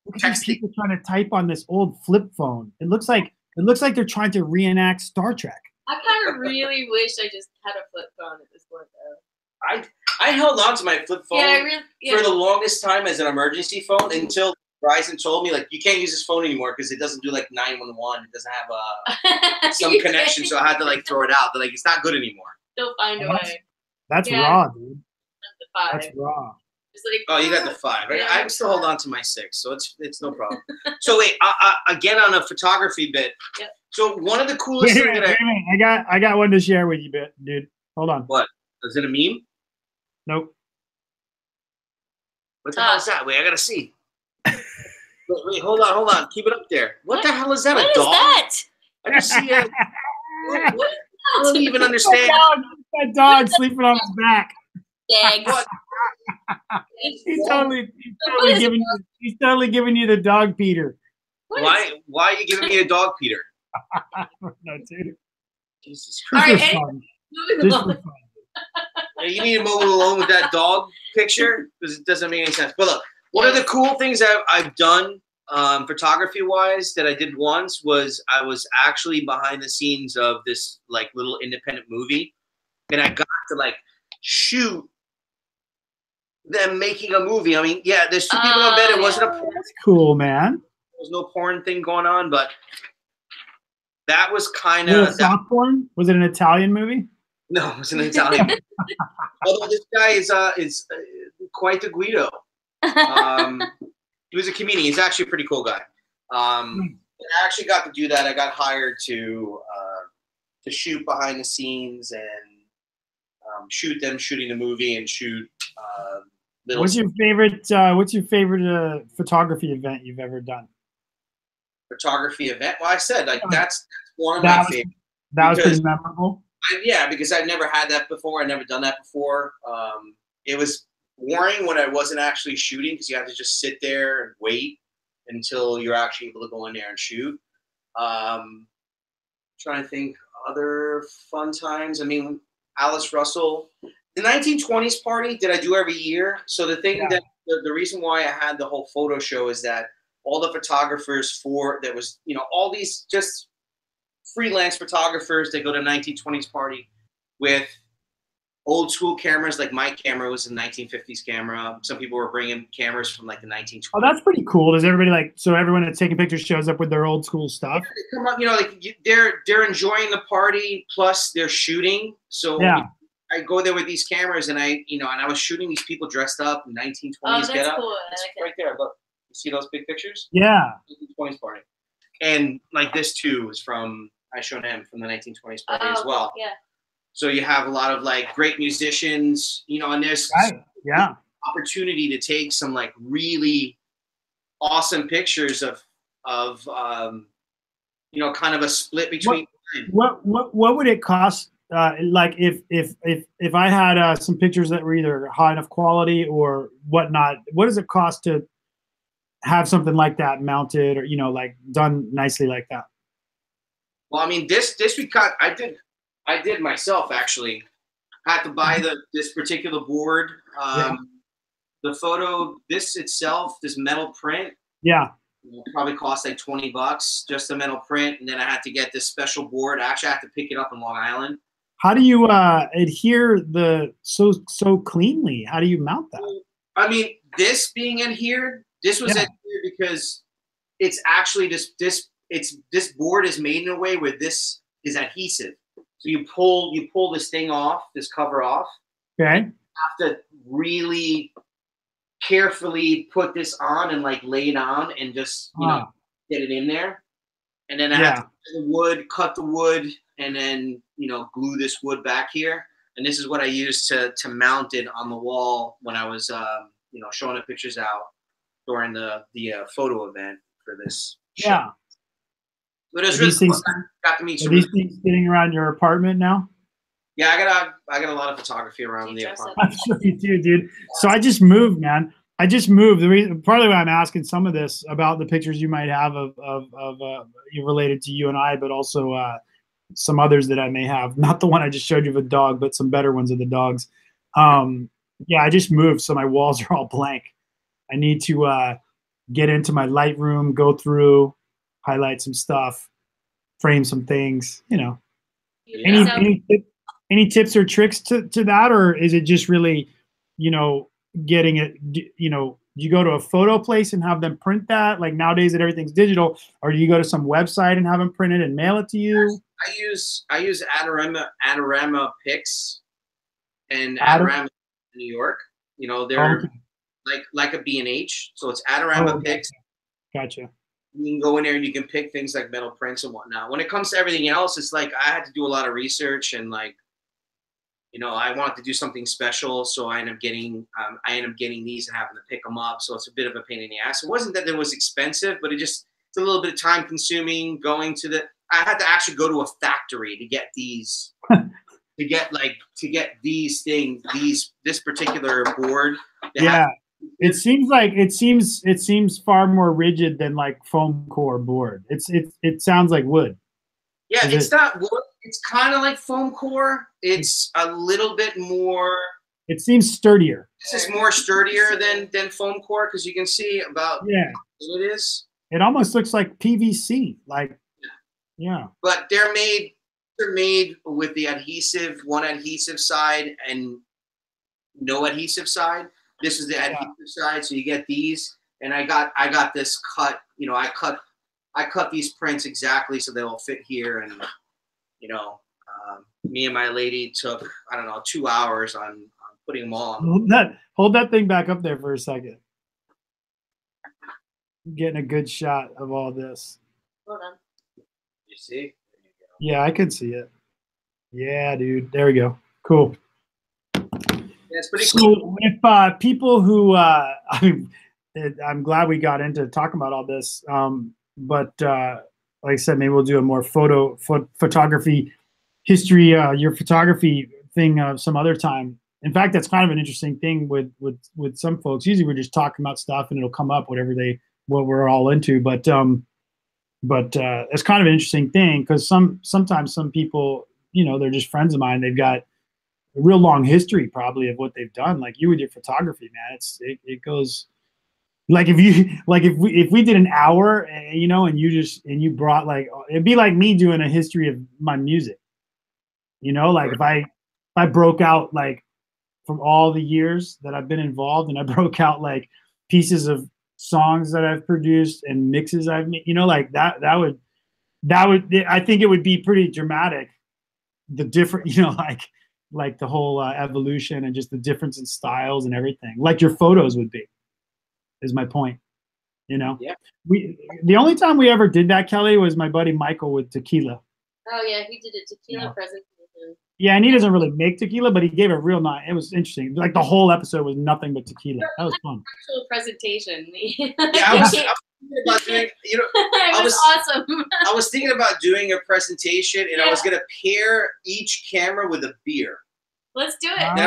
Speaker 3: Look at these people trying to type on this old flip phone. It looks like they're trying to reenact Star Trek.
Speaker 2: I kind of really wish I just had a flip phone at this point, though.
Speaker 1: I held on to my flip phone for the longest time as an emergency phone until Verizon told me like you can't use this phone anymore because it doesn't do like 911. It doesn't have some connection, so I had to like throw it out. They're like it's not good anymore.
Speaker 2: Still find a way.
Speaker 3: That's raw, dude. That's raw.
Speaker 2: Like,
Speaker 1: you got the 5. Yeah, I still hold on to my 6, so it's no problem. So wait, again on a photography bit.
Speaker 2: Yep.
Speaker 1: So one of the coolest things that
Speaker 3: I got one to share with you, dude. Hold on.
Speaker 1: What? Is it a meme?
Speaker 3: Nope.
Speaker 1: What the hell is that? Wait, I gotta see. Wait, hold on. Keep it up there. What the hell is that?
Speaker 2: What
Speaker 1: a dog?
Speaker 2: Is that?
Speaker 1: I just see it. I don't even understand.
Speaker 3: That dog sleeping on his back.
Speaker 2: Thanks.
Speaker 3: He's totally giving you the dog Peter.
Speaker 1: Why are you giving me a dog Peter?
Speaker 3: No, dude.
Speaker 1: Jesus Christ.
Speaker 2: All right, moving along.
Speaker 1: You need to move along with that dog picture because it doesn't make any sense. But look, one of the cool things I've done photography-wise that I did once was I was actually behind the scenes of this like little independent movie, and I got to like shoot them making a movie. I mean, yeah, there's 2 people on bed. It wasn't a porn.
Speaker 3: That's cool, man.
Speaker 1: There was no porn thing going on, but that was kind of
Speaker 3: soft porn. Was it an Italian movie?
Speaker 1: No, it was an Italian. Although this guy is quite the Guido. He was a comedian. He's actually a pretty cool guy. I actually got to do that. I got hired to shoot behind the scenes and shoot them shooting the movie and shoot. What's your favorite
Speaker 3: photography event you've ever done?
Speaker 1: Photography event? Well, I said like that's one of my favorites.
Speaker 3: That was pretty memorable.
Speaker 1: Yeah, because I've never had that before. I've never done that before. It was boring when I wasn't actually shooting because you have to just sit there and wait until you're actually able to go in there and shoot. Trying to think other fun times. I mean, Alice Russell, the 1920s party that I do every year. So the thing that the reason why I had the whole photo show is that all the photographers all these just freelance photographers that go to 1920s party with old school cameras. Like my camera was a 1950s camera. Some people were bringing cameras from like the 1920s.
Speaker 3: Oh, that's pretty cool. Does everybody so everyone that's taking pictures shows up with their old school stuff?
Speaker 1: Yeah, they come up, they're enjoying the party plus they're shooting. So I go there with these cameras and I was shooting these people dressed up in 1920s
Speaker 2: that's cool.
Speaker 1: Right there. Look, you see those big pictures?
Speaker 3: Yeah.
Speaker 1: 1920s party. And like this too is from I showed him from the 1920s party as well.
Speaker 2: Yeah.
Speaker 1: So you have a lot of like great musicians, and there's opportunity to take some like really awesome pictures of kind of a split between.
Speaker 3: What would it cost? Like if I had some pictures that were either high enough quality or whatnot, what does it cost to have something like that mounted or like done nicely like that?
Speaker 1: Well, I mean, this I did myself actually. I had to buy this particular board. The photo, this metal print. Yeah. Probably cost like $20, just the metal print, and then I had to get this special board. Actually, I had to pick it up in Long Island.
Speaker 3: How do you adhere so cleanly? How do you mount that?
Speaker 1: I mean, this being adhered, this was adhered because it's actually this board is made in a way where this is adhesive. So you pull this thing off, this cover off. Okay. You have to really carefully put this on and like lay it on and just get it in there. And then I have to cut the wood, and then glue this wood back here. And this is what I used to mount it on the wall when I was showing the pictures out during the photo event for this show. Yeah. But it's really cool. Got to meet some. Are these things
Speaker 3: sitting around your apartment now?
Speaker 1: Yeah, I got a lot of photography around the apartment.
Speaker 3: I'm sure you do, dude. So I just moved, man. I just moved. The reason, partly why I'm asking some of this about the pictures you might have of related to you and I, but also some others that I may have. Not the one I just showed you of a dog, but some better ones of the dogs. Yeah, I just moved, so my walls are all blank. I need to get into my Lightroom, go through, highlight some stuff, frame some things, Any tips or tricks to that, or is it just really, getting it, you go to a photo place and have them print that? Like nowadays that everything's digital, or do you go to some website and have them print it and mail it to you?
Speaker 1: I use Adorama Pics and Adorama New York. They're like a B&H, so it's Adorama Pics.
Speaker 3: Gotcha.
Speaker 1: You can go in there and you can pick things like metal prints and whatnot. When it comes to everything else, it's like I had to do a lot of research and I wanted to do something special, so I ended up getting these and having to pick them up. So it's a bit of a pain in the ass. It wasn't that it was expensive, but it's a little bit of time consuming going to I had to actually go to a factory to get these, to get these things, this particular board.
Speaker 3: Yeah. It seems far more rigid than like foam core board. It sounds like wood.
Speaker 1: Yeah, it's not wood. It's kind of like foam core. It's a little bit more.
Speaker 3: It seems sturdier.
Speaker 1: This is more sturdier than foam core because you can see about what it is.
Speaker 3: It almost looks like PVC. But
Speaker 1: they're made with the adhesive, one adhesive side and no adhesive side. This is the adhesive side, so you get these, and I got this cut. I cut these prints exactly so they will fit here, and me and my lady took 2 hours on putting them on.
Speaker 3: Hold that thing back up there for a second. I'm getting a good shot of all this.
Speaker 2: Hold on.
Speaker 1: You see? There you go.
Speaker 3: Yeah, I can see it. Yeah, dude. There we go. Cool.
Speaker 1: It's pretty cool.
Speaker 3: So if people who, I'm glad we got into talking about all this, but like I said, maybe we'll do a more photography history, your photography thing some other time. In fact, that's kind of an interesting thing with some folks. Usually we're just talking about stuff and it'll come up what we're all into. But it's kind of an interesting thing because sometimes some people, you know, they're just friends of mine. They've got a real long history probably of what they've done. Like you with your photography, man, it goes like if we did an hour, you know, and you brought like, it'd be like me doing a history of my music, you know, like if I broke out like from all the years that I've been involved and I broke out like pieces of songs that I've produced and mixes I've made, you know, like that would I think it would be pretty dramatic, the different, you know, like the whole evolution and just the difference in styles and everything, like your photos would be, is my point, you know.
Speaker 1: Yeah.
Speaker 3: The only time we ever did that, Kelly, was my buddy Michael with tequila.
Speaker 2: Oh yeah, he did a tequila presentation.
Speaker 3: Yeah, and he doesn't really make tequila, but he gave a real nice. It was interesting. Like the whole episode was nothing but tequila. That was fun.
Speaker 2: Actual presentation.
Speaker 1: Yeah, I was thinking about doing. You know,
Speaker 2: it was awesome.
Speaker 1: I was thinking about doing a presentation, and I was gonna pair each camera with a beer.
Speaker 2: Let's do it.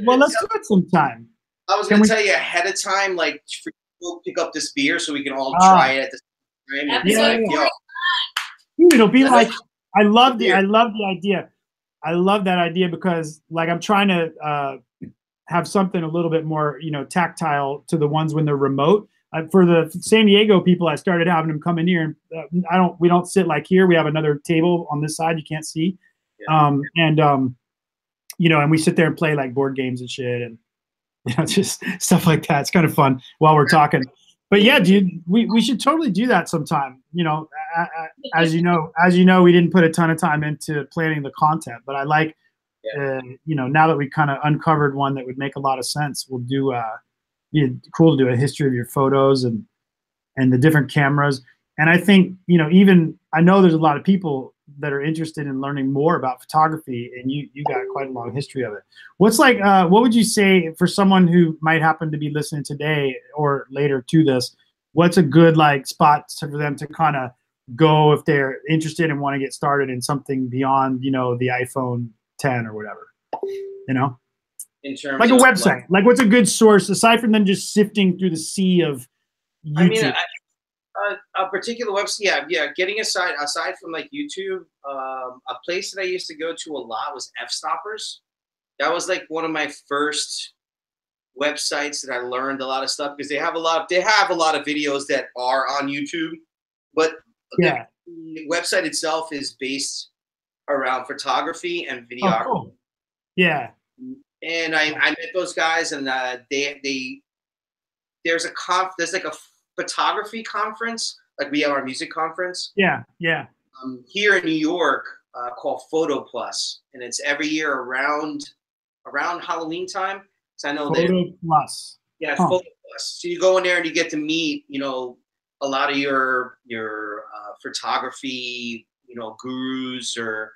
Speaker 3: Let's do it sometime.
Speaker 1: I was gonna tell you ahead of time, like, for you to pick up this beer so we can all try it at the same time.
Speaker 3: Dude, it'll be like, I love the idea. I love that idea because, like, I'm trying to have something a little bit more, you know, tactile to the ones when they're remote. For the San Diego people, I started having them come in here, and we don't sit like here. We have another table on this side you can't see, you know, and we sit there and play like board games and shit, and you know, just stuff like that. It's kind of fun while we're talking. But yeah, dude, we should totally do that sometime. You know, as you know, we didn't put a ton of time into planning the content, but I like, you know, now that we kind of uncovered one that would make a lot of sense, we'll do. It'd be cool to do a history of your photos and the different cameras. And I think, you know, even I know there's a lot of people that are interested in learning more about photography, and you got quite a long history of it. What's like, what would you say for someone who might happen to be listening today or later to this, what's a good like spot for them to kind of go if they're interested and want to get started in something beyond, you know, the iPhone 10 or whatever, you know?
Speaker 1: In terms
Speaker 3: like a website, like what's a good source aside from them just sifting through the sea of YouTube?
Speaker 1: I mean, a particular website, getting aside from like YouTube, a place that I used to go to a lot was F-Stoppers. That was like one of my first websites that I learned a lot of stuff, because they have a lot of videos that are on YouTube, but the website itself is based around photography and videography.
Speaker 3: Oh, cool. Yeah.
Speaker 1: And I met those guys, and there's like a photography conference, like we have our music conference.
Speaker 3: Yeah.
Speaker 1: Here in New York, called Photo Plus, and it's every year around Halloween time. So I know
Speaker 3: Photo Plus.
Speaker 1: Yeah, Photo Plus. So you go in there and you get to meet, you know, a lot of your photography, you know, gurus or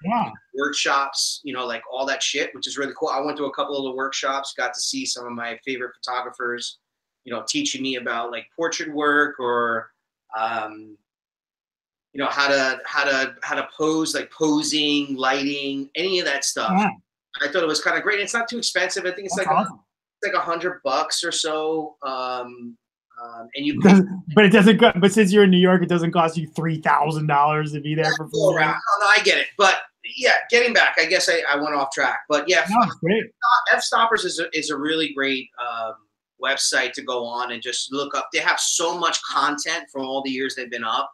Speaker 1: workshops, you know, like all that shit, which is really cool. I went to a couple of the workshops, got to see some of my favorite photographers, you know, teaching me about like portrait work or, you know, how to pose, like posing, lighting, any of that stuff. Yeah. I thought it was kind of great. It's not too expensive. I think it's awesome. It's like $100 or so. And you
Speaker 3: but it doesn't go, but since you're in New York, it doesn't cost you $3,000 to be there for free.
Speaker 1: Oh, no, I get it. But yeah, getting back, I guess I went off track. But yeah, F-Stoppers is a really great website to go on and just look up. They have so much content from all the years they've been up,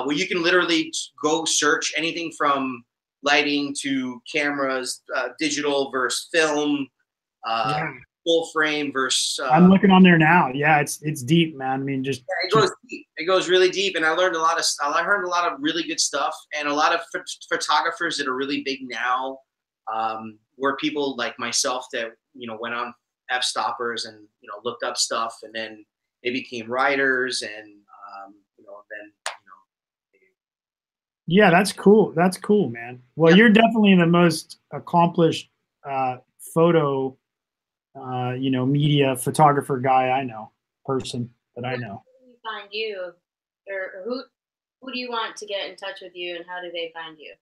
Speaker 1: where you can literally go search anything from lighting to cameras, digital versus film, full frame versus.
Speaker 3: I'm looking on there now. Yeah, it's deep, man. I mean, just
Speaker 1: it goes deep. It goes really deep, and I heard a lot of really good stuff, and a lot of photographers that are really big now, were people like myself that, you know, went on F-Stoppers and, you know, looked up stuff, and then they became writers, and you know, then, you know.
Speaker 3: Yeah, that's cool. That's cool, man. Well, you're definitely the most accomplished photo, you know, media photographer guy I know, person that I know.
Speaker 2: How do we find you, or who do you want to get in touch with you, and how do they find you?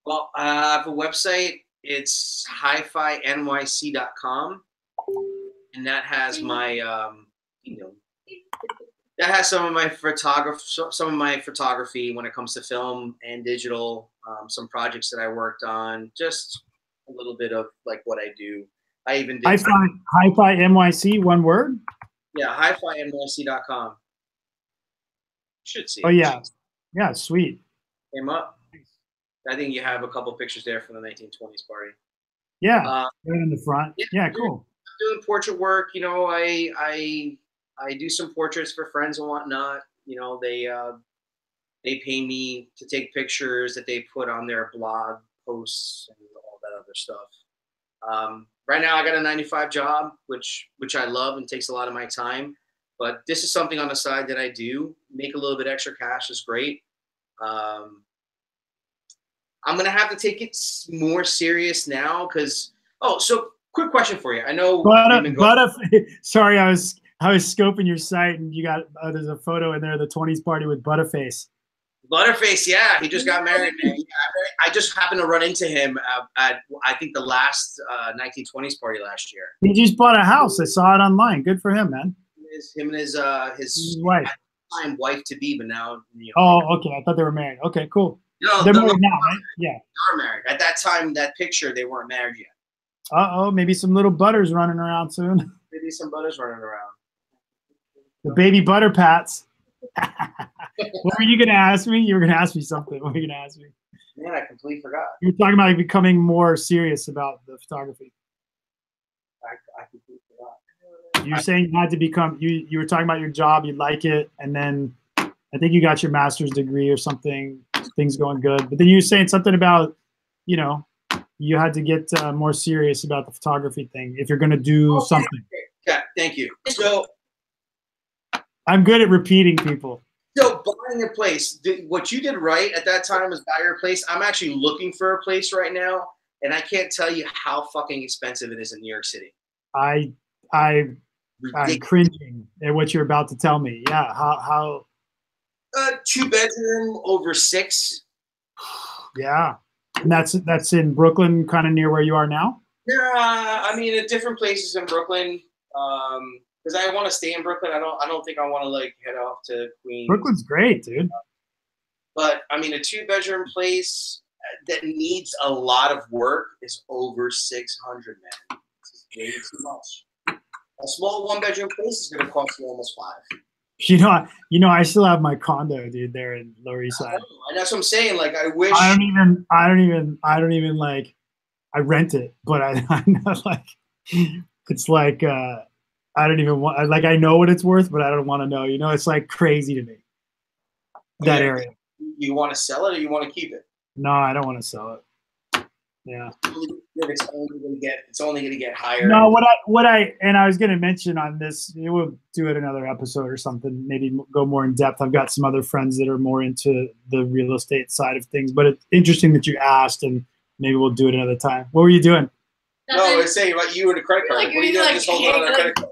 Speaker 1: Well, I have a website. It's HiFiNYC.com, and that has my that has some of my photography when it comes to film and digital. Some projects that I worked on, just a little bit of like what I do. I even did
Speaker 3: Hi-Fi NYC, one word.
Speaker 1: Yeah, HiFiNYC.com. You should see.
Speaker 3: Oh yeah, yeah, sweet.
Speaker 1: Came up. I think you have a couple pictures there from the 1920s party.
Speaker 3: Yeah, right in the front. Yeah, cool.
Speaker 1: Doing portrait work, you know, I do some portraits for friends and whatnot. You know, they pay me to take pictures that they put on their blog posts and all that other stuff. Right now, I got a 9-to-5 job, which I love and takes a lot of my time. But this is something on the side that I do. Make a little bit extra cash is great. I'm gonna have to take it more serious now because. Oh, so quick question for you. I know.
Speaker 3: Sorry, I was scoping your site and you got there's a photo in there, the 20s party with Butterface.
Speaker 1: Butterface, yeah, he just got married. Man. I just happened to run into him at I think the last 1920s party last year.
Speaker 3: He just bought a house. I saw it online. Good for him, man.
Speaker 1: Him and his
Speaker 3: wife.
Speaker 1: Wife to be, but now. You know,
Speaker 3: oh, okay. I thought they were married. Okay, cool.
Speaker 1: No,
Speaker 3: they're married now, right? Yeah.
Speaker 1: They are married. At that time, that picture, they weren't married yet.
Speaker 3: Uh-oh, maybe some little butters running around soon.
Speaker 1: Maybe some butters running around.
Speaker 3: The baby butter pats. What were you going to ask me? You were going to ask me something. What were you going to ask me?
Speaker 1: Man, I completely forgot.
Speaker 3: You were talking about like, becoming more serious about the photography.
Speaker 1: I completely forgot.
Speaker 3: You were saying you had to become, you were talking about your job, you like it, and then I think you got your master's degree or something, things going good. But then you were saying something about, you know, you had to get more serious about the photography thing if you're going to do something.
Speaker 1: Yeah, thank you. So
Speaker 3: I'm good at repeating people.
Speaker 1: So buying a place, what you did right at that time was buy your place. I'm actually looking for a place right now, and I can't tell you how fucking expensive it is in New York City.
Speaker 3: I'm cringing at what you're about to tell me. Yeah, how?
Speaker 1: 2-bedroom over 6.
Speaker 3: Yeah, and that's in Brooklyn, kind of near where you are now.
Speaker 1: Yeah, I mean, at different places in Brooklyn. Because I want to stay in Brooklyn. I don't think I want to like head off to Queens.
Speaker 3: Brooklyn's great, dude.
Speaker 1: But I mean, a 2-bedroom place that needs a lot of work is over $600, man. It's way too much. A small 1-bedroom place is going to cost you almost $5.
Speaker 3: You know, I still have my condo, dude, there in Lower East Side.
Speaker 1: And that's what I'm saying. Like, I wish.
Speaker 3: I don't even like. I rent it, but I'm not like. It's like. I don't even want, like, I know what it's worth, but I don't want to know. You know, it's like crazy to me. That area.
Speaker 1: You want to sell it or you want to keep it?
Speaker 3: No, I don't want to sell it. Yeah.
Speaker 1: It's only going to get higher.
Speaker 3: No, and I was going to mention on this, we'll do it another episode or something, maybe go more in depth. I've got some other friends that are more into the real estate side of things, but it's interesting that you asked, and maybe we'll do it another time. What were you doing?
Speaker 1: No, I was saying about you and the credit card. What are you doing? Just holding on to the credit card.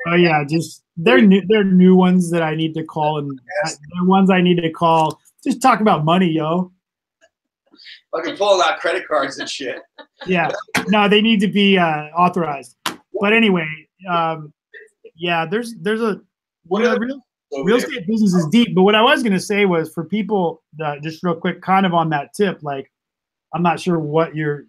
Speaker 3: Oh yeah, just they're new ones that I need to call, and they're ones I need to call. Just talk about money, yo.
Speaker 1: Fucking pulling out credit cards and shit.
Speaker 3: Yeah, no, they need to be authorized. But anyway, yeah, there's a real estate business is deep. But what I was gonna say was for people that, just real quick, kind of on that tip, like I'm not sure what you're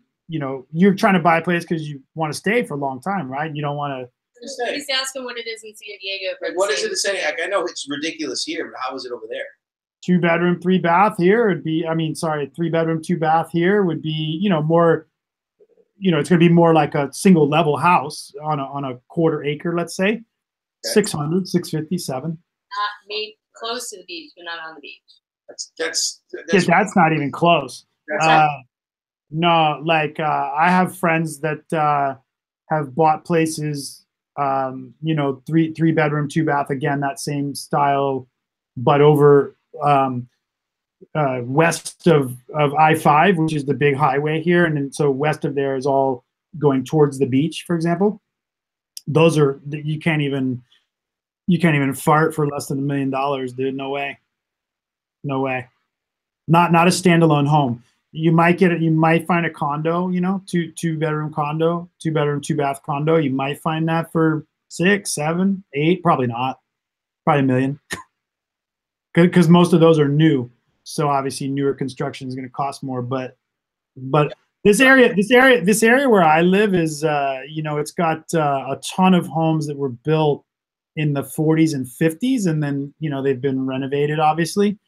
Speaker 3: trying to buy a place because you want to stay for a long time, right? You don't want to.
Speaker 2: Just ask them what it is in San Diego.
Speaker 1: Like, what is it to say? Like, I know it's ridiculous here, but how is it over there?
Speaker 3: 2-bedroom, 3-bath here would be. 3-bedroom, 2-bath here would be. More. It's going to be more like a single level house on a quarter acre, let's say. Okay. 600, 650, 7.
Speaker 2: Not made close to the beach, but not on the beach.
Speaker 3: That's not even close. No, like I have friends that have bought places. 3-bedroom, 2-bath, again, that same style, but over west of I-5, which is the big highway here. And then so west of there is all going towards the beach, for example. Those are, you can't even fart for less than $1 million, dude. No way. No way. Not a standalone home. You might find a condo, you know, two bedroom condo, 2-bedroom, 2-bath condo. You might find that for 6, 7, 8, probably not, probably $1 million, because most of those are new. So obviously newer construction is going to cost more. But this area where I live is, you know, it's got a ton of homes that were built in the 40s and 50s, and then, you know, they've been renovated obviously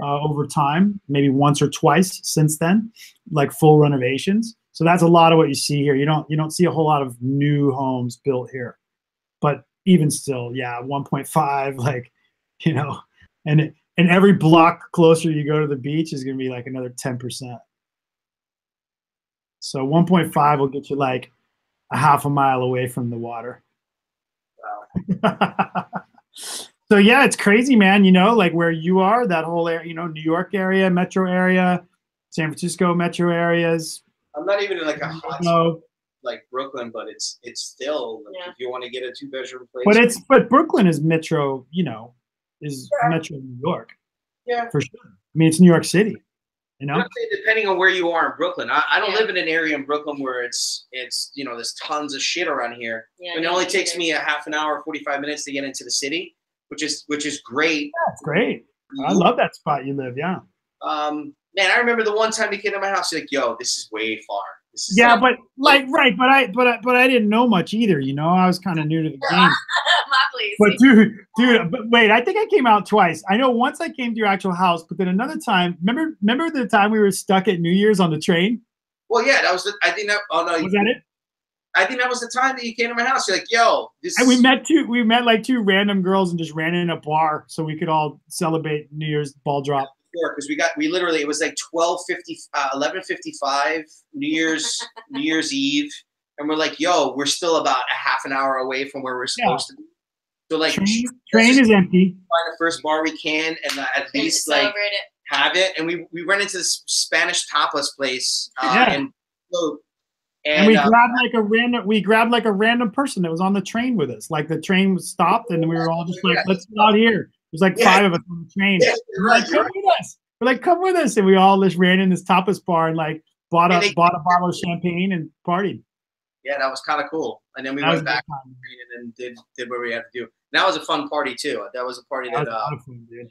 Speaker 3: over time, maybe once or twice since then, like full renovations. So that's a lot of what you see here. You don't see a whole lot of new homes built here, but even still, yeah, 1.5, like, you know, and every block closer you go to the beach is going to be like another 10%. So 1.5 will get you like a half a mile away from the water. Wow. So yeah, it's crazy, man. You know, like where you are, that whole area, you know, New York area, metro area, San Francisco metro areas.
Speaker 1: I'm not even in like a hot spot like Brooklyn, but it's still like, if you want to get a 2-bedroom place.
Speaker 3: But Brooklyn is metro, you know, is metro New York.
Speaker 1: Yeah,
Speaker 3: for sure. I mean, it's New York City. You know,
Speaker 1: depending on where you are in Brooklyn. I don't live in an area in Brooklyn where it's you know, there's tons of shit around here. Yeah, and it only takes me a half an hour, 45 minutes to get into the city, which is great.
Speaker 3: Yeah, it's great. I love that spot you live. Yeah.
Speaker 1: Man, I remember the one time you came to my house. You're like, "Yo, this is way far." This is
Speaker 3: but like right, but I didn't know much either. You know, I was kind of new to the game. But dude, but wait, I think I came out twice. I know once I came to your actual house, but then another time. Remember the time we were stuck at New Year's on the train?
Speaker 1: Well, yeah, that was. I think that. Oh no,
Speaker 3: was that it?
Speaker 1: I think that was the time that you came to my house. You're like, "Yo, this."
Speaker 3: And we met like 2 random girls and just ran in a bar so we could all celebrate New Year's ball drop.
Speaker 1: Because we literally, it was like 11:55 New Year's Eve, and we're like, "Yo, we're still about a half an hour away from where we're supposed to be." So like,
Speaker 3: train is empty.
Speaker 1: Find the first bar we can, and at least like have it. And we went into this Spanish tapas place, and we grabbed like a random person that was on the train with us. Like the train was stopped, and we were all just like, "Let's get out here." There's like 5 of us on the train. Yeah,
Speaker 3: we're like, "Come with us." We're like, "Come with us," and we all just ran in this tapas bar and like bought a bottle of champagne and partied.
Speaker 1: Yeah, that was kind of cool. And then we went back and then did what we had to do. And that was a fun party too. That was a party that. Was fun, dude.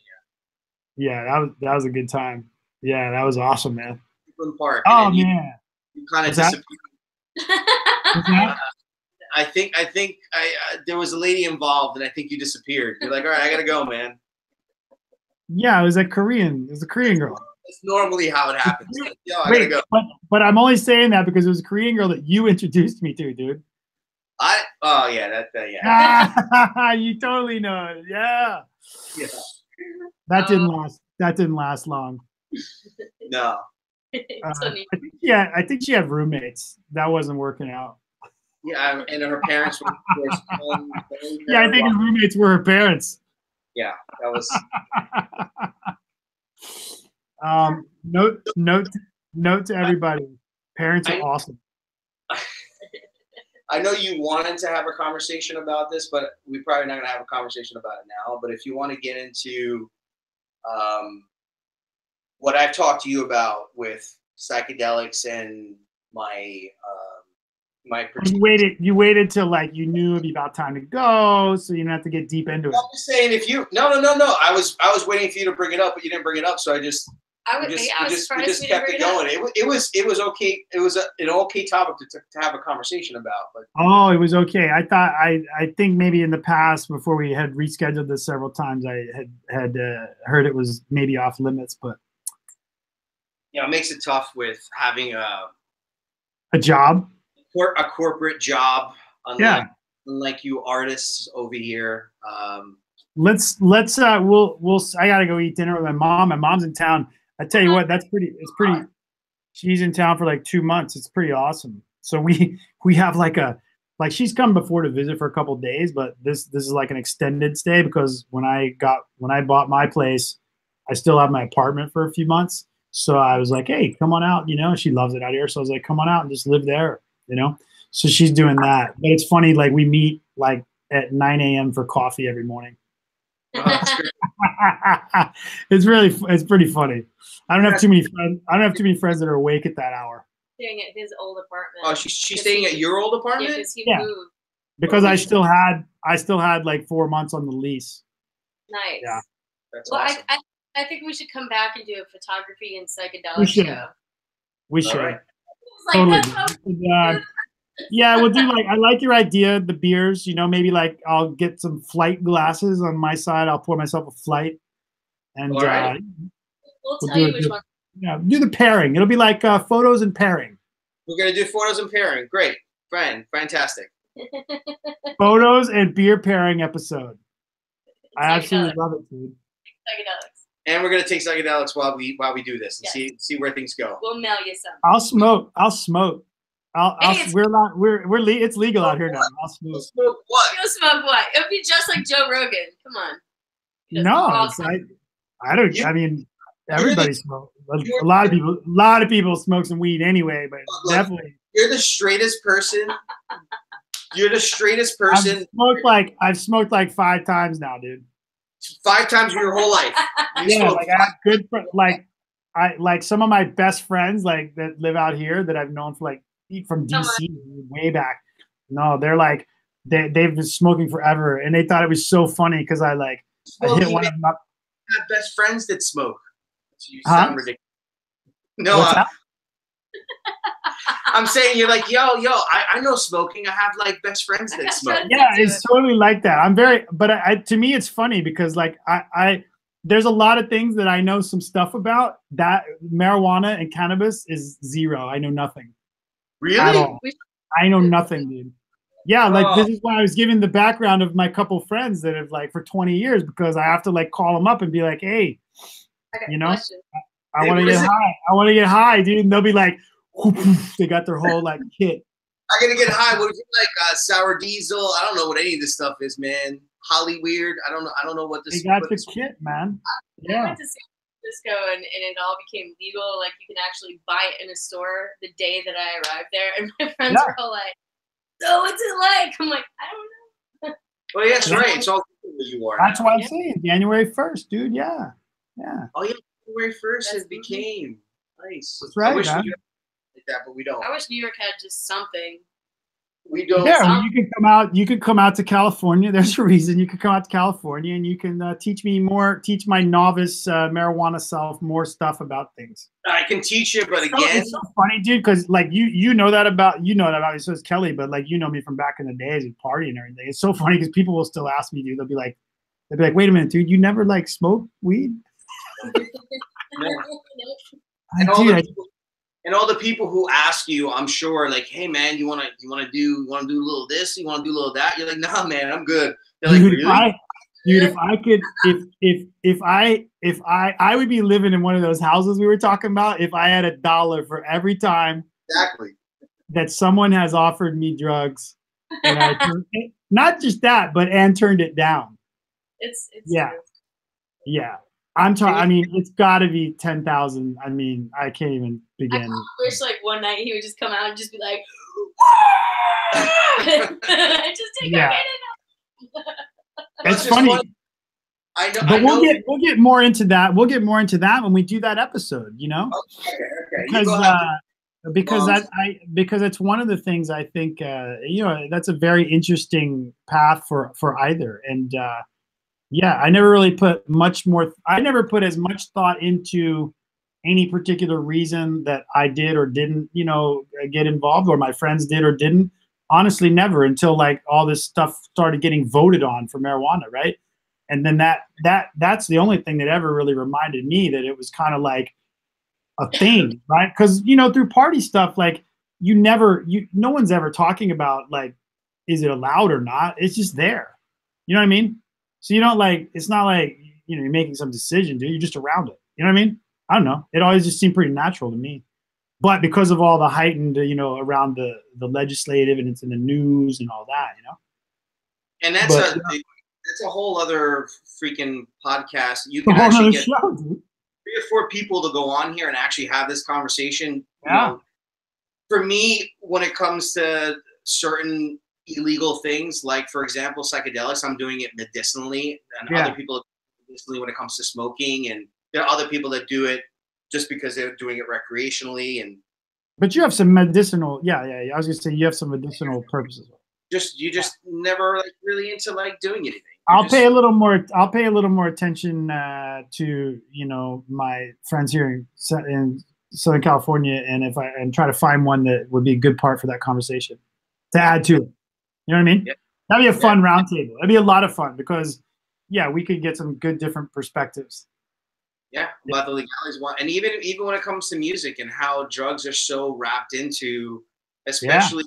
Speaker 3: Yeah, that was a good time. Yeah, that was awesome, man.
Speaker 1: Park.
Speaker 3: Oh man,
Speaker 1: you kind of disappeared. I think there was a lady involved, and I think you disappeared. You're like, "All right, I gotta go, man."
Speaker 3: Yeah, it was a Korean girl.
Speaker 1: It's normally how it happens. Like, "Yo, I gotta go."
Speaker 3: But I'm only saying that because it was a Korean girl that you introduced me to, dude.
Speaker 1: Yeah.
Speaker 3: You totally know it. Yeah.
Speaker 1: Yeah.
Speaker 3: That didn't last long.
Speaker 1: No.
Speaker 3: I think she had roommates. That wasn't working out.
Speaker 1: Yeah, and her parents were, of course,
Speaker 3: yeah, I think her roommates were her parents.
Speaker 1: Yeah, that was.
Speaker 3: Note to everybody: parents are awesome.
Speaker 1: I know you wanted to have a conversation about this, but we're probably not going to have a conversation about it now. But if you want to get into what I've talked to you about with psychedelics and my
Speaker 3: you waited till like you knew it'd be about time to go, so you didn't have to get deep into it.
Speaker 1: I'm just saying, if you no, I was waiting for you to bring it up, but you didn't bring it up, so we just kept it going. It was okay. It was an okay topic to have a conversation about. But
Speaker 3: it was okay. I think maybe in the past, before we had rescheduled this several times, I had heard it was maybe off limits, but
Speaker 1: it makes it tough with having
Speaker 3: a job.
Speaker 1: A corporate job, unlike you artists over here.
Speaker 3: We'll I gotta go eat dinner with my mom. My mom's in town. I tell you what, it's pretty. She's in town for like 2 months. It's pretty awesome. So we have like she's come before to visit for a couple of days, but this is like an extended stay because when I bought my place, I still have my apartment for a few months. So I was like, "Hey, come on out." You know, she loves it out here. So I was like, "Come on out and just live there." You know, so she's doing that. But it's funny, like we meet like at 9 a.m. for coffee every morning. It's pretty funny. I don't have too many friends. I don't have too many friends that are awake at that hour.
Speaker 2: Staying at his old apartment.
Speaker 1: Oh, she's staying at your old apartment?
Speaker 2: Yeah, because he moved.
Speaker 3: Because I still had like 4 months on the lease.
Speaker 2: Nice.
Speaker 3: Yeah.
Speaker 1: That's
Speaker 2: well,
Speaker 1: awesome.
Speaker 2: I think we should come back and do a photography and psychedelic show.
Speaker 3: We should.
Speaker 1: Right.
Speaker 3: Totally. Yeah, we'll do I like your idea, the beers, maybe I'll get some flight glasses on my side. I'll pour myself a flight. And
Speaker 2: we'll tell you which one.
Speaker 3: Yeah, do the pairing. It'll be like photos and pairing.
Speaker 1: We're going to do photos and pairing. Great. Fantastic.
Speaker 3: Photos and beer pairing episode. I absolutely love it, dude.
Speaker 2: Psychedelics.
Speaker 1: And we're gonna take psychedelics while we do this and see where things go.
Speaker 2: We'll mail you some.
Speaker 3: I'll smoke. It's legal out here now. I'll smoke.
Speaker 1: Smoke what?
Speaker 2: You'll smoke what? It'll be just like Joe Rogan. Come on.
Speaker 3: No, I don't. I mean, everybody smokes. A lot of people smoke some weed anyway, but definitely.
Speaker 1: You're the straightest person. You're the straightest person.
Speaker 3: I've smoked like 5 times now, dude.
Speaker 1: 5 times in your whole life.
Speaker 3: Yeah, I have good I some of my best friends that live out here that I've known for from DC way back. No, they're they've been smoking forever, and they thought it was so funny because I hit one of them up.
Speaker 1: I have best friends that smoke. You sound ridiculous. No, I'm saying you're yo, I know smoking. I have best friends that smoke.
Speaker 3: Yeah, it's totally like that. But to me, it's funny because there's a lot of things that I know some stuff about. That marijuana and cannabis is zero. I know nothing.
Speaker 1: Really?
Speaker 3: At all. I know nothing, dude. Yeah, this is why I was giving the background of my couple friends that have for 20 years because I have to call them up and be like, hey, I want to get high. I want to get high, dude. And they'll be like, they got their whole kit.
Speaker 1: I'm gonna get high. What is it sour diesel? I don't know what any of this stuff is, man. Holly weird. I don't know what this.
Speaker 3: They got the kit, man.
Speaker 2: I went to San Francisco and it all became legal. You can actually buy it in a store the day that I arrived there, and my friends were all like, "So what's it like?" I'm like, "I don't know."
Speaker 1: Well, yeah, that's right. It's all where you are.
Speaker 3: That's why I'm saying January 1st, dude. Yeah.
Speaker 1: Oh yeah, January 1st it became nice.
Speaker 3: That's right, man.
Speaker 1: That, but we don't.
Speaker 2: I wish New York had just something.
Speaker 1: We don't.
Speaker 3: Yeah, you can come out. You can come out to California. There's a reason you can come out to California, and you can teach my novice marijuana self more stuff about things.
Speaker 1: I can teach you, but again,
Speaker 3: it's so funny, dude. Because you know that about me. So is Kelly, but you know me from back in the days and partying and everything. It's so funny because people will still ask me, dude. They'll be like, wait a minute, dude. You never smoked weed?
Speaker 1: And all the people who ask you, I'm sure, hey man, you wanna do a little this, you wanna do a little that? You're like, nah, man, I'm good. They're like, really?
Speaker 3: If I could, if I would be living in one of those houses we were talking about if I had $1 for every time that someone has offered me drugs, and I not just that, but turned it down.
Speaker 2: It's
Speaker 3: yeah. I'm talking. I mean, it's got to be 10,000. I mean, I can't even begin.
Speaker 2: I wish one night he would just come out and just be like, just take a minute.
Speaker 3: It's funny.
Speaker 1: I know.
Speaker 3: But we'll get more into that. We'll get more into that when we do that episode. Okay. Because it's one of the things I think. That's a very interesting path for either and. Yeah, I never really put as much thought into any particular reason that I did or didn't, get involved, or my friends did or didn't. Honestly, never until all this stuff started getting voted on for marijuana, right? And then that's the only thing that ever really reminded me that it was kind of a thing, right? Because through party stuff, no one's ever talking about is it allowed or not? It's just there. You know what I mean? So you don't it's not you're making some decision, dude. You're just around it. You know what I mean? I don't know. It always just seemed pretty natural to me. But because of all the heightened, around the legislative and it's in the news and all that,
Speaker 1: And that's a whole other freaking podcast. You can actually get 3 or 4 people to go on here and actually have this conversation.
Speaker 3: Yeah.
Speaker 1: For me, when it comes to certain illegal things, like for example, psychedelics. I'm doing it medicinally, and other people medicinally when it comes to smoking, and there are other people that do it just because they're doing it recreationally. And
Speaker 3: but you have some medicinal, yeah. I was gonna say you have some medicinal purposes.
Speaker 1: You just never like really into like doing anything.
Speaker 3: I'll pay a little more attention to my friends here in Southern California, and try to find one that would be a good part for that conversation to add to it. You know what I mean?
Speaker 1: Yeah.
Speaker 3: That'd be a fun roundtable. That'd be a lot of fun because we could get some good different perspectives.
Speaker 1: Yeah, about the legalities one, and even when it comes to music and how drugs are so wrapped into, especially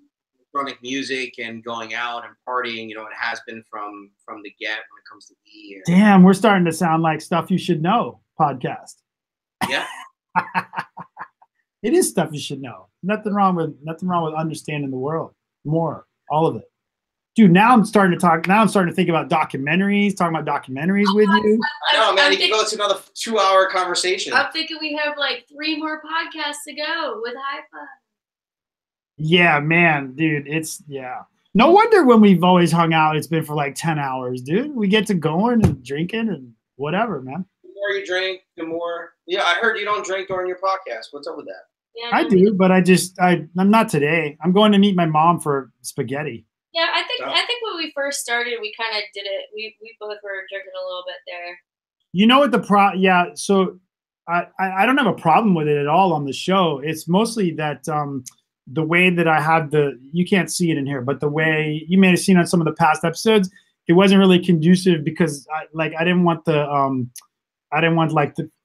Speaker 1: electronic music and going out and partying. It has been from the get when it comes to E.
Speaker 3: Damn, we're starting to sound like Stuff You Should Know podcast.
Speaker 1: Yeah,
Speaker 3: it is stuff you should know. Nothing wrong with understanding the world more, all of it. Dude, now I'm starting to think about documentaries, talking about documentaries with you.
Speaker 1: I know, man. You can go to another 2-hour conversation.
Speaker 2: I'm thinking we have like 3 more podcasts to go with Hi-Fi.
Speaker 3: Yeah, man, dude, no wonder when we've always hung out, it's been for like 10 hours, dude. We get to going and drinking and whatever, man.
Speaker 1: The more you drink, the more. Yeah, I heard you don't drink during your podcast. What's up with that?
Speaker 2: Yeah,
Speaker 3: I do, but I'm not today. I'm going to meet my mom for spaghetti.
Speaker 2: Yeah, I think when we first started, we kind of did it. We both were drinking a little bit there.
Speaker 3: You know what so I don't have a problem with it at all on the show. It's mostly that the way that I had you can't see it in here, but the way you may have seen on some of the past episodes, it wasn't really conducive because I didn't want the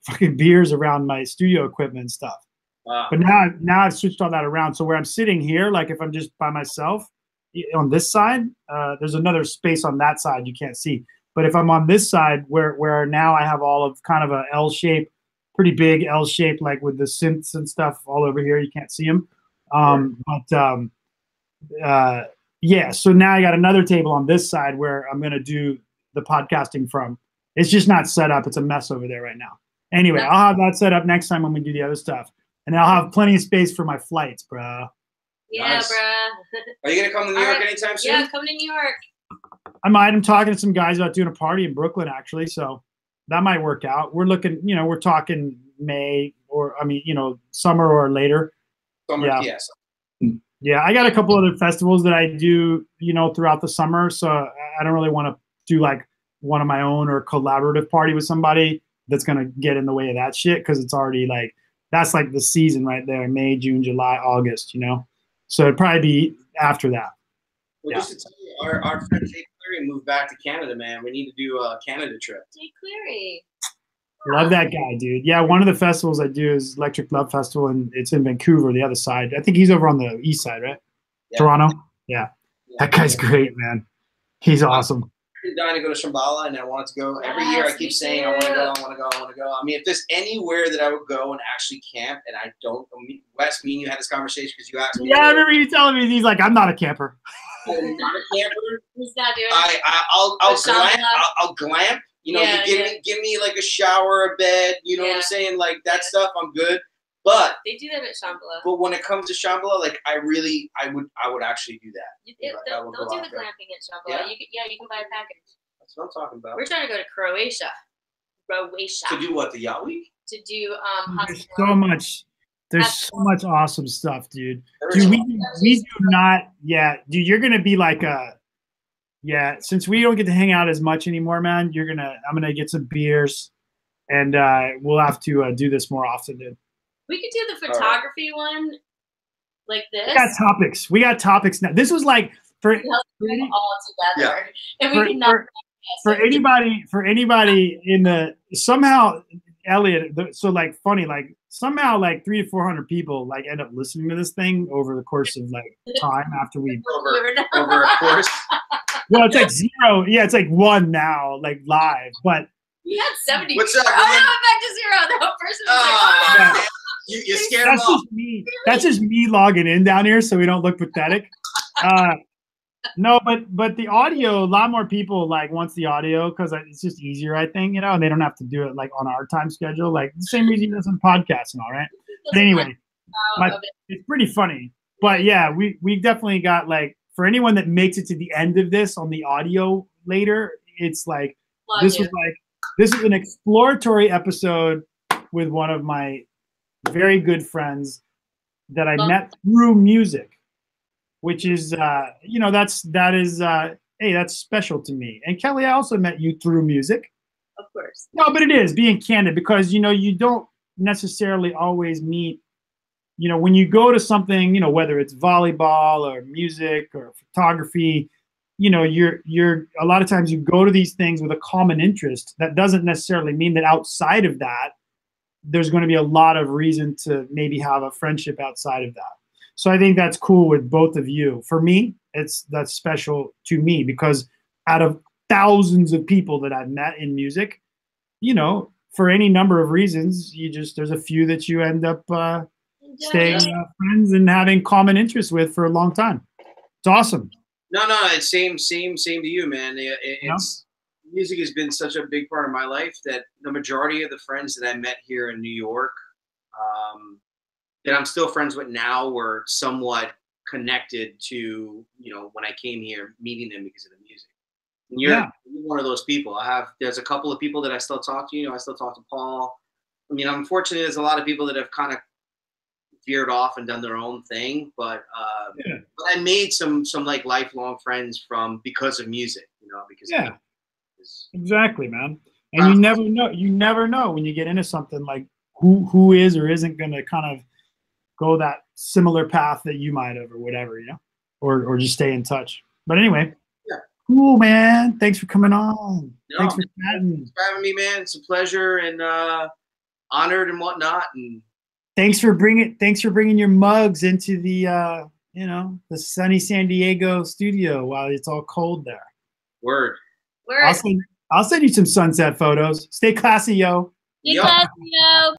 Speaker 3: fucking beers around my studio equipment and stuff. Wow. But now I've switched all that around. So where I'm sitting here, like if I'm just by myself on this side, there's another space on that side you can't see. But if I'm on this side where now I have all of kind of a L shape, pretty big L shape, like with the synths and stuff all over here, you can't see them. So now I got another table on this side where I'm going to do the podcasting from. It's just not set up. It's a mess over there right now. Anyway, I'll have that set up next time when we do the other stuff. And I'll have plenty of space for my flights, bro.
Speaker 2: Yeah,
Speaker 1: nice.
Speaker 2: Bro.
Speaker 1: Are you going to come to New York anytime soon?
Speaker 2: Yeah, come to New York.
Speaker 3: I'm talking to some guys about doing a party in Brooklyn, actually. So that might work out. We're looking, we're talking May summer or later.
Speaker 1: Yes.
Speaker 3: Yeah, I got a couple other festivals that I do, throughout the summer. So I don't really want to do like one of my own or collaborative party with somebody that's going to get in the way of that shit. Cause it's already like, that's like the season right there, May, June, July, August, So it'd probably be after that.
Speaker 1: Well, just to tell you, our friend Jay Cleary moved back to Canada, man. We need to do a Canada trip.
Speaker 2: Jay Cleary.
Speaker 3: Love that guy, dude. Yeah, one of the festivals I do is Electric Love Festival, and it's in Vancouver, the other side. I think he's over on the east side, right? Yeah. Toronto? Yeah. That guy's great, man. He's awesome.
Speaker 1: I'm dying to go to Shambhala, and I wanted to go. Every year I keep saying, I want to go. I mean, if there's anywhere that I would go and actually camp, and I don't, Wes, me and you had this conversation because you asked me.
Speaker 3: Yeah, I remember you telling me, he's like, I'm not a camper.
Speaker 1: I'm not a camper.
Speaker 2: He's not doing it.
Speaker 1: I'll glamp. Give me like a shower, a bed. You know what I'm saying? Like that stuff, I'm good. But
Speaker 2: they do that at Shambhala.
Speaker 1: But when it comes to Shambhala, like I would actually do that.
Speaker 2: They'll do the glamping at Shambhala.
Speaker 1: Yeah?
Speaker 2: You can buy a package.
Speaker 1: That's what I'm talking about.
Speaker 2: We're trying to go to Croatia.
Speaker 1: To do what? The yacht week?
Speaker 2: To do
Speaker 3: There's so much awesome stuff, dude. Dude, we do not. Yeah, dude, you're gonna be like since we don't get to hang out as much anymore, man. I'm gonna get some beers, and we'll have to do this more often, dude.
Speaker 2: We could do the photography one, like this.
Speaker 3: We got topics now. This was like for
Speaker 2: all together, and we can
Speaker 3: for anybody in the somehow Elliot. So like funny, like somehow like 300 to 400 people like end up listening to this thing over the course of like time after we
Speaker 1: over a course.
Speaker 3: Well, it's like 0. Yeah, it's like 1 now, like live, but.
Speaker 2: We had 70.
Speaker 1: What's up?
Speaker 2: Oh, no, I'm back to 0. The whole person was like, oh, no.
Speaker 1: You scared them off.
Speaker 3: That's just me logging in down here so we don't look pathetic. No, but the audio, a lot more people like wants the audio because it's just easier, I think, and they don't have to do it like on our time schedule, like the same reason as in podcasts and all, right? But anyway, it's pretty funny. But yeah, we definitely got like for anyone that makes it to the end of this on the audio later, it's like this is an exploratory episode with one of my very good friends that I met through music, which is that's special to me. And Kelly, I also met you through music.
Speaker 2: Of course.
Speaker 3: No, but it is being candid, because you don't necessarily always meet. When you go to something, whether it's volleyball or music or photography, you're a lot of times you go to these things with a common interest. That doesn't necessarily mean that outside of that, there's going to be a lot of reason to maybe have a friendship outside of that. So I think that's cool with both of you. For me, that's special to me, because out of thousands of people that I've met in music, for any number of reasons, there's a few that you end up staying friends and having common interests with for a long time. It's awesome.
Speaker 1: No, it's same to you, man. Music has been such a big part of my life that the majority of the friends that I met here in New York, that I'm still friends with now, were somewhat connected to, when I came here, meeting them because of the music. And you're one of those people. There's a couple of people that I still talk to. I still talk to Paul. I mean, I'm fortunate there's a lot of people that have kind of veered off and done their own thing, but I made some like lifelong friends because of music, because
Speaker 3: exactly, man. And you never know when you get into something, like who is or isn't going to kind of go that similar path that you might have, or whatever, or just stay in touch. But anyway, cool, man. Thanks for coming on. Thanks for chatting.
Speaker 1: Thanks for having me, man. It's a pleasure, and honored and whatnot. And
Speaker 3: thanks for bringing your mugs into the the sunny San Diego studio while it's all cold there.
Speaker 1: Word.
Speaker 3: I'll send you some sunset photos. Stay classy, yo.
Speaker 2: Stay classy, yo.